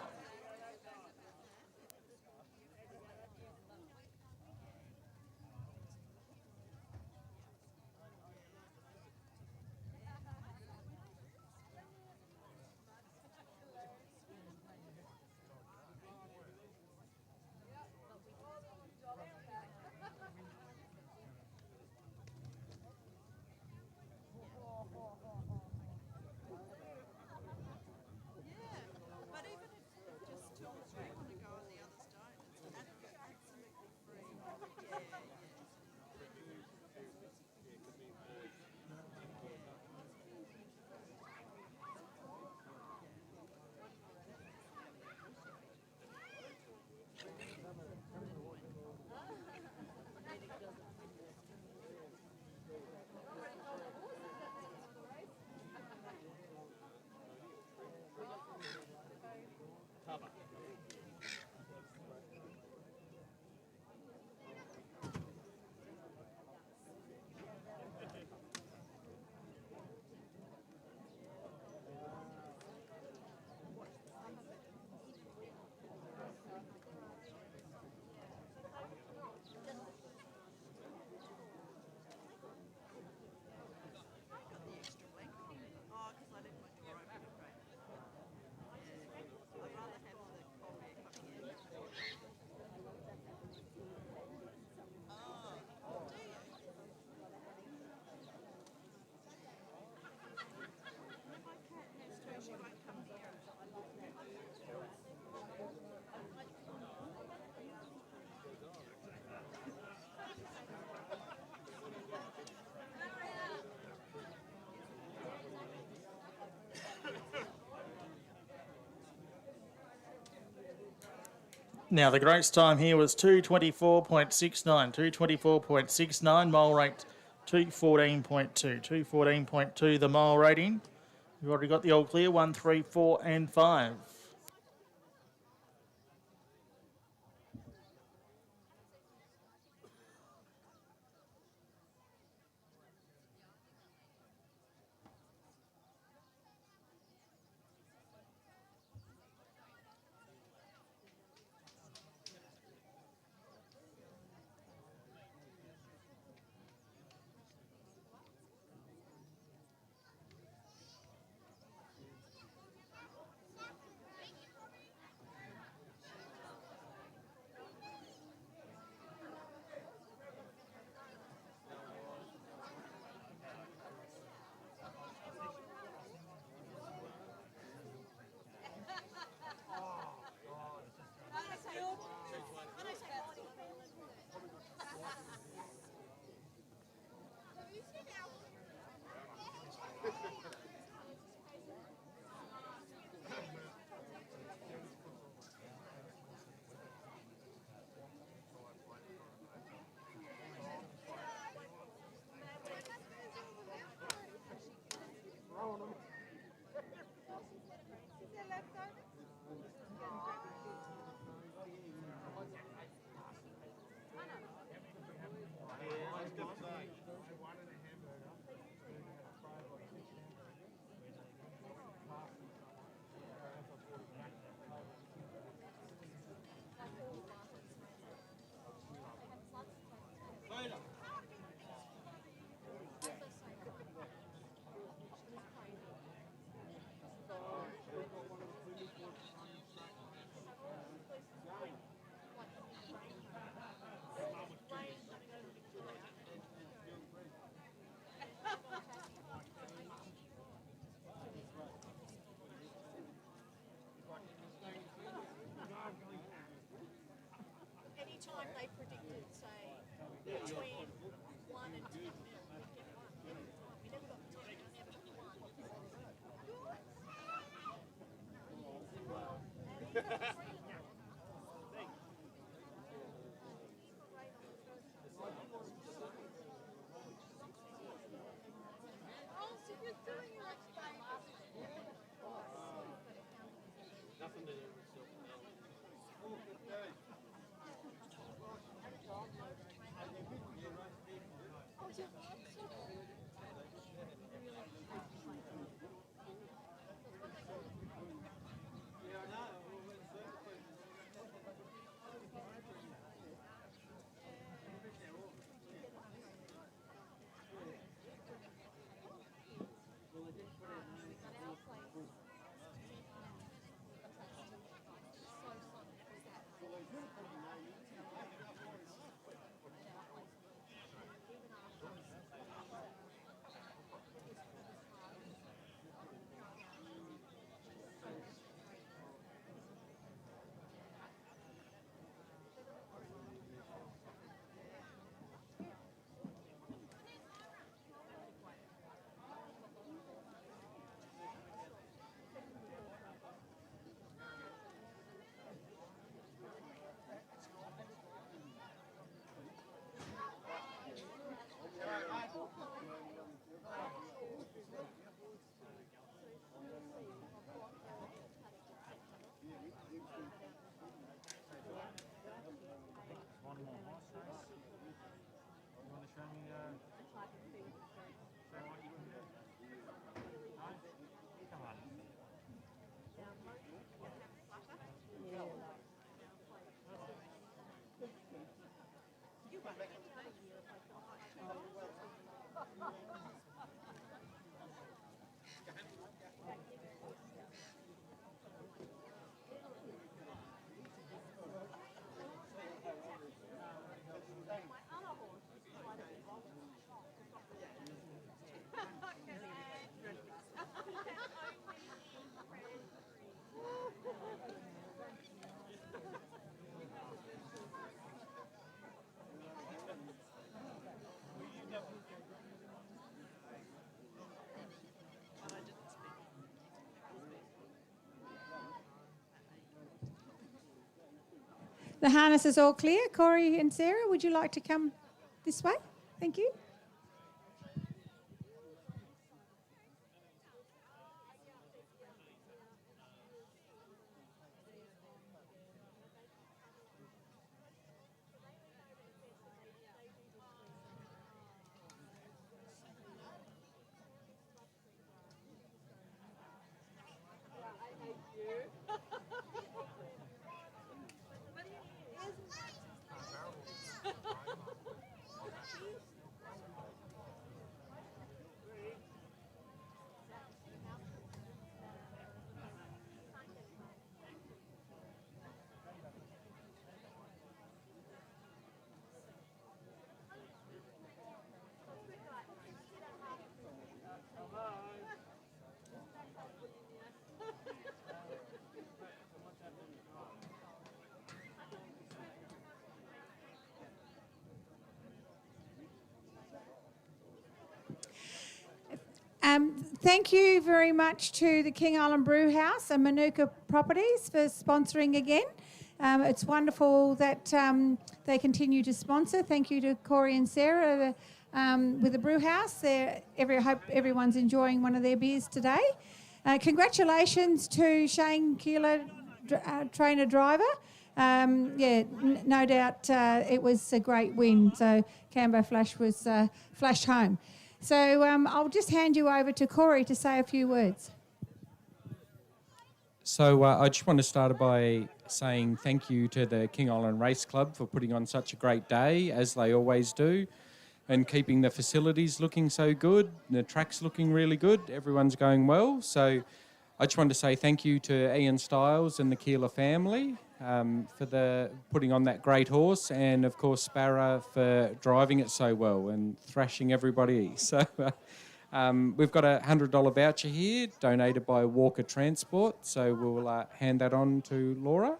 Now, the Greats time here was 2:24.69. 2:24.69, mile rate 2:14.2. 2:14.2, the mile rating. We've already got the all clear, 1, 3, 4 and 5. Anytime they predicted, say, between 1 and 10 mil, we'd get 1. We never got 10, we never got 1. The harness is all clear. Corey and Sarah, would you like to come this way? Thank you. Thank you very much to the King Island Brew House and Manuka Properties for sponsoring again. It's wonderful that they continue to sponsor. Thank you to Corey and Sarah with the Brew House. I hope everyone's enjoying one of their beers today. Congratulations to Shane Keeler, trainer driver. No doubt it was a great win. So Cambo Flash was flashed home. So I'll just hand you over to Corey to say a few words. So I just want to start by saying thank you to the King Island Race Club for putting on such a great day, as they always do, and keeping the facilities looking so good, the track's looking really good, everyone's going well. So I just want to say thank you to Ian Stiles and the Keeler family for putting on that great horse, and of course Sparrow for driving it so well and thrashing everybody. So we've got a $100 voucher here donated by Walker Transport, so we'll hand that on to Laura.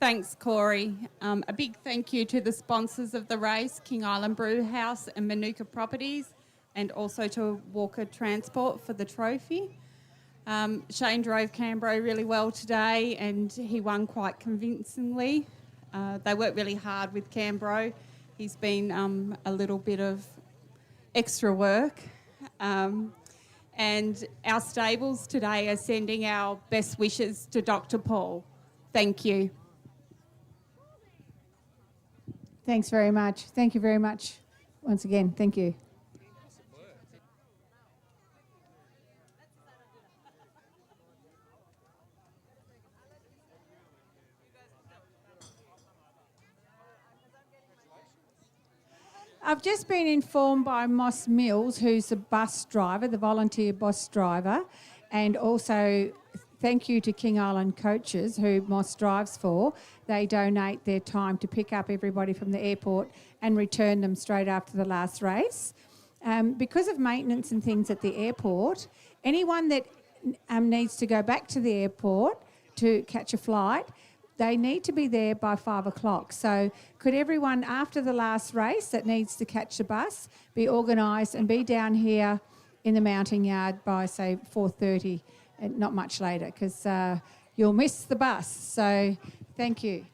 Thanks, Corey. A big thank you to the sponsors of the race, King Island Brew House and Manuka Properties, and also to Walker Transport for the trophy. Shane drove Canberra really well today and he won quite convincingly. They worked really hard with Canberra. He's been a little bit of extra work. And our stables today are sending our best wishes to Dr. Paul. Thank you. Thanks very much. Thank you very much. Once again, thank you. I've just been informed by Moss Mills, who's the bus driver, the volunteer bus driver, and also thank you to King Island Coaches, who Moss drives for. They donate their time to pick up everybody from the airport and return them straight after the last race. Because of maintenance and things at the airport, anyone that needs to go back to the airport to catch a flight, they need to be there by 5 o'clock. So could everyone after the last race that needs to catch the bus be organised and be down here in the mounting yard by, say, 4:30, and not much later, because you'll miss the bus. So thank you.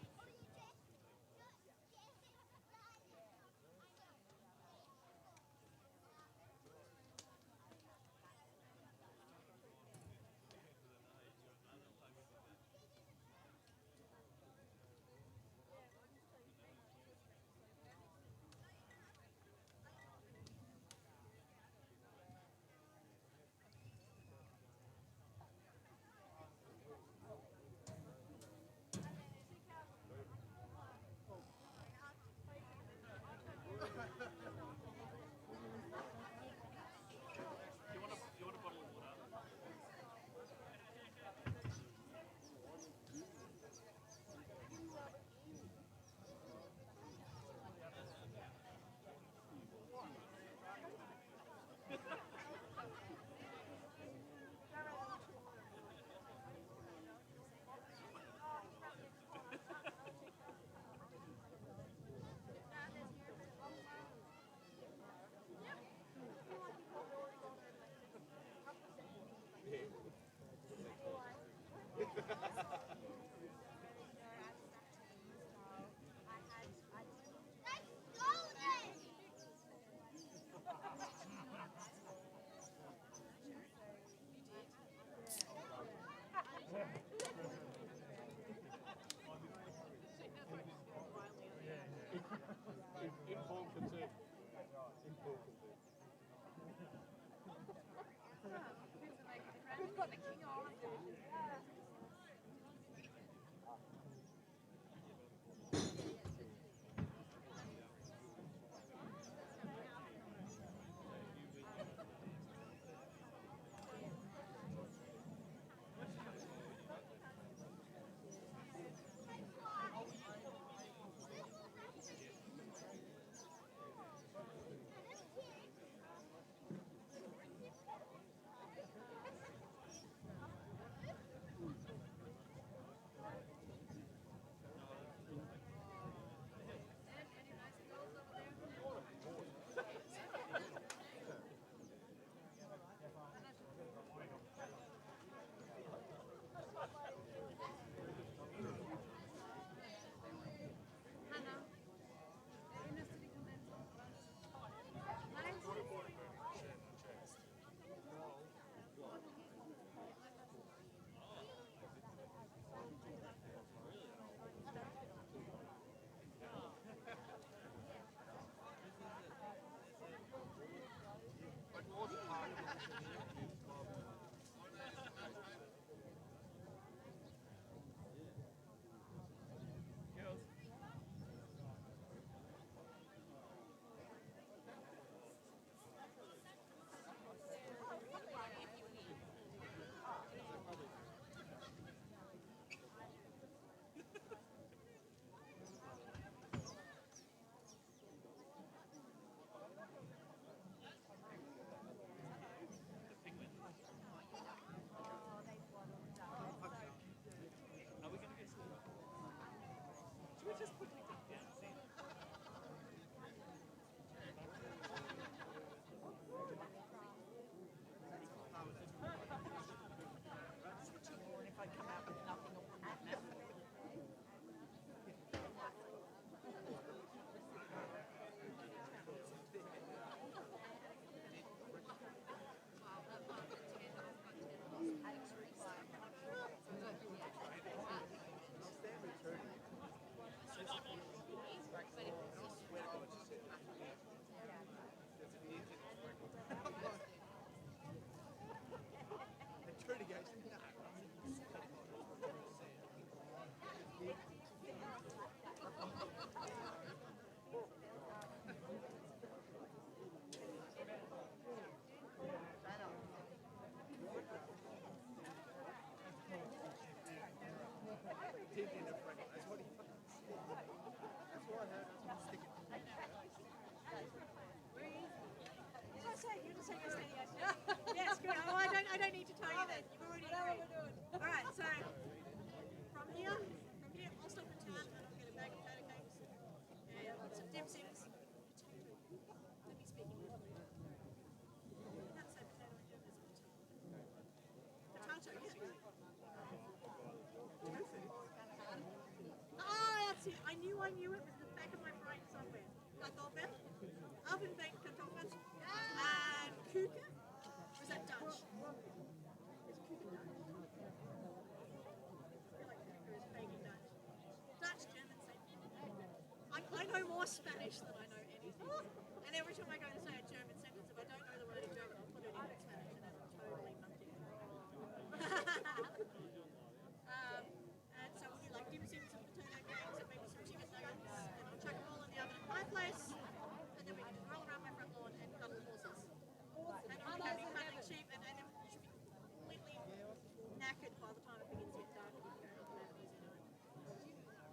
I knew it was the back of my brain somewhere. Kartoffel, oven baked kartoffels, and kuchen. Was that Dutch? Is kuchen Dutch? I feel like kuchen is maybe Dutch. Dutch, German, same. I know more Spanish than I know anything. And every time I go to say a German sentence, if I don't know the word in German, I'll put it in Spanish and it'll totally muck it. And so we'll do like dim sums and potato cakes and maybe some chicken nuggets, and I'll chuck them all in the oven at my place, and then we can just roll around my front lawn and cuddle horses. And I'll be happy cuddling sheep, and then you should be completely knackered by the time it begins to get dark and you can go to bed and have an easy night.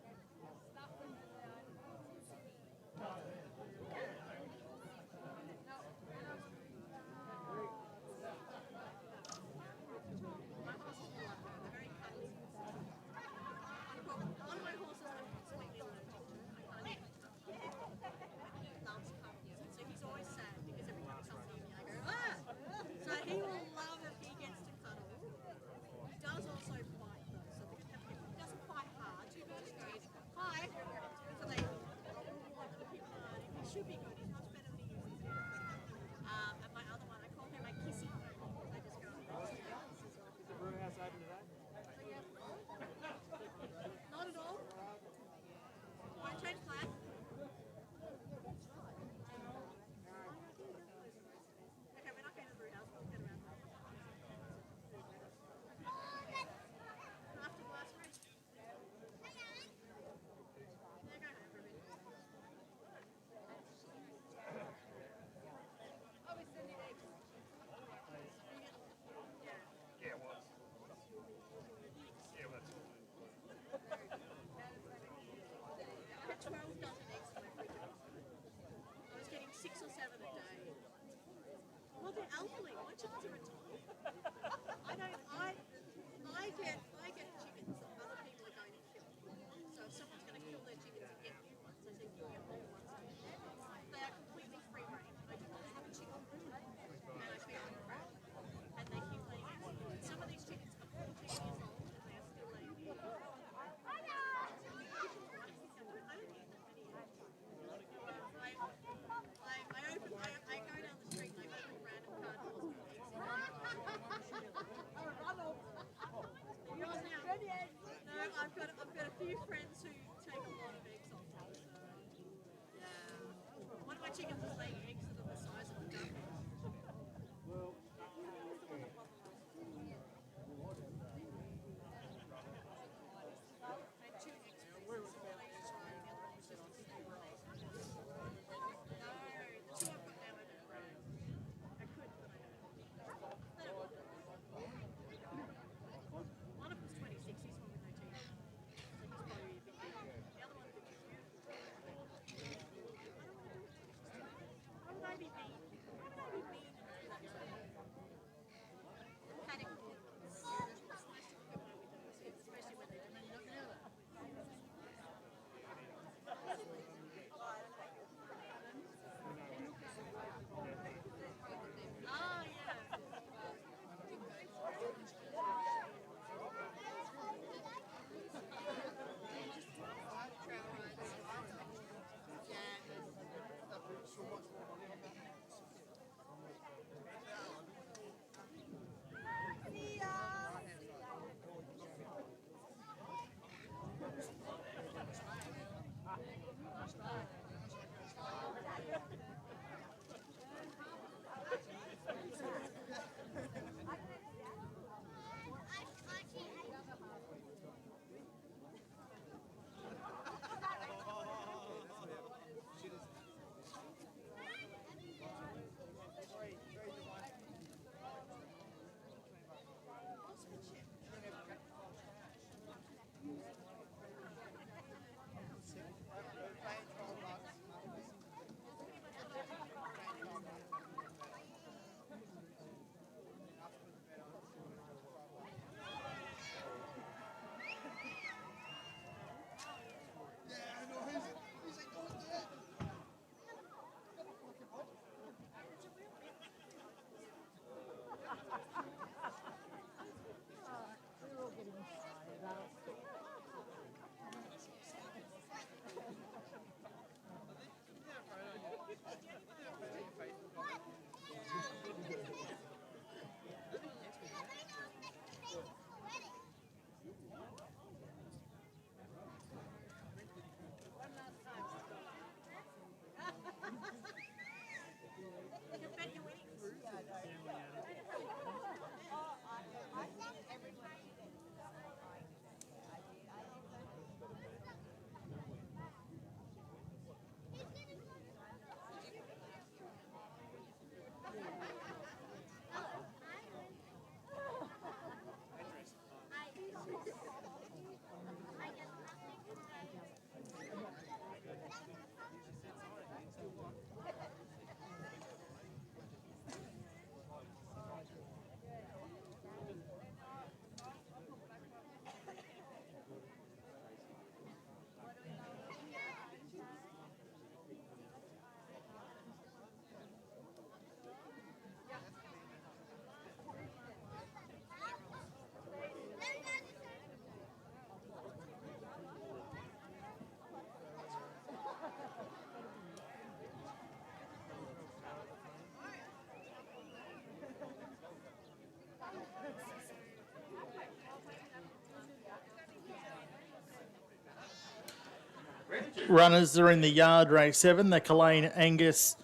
runners are in the yard race 7, the Culane Angus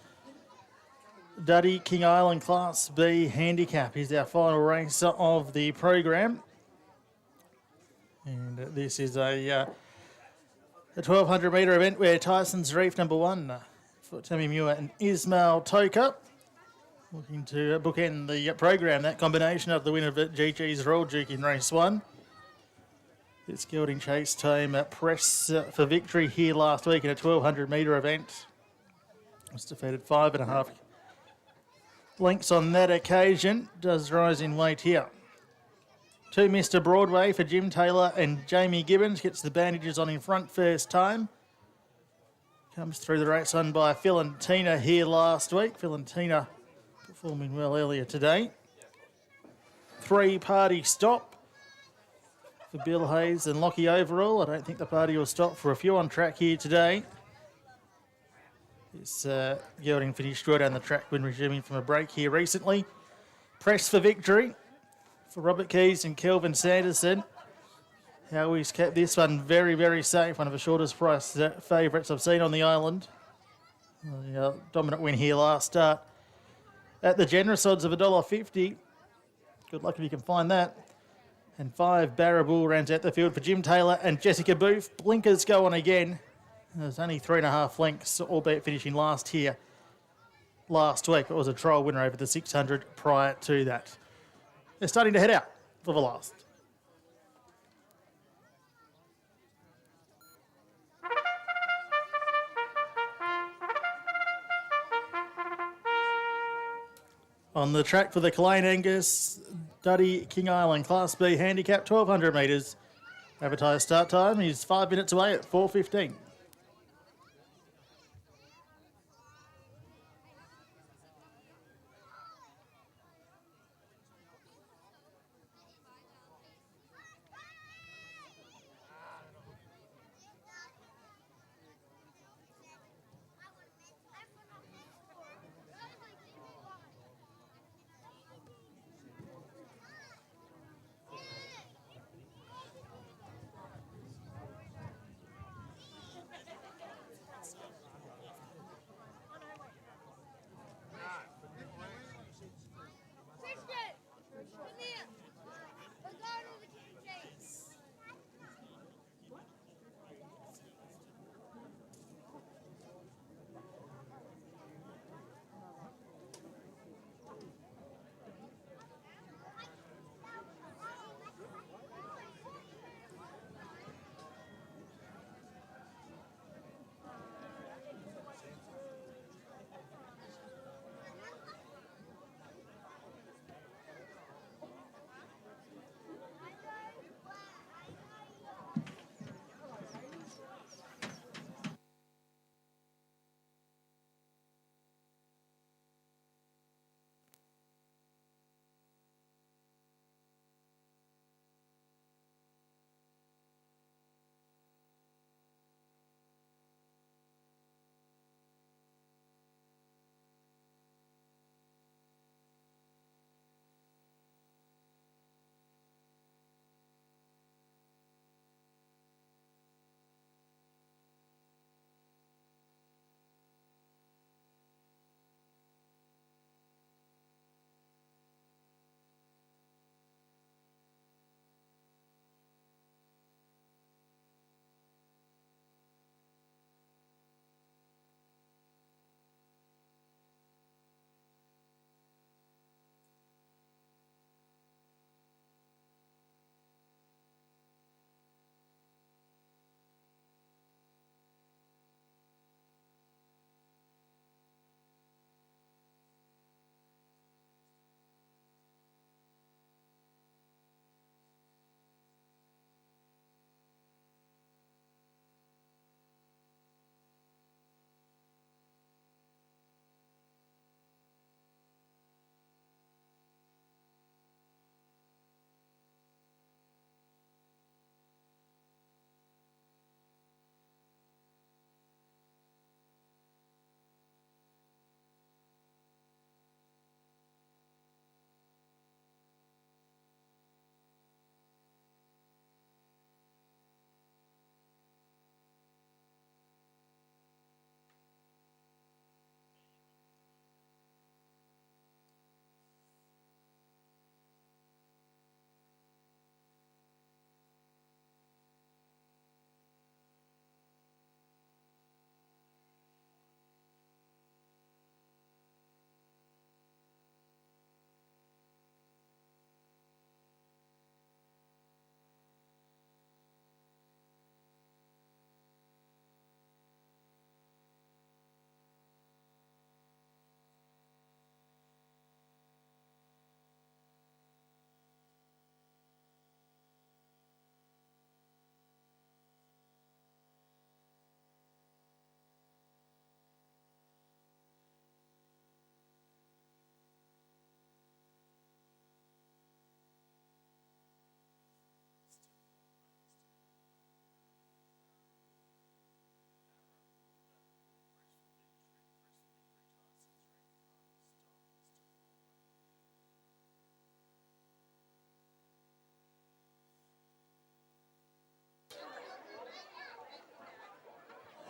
Duddy King Island Class B handicap is our final race of the program. And this is a 1200 metre event where Tyson's Reef number 1 for Tammy Muir and Ismail Toka looking to bookend the program. That combination of the winner of GG's Royal Duke in race 1. This gelding chase team press for victory here last week in a 1200 metre event. Was defeated 5.5 lengths on that occasion. Does rise in weight here. 2 Mr. Broadway for Jim Taylor and Jamie Gibbons. Gets the bandages on in front first time. Comes through the race won by Phil and Tina here last week. Phil and Tina performing well earlier today. 3 Party Stop for Bill Hayes and Lockie Overall. I don't think the party will stop for a few on track here today. This gelding finished right down the track when resuming from a break here recently. Press for Victory for Robert Keys and Kelvin Sanderson. Howie's kept this one very, very safe. One of the shortest price favourites I've seen on the island. The dominant win here last start at the generous odds of $1.50. Good luck if you can find that. And 5 Barrabull rounds out the field for Jim Taylor and Jessica Booth. Blinkers go on again. There's only 3.5 lengths, albeit finishing last here last week. It was a trial winner over the 600 prior to that. They're starting to head out for the last. On the track for the Culane Angus Duddy King Island Class B handicap, 1200 metres. Advertised start time is 5 minutes away at 4:15.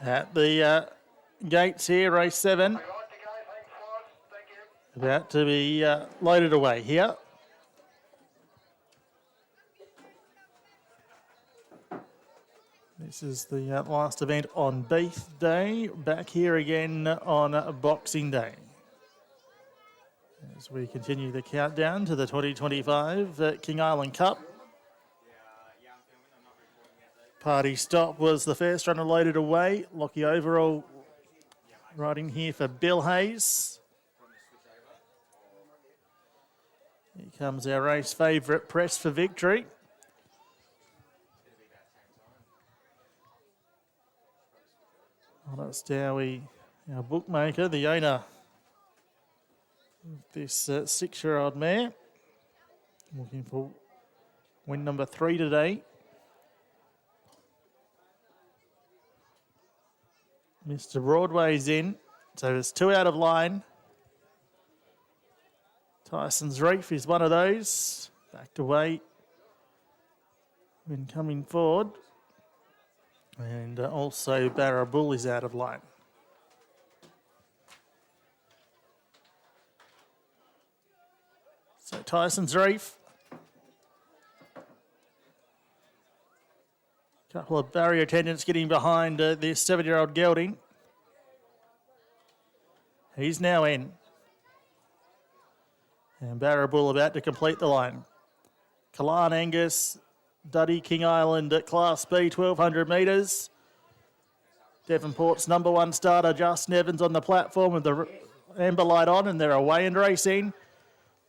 At the gates here, race 7. About to be loaded away here. This is the last event on Beef Day. Back here again on Boxing Day. As we continue the countdown to the 2025 King Island Cup. Party Stop was the first runner loaded away. Lockie Overall riding here for Bill Hayes. Here comes our race favourite, Press for Victory. Well, that's Dowie, our bookmaker, the owner of this 6-year-old mare. Looking for win number 3 today. Mr. Broadway's in, so there's 2 out of line. Tyson's Reef is one of those. Backed away when coming forward. And also Barra Bull is out of line. So Tyson's Reef. Couple of barrier attendants getting behind this 7-year-old gelding. He's now in. And Barra Bull about to complete the line. Kalan Angus, Duddy King Island at Class B, 1,200 metres. Devonport's number 1 starter, Justin Evans, on the platform with the amber light on, and they're away and racing.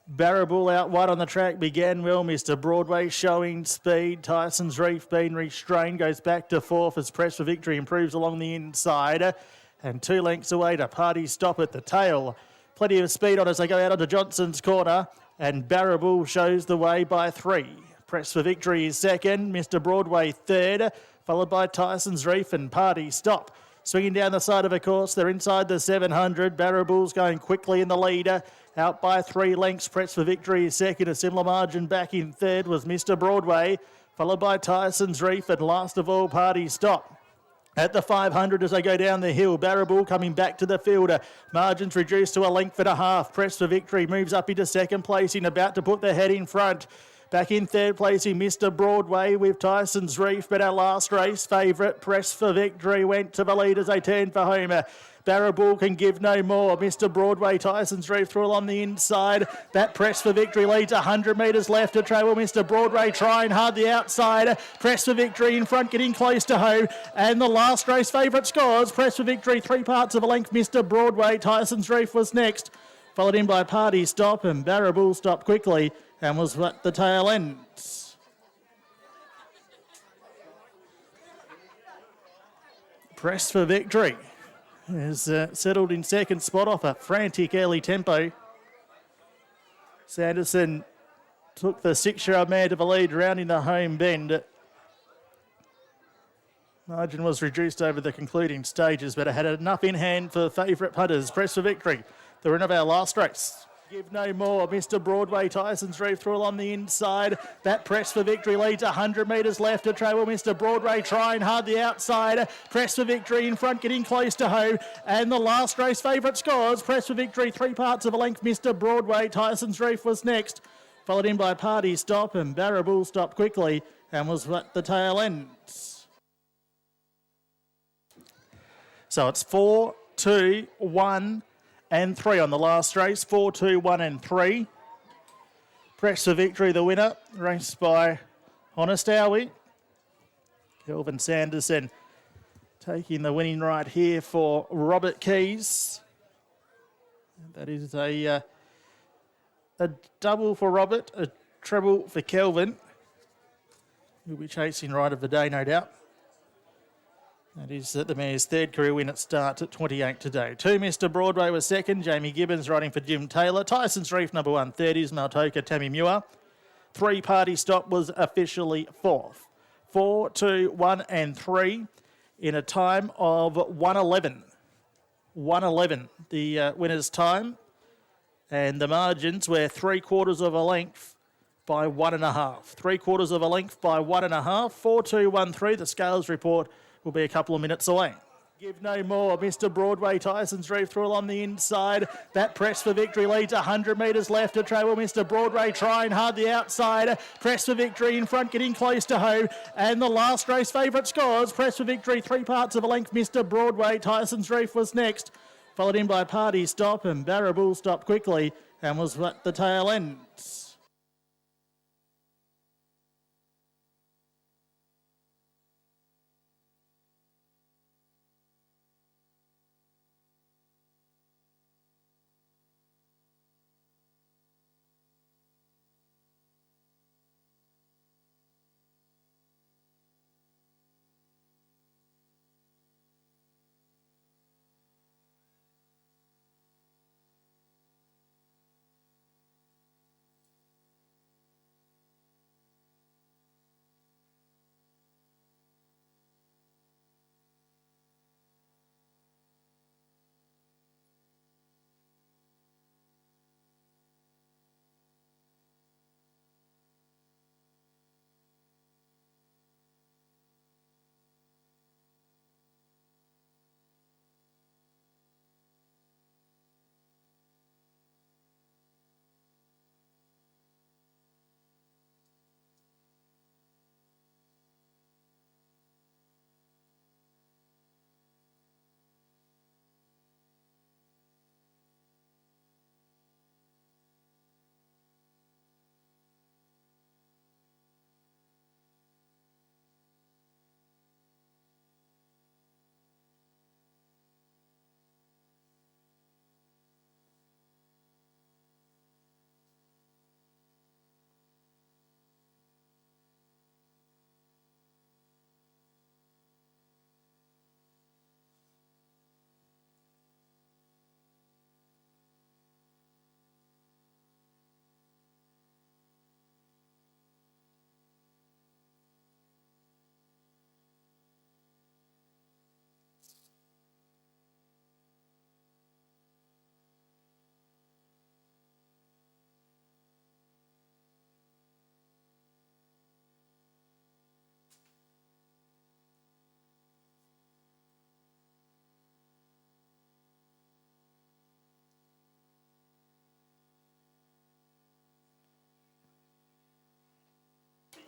Barra Bull out wide on the track, began well. Mr. Broadway showing speed. Tyson's Reef being restrained, goes back to 4th as Press for Victory improves along the inside. And 2 lengths away to Party Stop at the tail. Plenty of speed on as they go out onto Johnson's corner. And Barra Bull shows the way by 3. Press for Victory is second. Mr. Broadway third, followed by Tyson's Reef and Party Stop. Swinging down the side of a course, they're inside the 700. Barra Bull's going quickly in the lead. Out by 3 lengths, Press for Victory is second. A similar margin back in third was Mr. Broadway, followed by Tyson's Reef and last of all, Party Stop. At the 500 as they go down the hill, Barra Bull coming back to the field. Margins reduced to 1.5 lengths. Press for Victory moves up into second place, about to put their head in front. Back in third place in Mr. Broadway with Tyson's Reef, but our last race favourite, Press for Victory, went to the lead as they turned for home. Barra Bull can give no more. Mr. Broadway, Tyson's Reef through on the inside. That Press for Victory leads 100 metres left to travel. Mr. Broadway trying hard the outside. Press for Victory in front, getting close to home. And the last race favourite scores. Press for Victory, 3 parts of a length. Mr. Broadway, Tyson's Reef was next. Followed in by Party Stop, and Barra Bull stopped quickly and was at the tail end. Press for Victory is settled in second spot off a frantic early tempo. Sanderson took the 6-year-old mare to the lead, rounding the home bend. Margin was reduced over the concluding stages, but it had enough in hand for favourite punters. Press for Victory, the winner of our last race. Give no more. Mr. Broadway, Tyson's Reef through on the inside. That Press for Victory leads 100 metres left to travel. Mr. Broadway trying hard the outside. Press for Victory in front, getting close to home. And the last race favourite scores. Press for Victory, 3 parts of a length. Mr. Broadway, Tyson's Reef was next. Followed in by Party Stop, and Barra Bull stopped quickly and was at the tail end. So it's 4, 2, 1 and 3 on the last race. 4, 2, 1 and 3. Press for Victory, the winner, raced by Honest Howie. Kelvin Sanderson taking the winning right here for Robert Keys. That is a double for Robert, a treble for Kelvin. He'll be chasing right of the day, no doubt. That is the mare's 3rd career win. It starts at 28 today. 2, Mr. Broadway was second. Jamie Gibbons riding for Jim Taylor. Tyson's Reef, number 1, 30s. Maltoka, Tammy Muir. 3, Party Stop was officially 4th. 4, 2, 1 and 3 in a time of 1:11. 1:11, the winner's time. And the margins were 3/4 of a length by 1.5. 3/4 of a length by 1.5. 4, 2, 1, 3. The scales report will be a couple of minutes away. Give no more. Mr. Broadway, Tyson's Reef through along the inside. That press for victory leads 100 metres left to travel. Mr. Broadway trying hard the outside. Press for victory in front, getting close to home. And the last race favourite scores. Press for victory, 3 parts of a length. Mr. Broadway, Tyson's Reef was next. Followed in by Party Stop, and Barrabool stopped quickly and was at the tail end.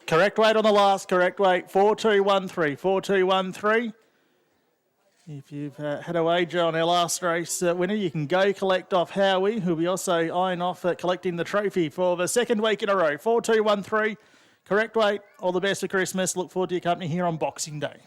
Correct weight on the last, correct weight, 4213, 4213. If you've had a wager on our last race winner, you can go collect off Howie, who'll be also eyeing off collecting the trophy for the second week in a row. 4213, correct weight, all the best for Christmas. Look forward to your company here on Boxing Day.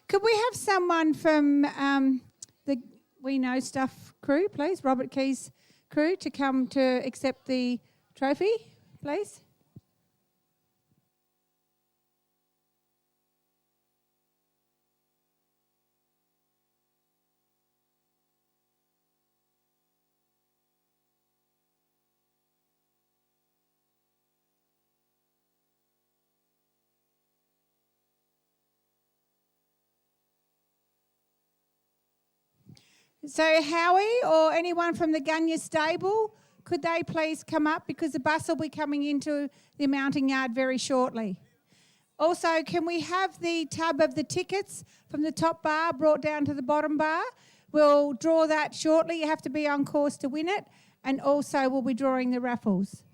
Could we have someone from the We Know Stuff crew, please, Robert Key's crew, to come to accept the trophy, please? So Howie or anyone from the Gunya stable, could they please come up, because the bus will be coming into the mounting yard very shortly. Also, can we have the tub of the tickets from the top bar brought down to the bottom bar? We'll draw that shortly. You have to be on course to win it. And also we'll be drawing the raffles.